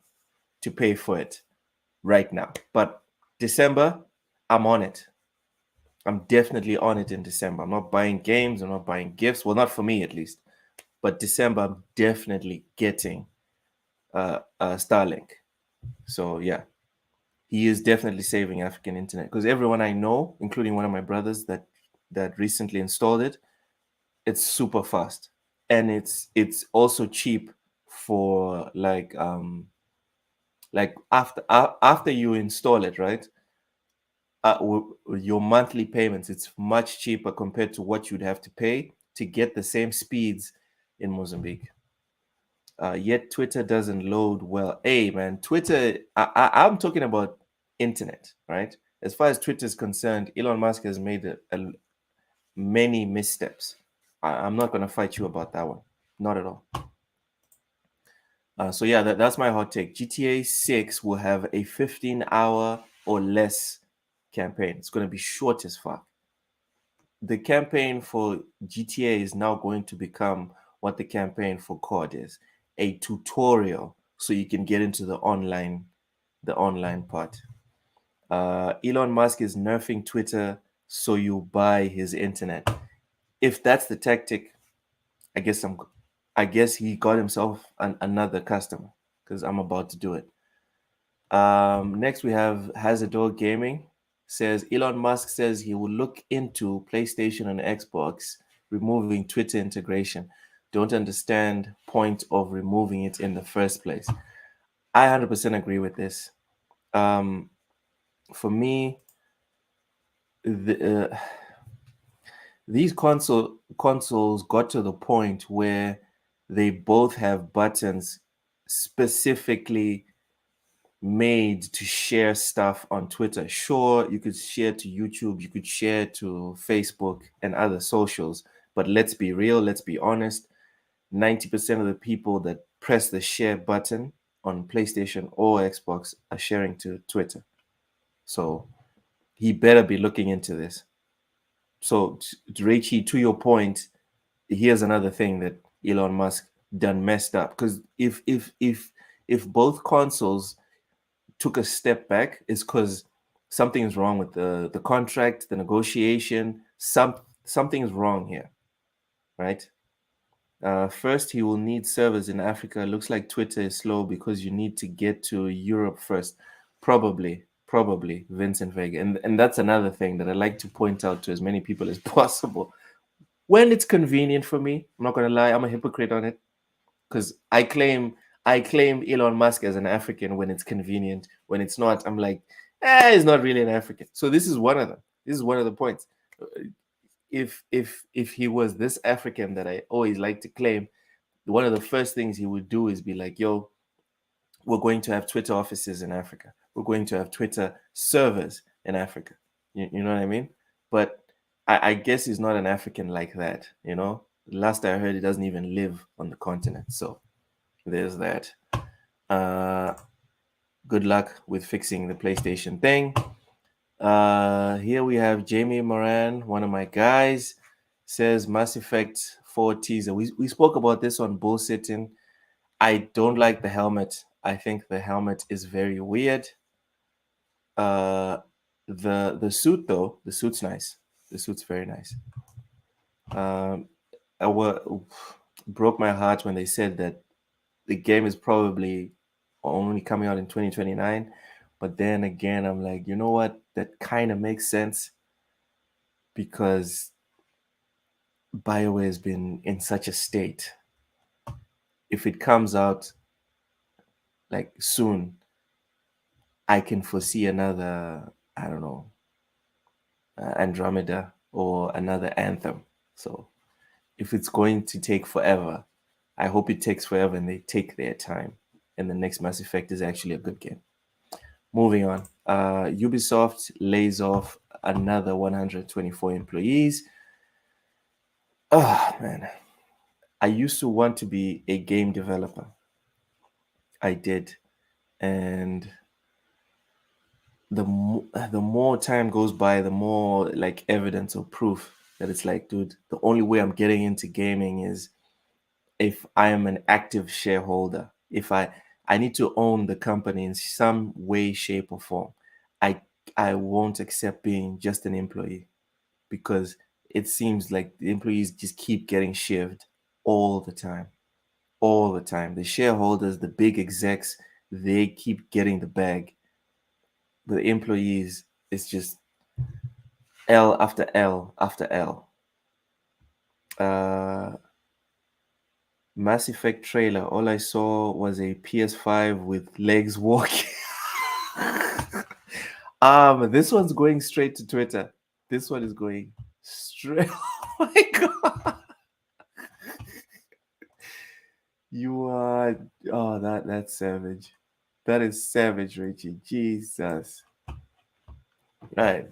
to pay for it right now. But December, I'm on it. I'm definitely on it in December. I'm not buying games. I'm not buying gifts. Well, not for me at least. But December, I'm definitely getting Starlink. So yeah, he is definitely saving African internet because everyone I know, including one of my brothers that recently installed it, it's super fast and it's also cheap for like after you install it, right? Your monthly payments, it's much cheaper compared to what you'd have to pay to get the same speeds in Mozambique. Yet Twitter doesn't load well. Hey, man, Twitter, I'm talking about internet, right? As far as Twitter is concerned, Elon Musk has made many missteps. I'm not going to fight you about that one. Not at all. So yeah, that's my hot take. GTA 6 will have a 15-hour or less campaign. It's going to be short as fuck. The campaign for GTA is now going to become what the campaign for COD is, a tutorial so you can get into the online part. Elon Musk is nerfing Twitter so you buy his internet. If that's the tactic, I guess he got himself another customer because I'm about to do it. Next we have Hazardor Gaming. Says Elon Musk says he will look into PlayStation and Xbox removing Twitter integration. Don't understand point of removing it in the first place. I 100% agree with this. For me, these consoles got to the point where they both have buttons specifically made to share stuff on Twitter. Sure, you could share to YouTube, you could share to Facebook and other socials, but let's be real, let's be honest. 90% of the people that press the share button on PlayStation or Xbox are sharing to Twitter. So he better be looking into this. So, Reichi, to your point, here's another thing that Elon Musk done messed up. Because if both consoles took a step back, it's because something is wrong with the contract, the negotiation. Something is wrong here, right? First, he will need servers in Africa. Looks like Twitter is slow because you need to get to Europe first. Probably Vincent Vega. And that's another thing that I like to point out to as many people as possible. When it's convenient for me, I'm not going to lie, I'm a hypocrite on it because I claim I claim Elon Musk as an African when it's convenient. When it's not, I'm like, he's not really an African. So this is one of them. This is one of the points. If he was this African that I always like to claim, one of the first things he would do is be like, yo, we're going to have Twitter offices in Africa. We're going to have Twitter servers in Africa. You know what I mean? But I guess he's not an African like that, you know? Last I heard, he doesn't even live on the continent. So there's that. Good luck with fixing the PlayStation thing. Here we have Jamie Moran, one of my guys, says Mass Effect 4 teaser. We spoke about this on Bullsitting. I don't like the helmet. I think the helmet is very weird. The suit though, the suit's nice. The suit's very nice. Broke my heart when they said that the game is probably only coming out in 2029. But then again, I'm like, you know what? That kind of makes sense because BioWare has been in such a state. If it comes out like soon, I can foresee another, I don't know, Andromeda or another Anthem. So if it's going to take forever, I hope it takes forever and they take their time. And the next Mass Effect is actually a good game. Moving on, Ubisoft lays off another 124 employees. Oh man, I used to want to be a game developer. I did, and the more time goes by, the more like evidence or proof that it's like, dude, the only way I'm getting into gaming is if I am an active shareholder. If I need to own the company in some way, shape, or form. I won't accept being just an employee because it seems like the employees just keep getting shivved all the time. All the time. The shareholders, the big execs, they keep getting the bag. But the employees, it's just L after L after L. Mass Effect trailer. All I saw was a PS5 with legs walking. This one's going straight to Twitter. This one is going straight. Oh my god. You are that's savage. That is savage, Richie. Jesus. Right.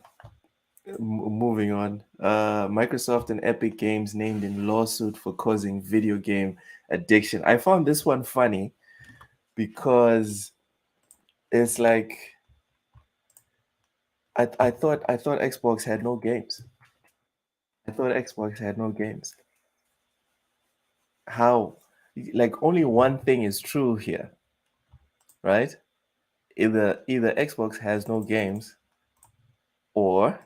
Moving on. Microsoft and Epic Games named in lawsuit for causing video game addiction. I found this one funny because it's like I thought Xbox had no games. I thought Xbox had no games. How? Like only one thing is true here, right? Either Xbox has no games or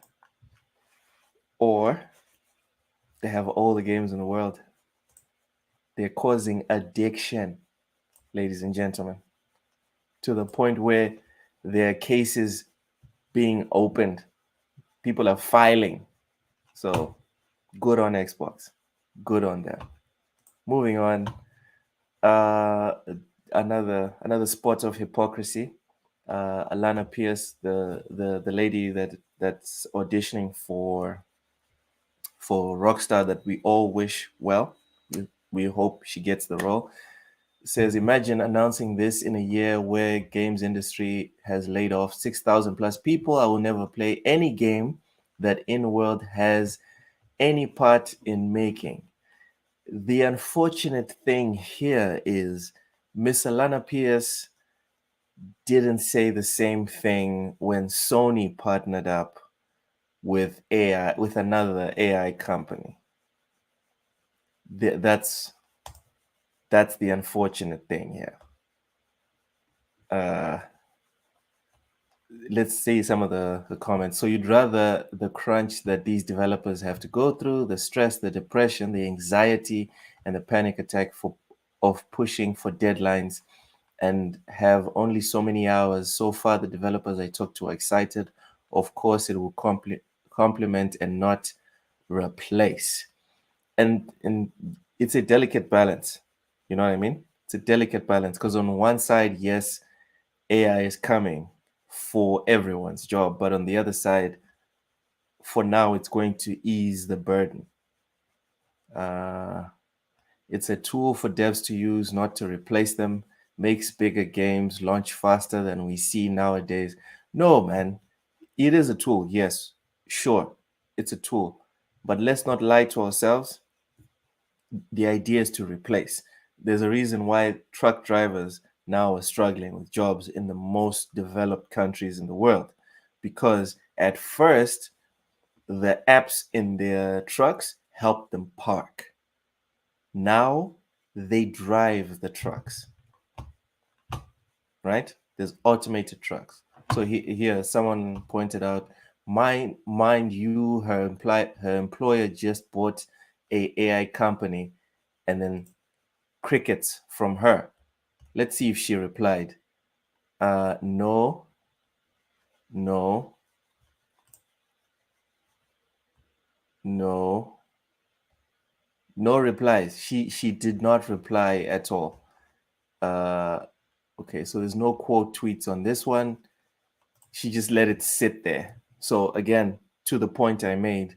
they have all the games in the world. They're causing addiction, ladies and gentlemen, to the point where there are cases being opened. People are filing. So good on Xbox. Good on them. Moving on. Another spot of hypocrisy. Alana Pierce, the lady that's auditioning for Rockstar that we all wish well. We hope she gets the role. Says, imagine announcing this in a year where games industry has laid off 6,000 plus people. I will never play any game that InWorld has any part in making. The unfortunate thing here is Miss Alana Pierce didn't say the same thing when Sony partnered up with another AI company. That's the unfortunate thing here. Let's see some of the comments. So you'd rather the crunch that these developers have to go through, the stress, the depression, the anxiety, and the panic attack of pushing for deadlines and have only so many hours. So far, the developers I talked to are excited. Of course, it will complement and not replace. And it's a delicate balance. You know what I mean? It's a delicate balance because on one side, yes, AI is coming for everyone's job, but on the other side, for now, it's going to ease the burden. It's a tool for devs to use, not to replace them. Makes bigger games launch faster than we see nowadays. No, man, it is a tool. Yes, sure, it's a tool, but let's not lie to ourselves. The idea is to replace. There's a reason why truck drivers now are struggling with jobs in the most developed countries in the world, because at first the apps in their trucks help them park. Now they drive the trucks, right? There's automated trucks. So here, someone pointed out, mind you, her employer just bought a AI company, and then crickets from her. Let's see if she replied. No, no, no, no replies. She did not reply at all. Okay, so there's no quote tweets on this one. She just let it sit there. So again, to the point I made,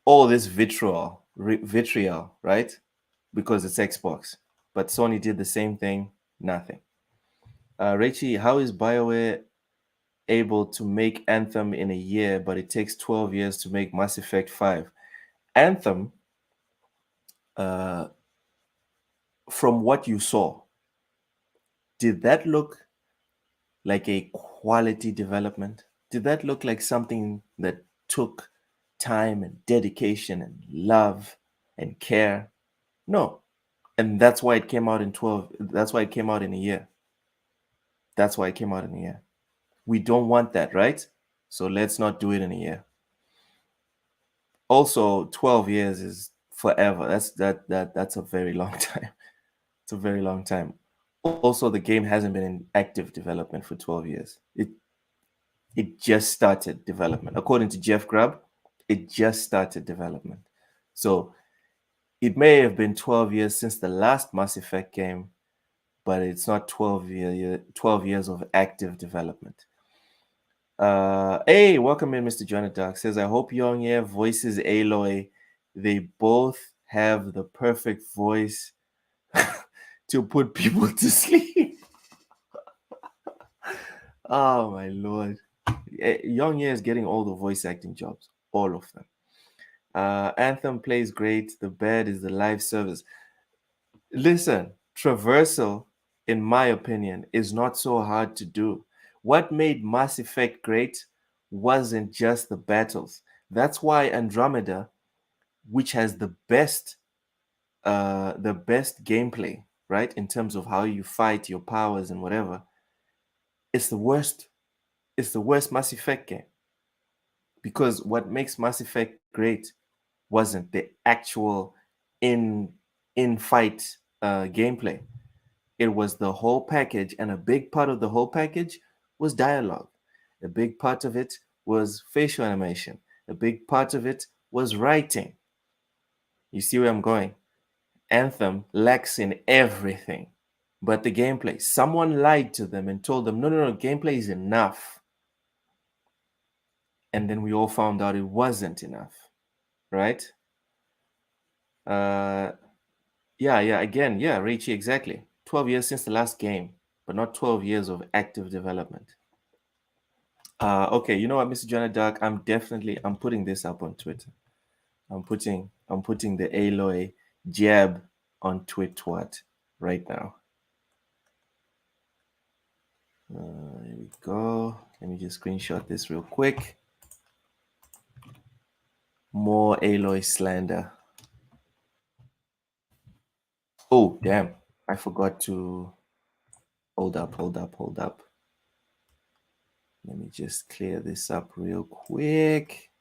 all this vitriol, right? Because it's Xbox. But Sony did the same thing, nothing. Rachie, how is BioWare able to make Anthem in a year, but it takes 12 years to make Mass Effect 5? Anthem, from what you saw, did that look like a quality development? Did that look like something that took time and dedication and love and care? No. And that's why it came out in 12. That's why it came out in a year. That's why it came out in a year. We don't want that, right? So let's not do it in a year. Also, 12 years is forever. That's a very long time. It's a very long time. Also, the game hasn't been in active development for 12 years. It just started development. According to Jeff Grubb, it just started development. So it may have been 12 years since the last Mass Effect game, but it's not 12 years of active development. Hey, welcome in, Mr. Jonathan. Says, I hope Young Air voices Aloy. They both have the perfect voice to put people to sleep. Oh my lord. Young Air is getting all the voice acting jobs, all of them. Anthem plays great. The bed is the live service. Listen, traversal, in my opinion, is not so hard to do. What made Mass Effect great wasn't just the battles. That's why Andromeda, which has the best gameplay, right, in terms of how you fight, your powers and whatever, it's the worst. It's the worst Mass Effect game. Because what makes Mass Effect great wasn't the actual in fight gameplay. It was the whole package, and a big part of the whole package was dialogue. A big part of it was facial animation. A big part of it was writing. You see where I'm going? Anthem lacks in everything but the gameplay. Someone lied to them and told them, no, gameplay is enough. And then we all found out it wasn't enough, right? Yeah, Richie, exactly. 12 years since the last game, but not 12 years of active development. Okay, you know what, Mr. Jonah Dark, I'm putting this up on Twitter. I'm putting the Aloy jab on Twitwat right now. Here we go. Let me just screenshot this real quick. More Aloy slander. Oh, damn. I forgot to hold up. Let me just clear this up real quick.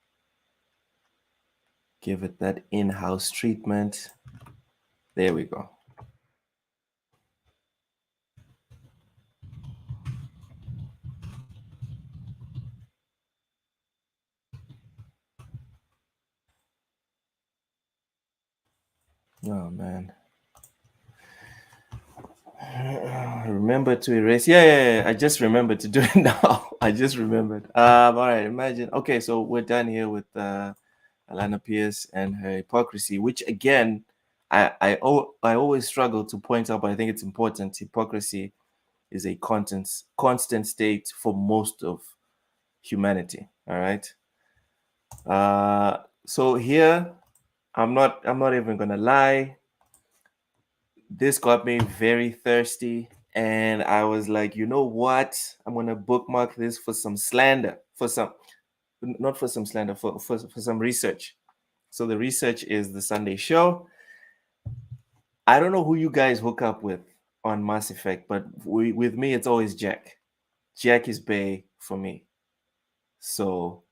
Give it that in-house treatment. There we go. Oh, man. Remember to erase. Yeah. I just remembered to do it now. I just remembered. All right. Imagine. Okay, so we're done here with Alana Pierce and her hypocrisy, which again, I always struggle to point out, but I think it's important. Hypocrisy is a constant state for most of humanity. All right. So here, I'm not even gonna lie. This got me very thirsty, and I was like, you know what? I'm gonna bookmark this for some slander, not for some slander, for some research. So the research is the Sunday show. I don't know who you guys hook up with on Mass Effect, but with me, it's always Jack. Jack is Bay for me. So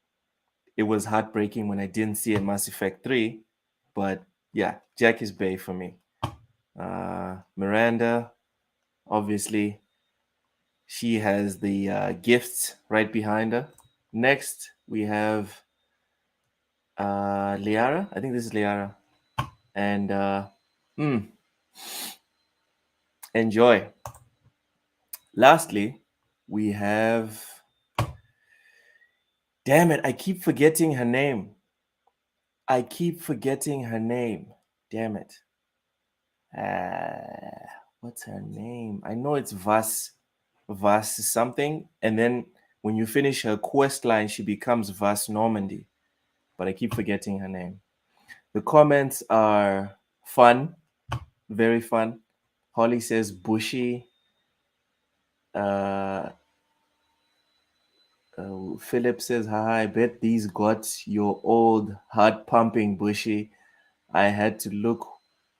it was heartbreaking when I didn't see it Mass Effect 3, but yeah, Jack is Bay for me. Miranda, obviously, she has the gifts right behind her. Next, we have Liara. I think this is Liara. And enjoy. Lastly, we have. Damn it, I keep forgetting her name. Damn it. What's her name? I know it's Vas something. And then when you finish her quest line, she becomes Vas Normandy. But I keep forgetting her name. The comments are fun, very fun. Holly says bushy. Philip says, haha, I bet these got your old heart pumping bushy. I had to look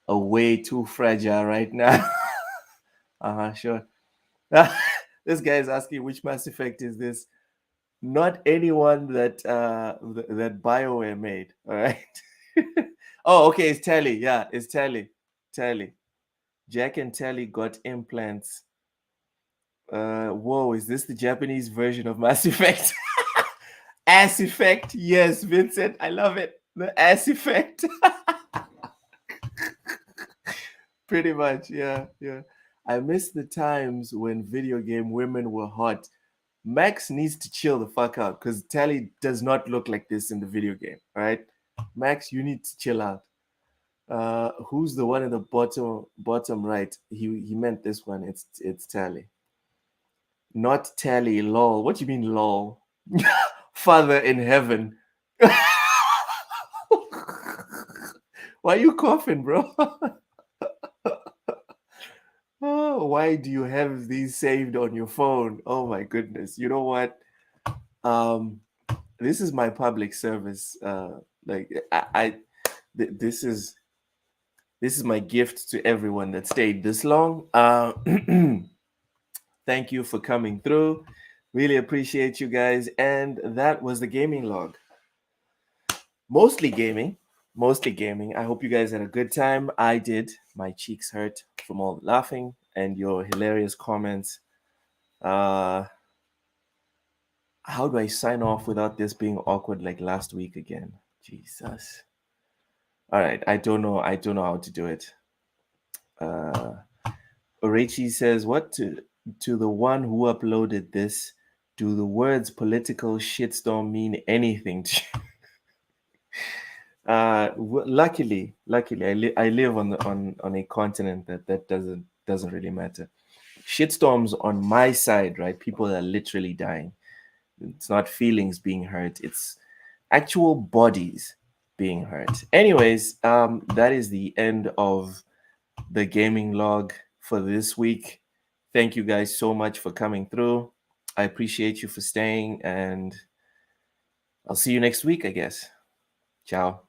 away, too fragile right now. Sure. This guy is asking which Mass Effect is this? Not anyone that that BioWare made. All right. Oh, okay. It's Telly. Yeah, it's Telly. Jack and Telly got implants. Whoa, is this the Japanese version of Mass Effect? Ass Effect. Yes, Vincent. I love it. The Ass Effect. Pretty much. Yeah. I miss the times when video game women were hot. Max needs to chill the fuck out because Tally does not look like this in the video game. All right, Max, you need to chill out. Who's the one in the bottom right? He meant this one. It's Tally, not Tally. Lol. What do you mean lol? Father in heaven. Why are you coughing, bro? Oh, why do you have these saved on your phone? Oh my goodness. You know what? This is my public service. This is my gift to everyone that stayed this long. Thank you for coming through. Really appreciate you guys. And that was the gaming log. Mostly gaming. I hope you guys had a good time. I did. My cheeks hurt from all the laughing and your hilarious comments. How do I sign off without this being awkward like last week again? Jesus. All right, I don't know how to do it. Orechi says, what to the one who uploaded this, do the words political shitstorm mean anything to you? Luckily, I live on a continent that doesn't really matter. Shitstorms on my side, right? People are literally dying. It's not feelings being hurt. It's actual bodies being hurt. Anyways, that is the end of the gaming log for this week. Thank you guys so much for coming through. I appreciate you for staying, and I'll see you next week, I guess. Ciao.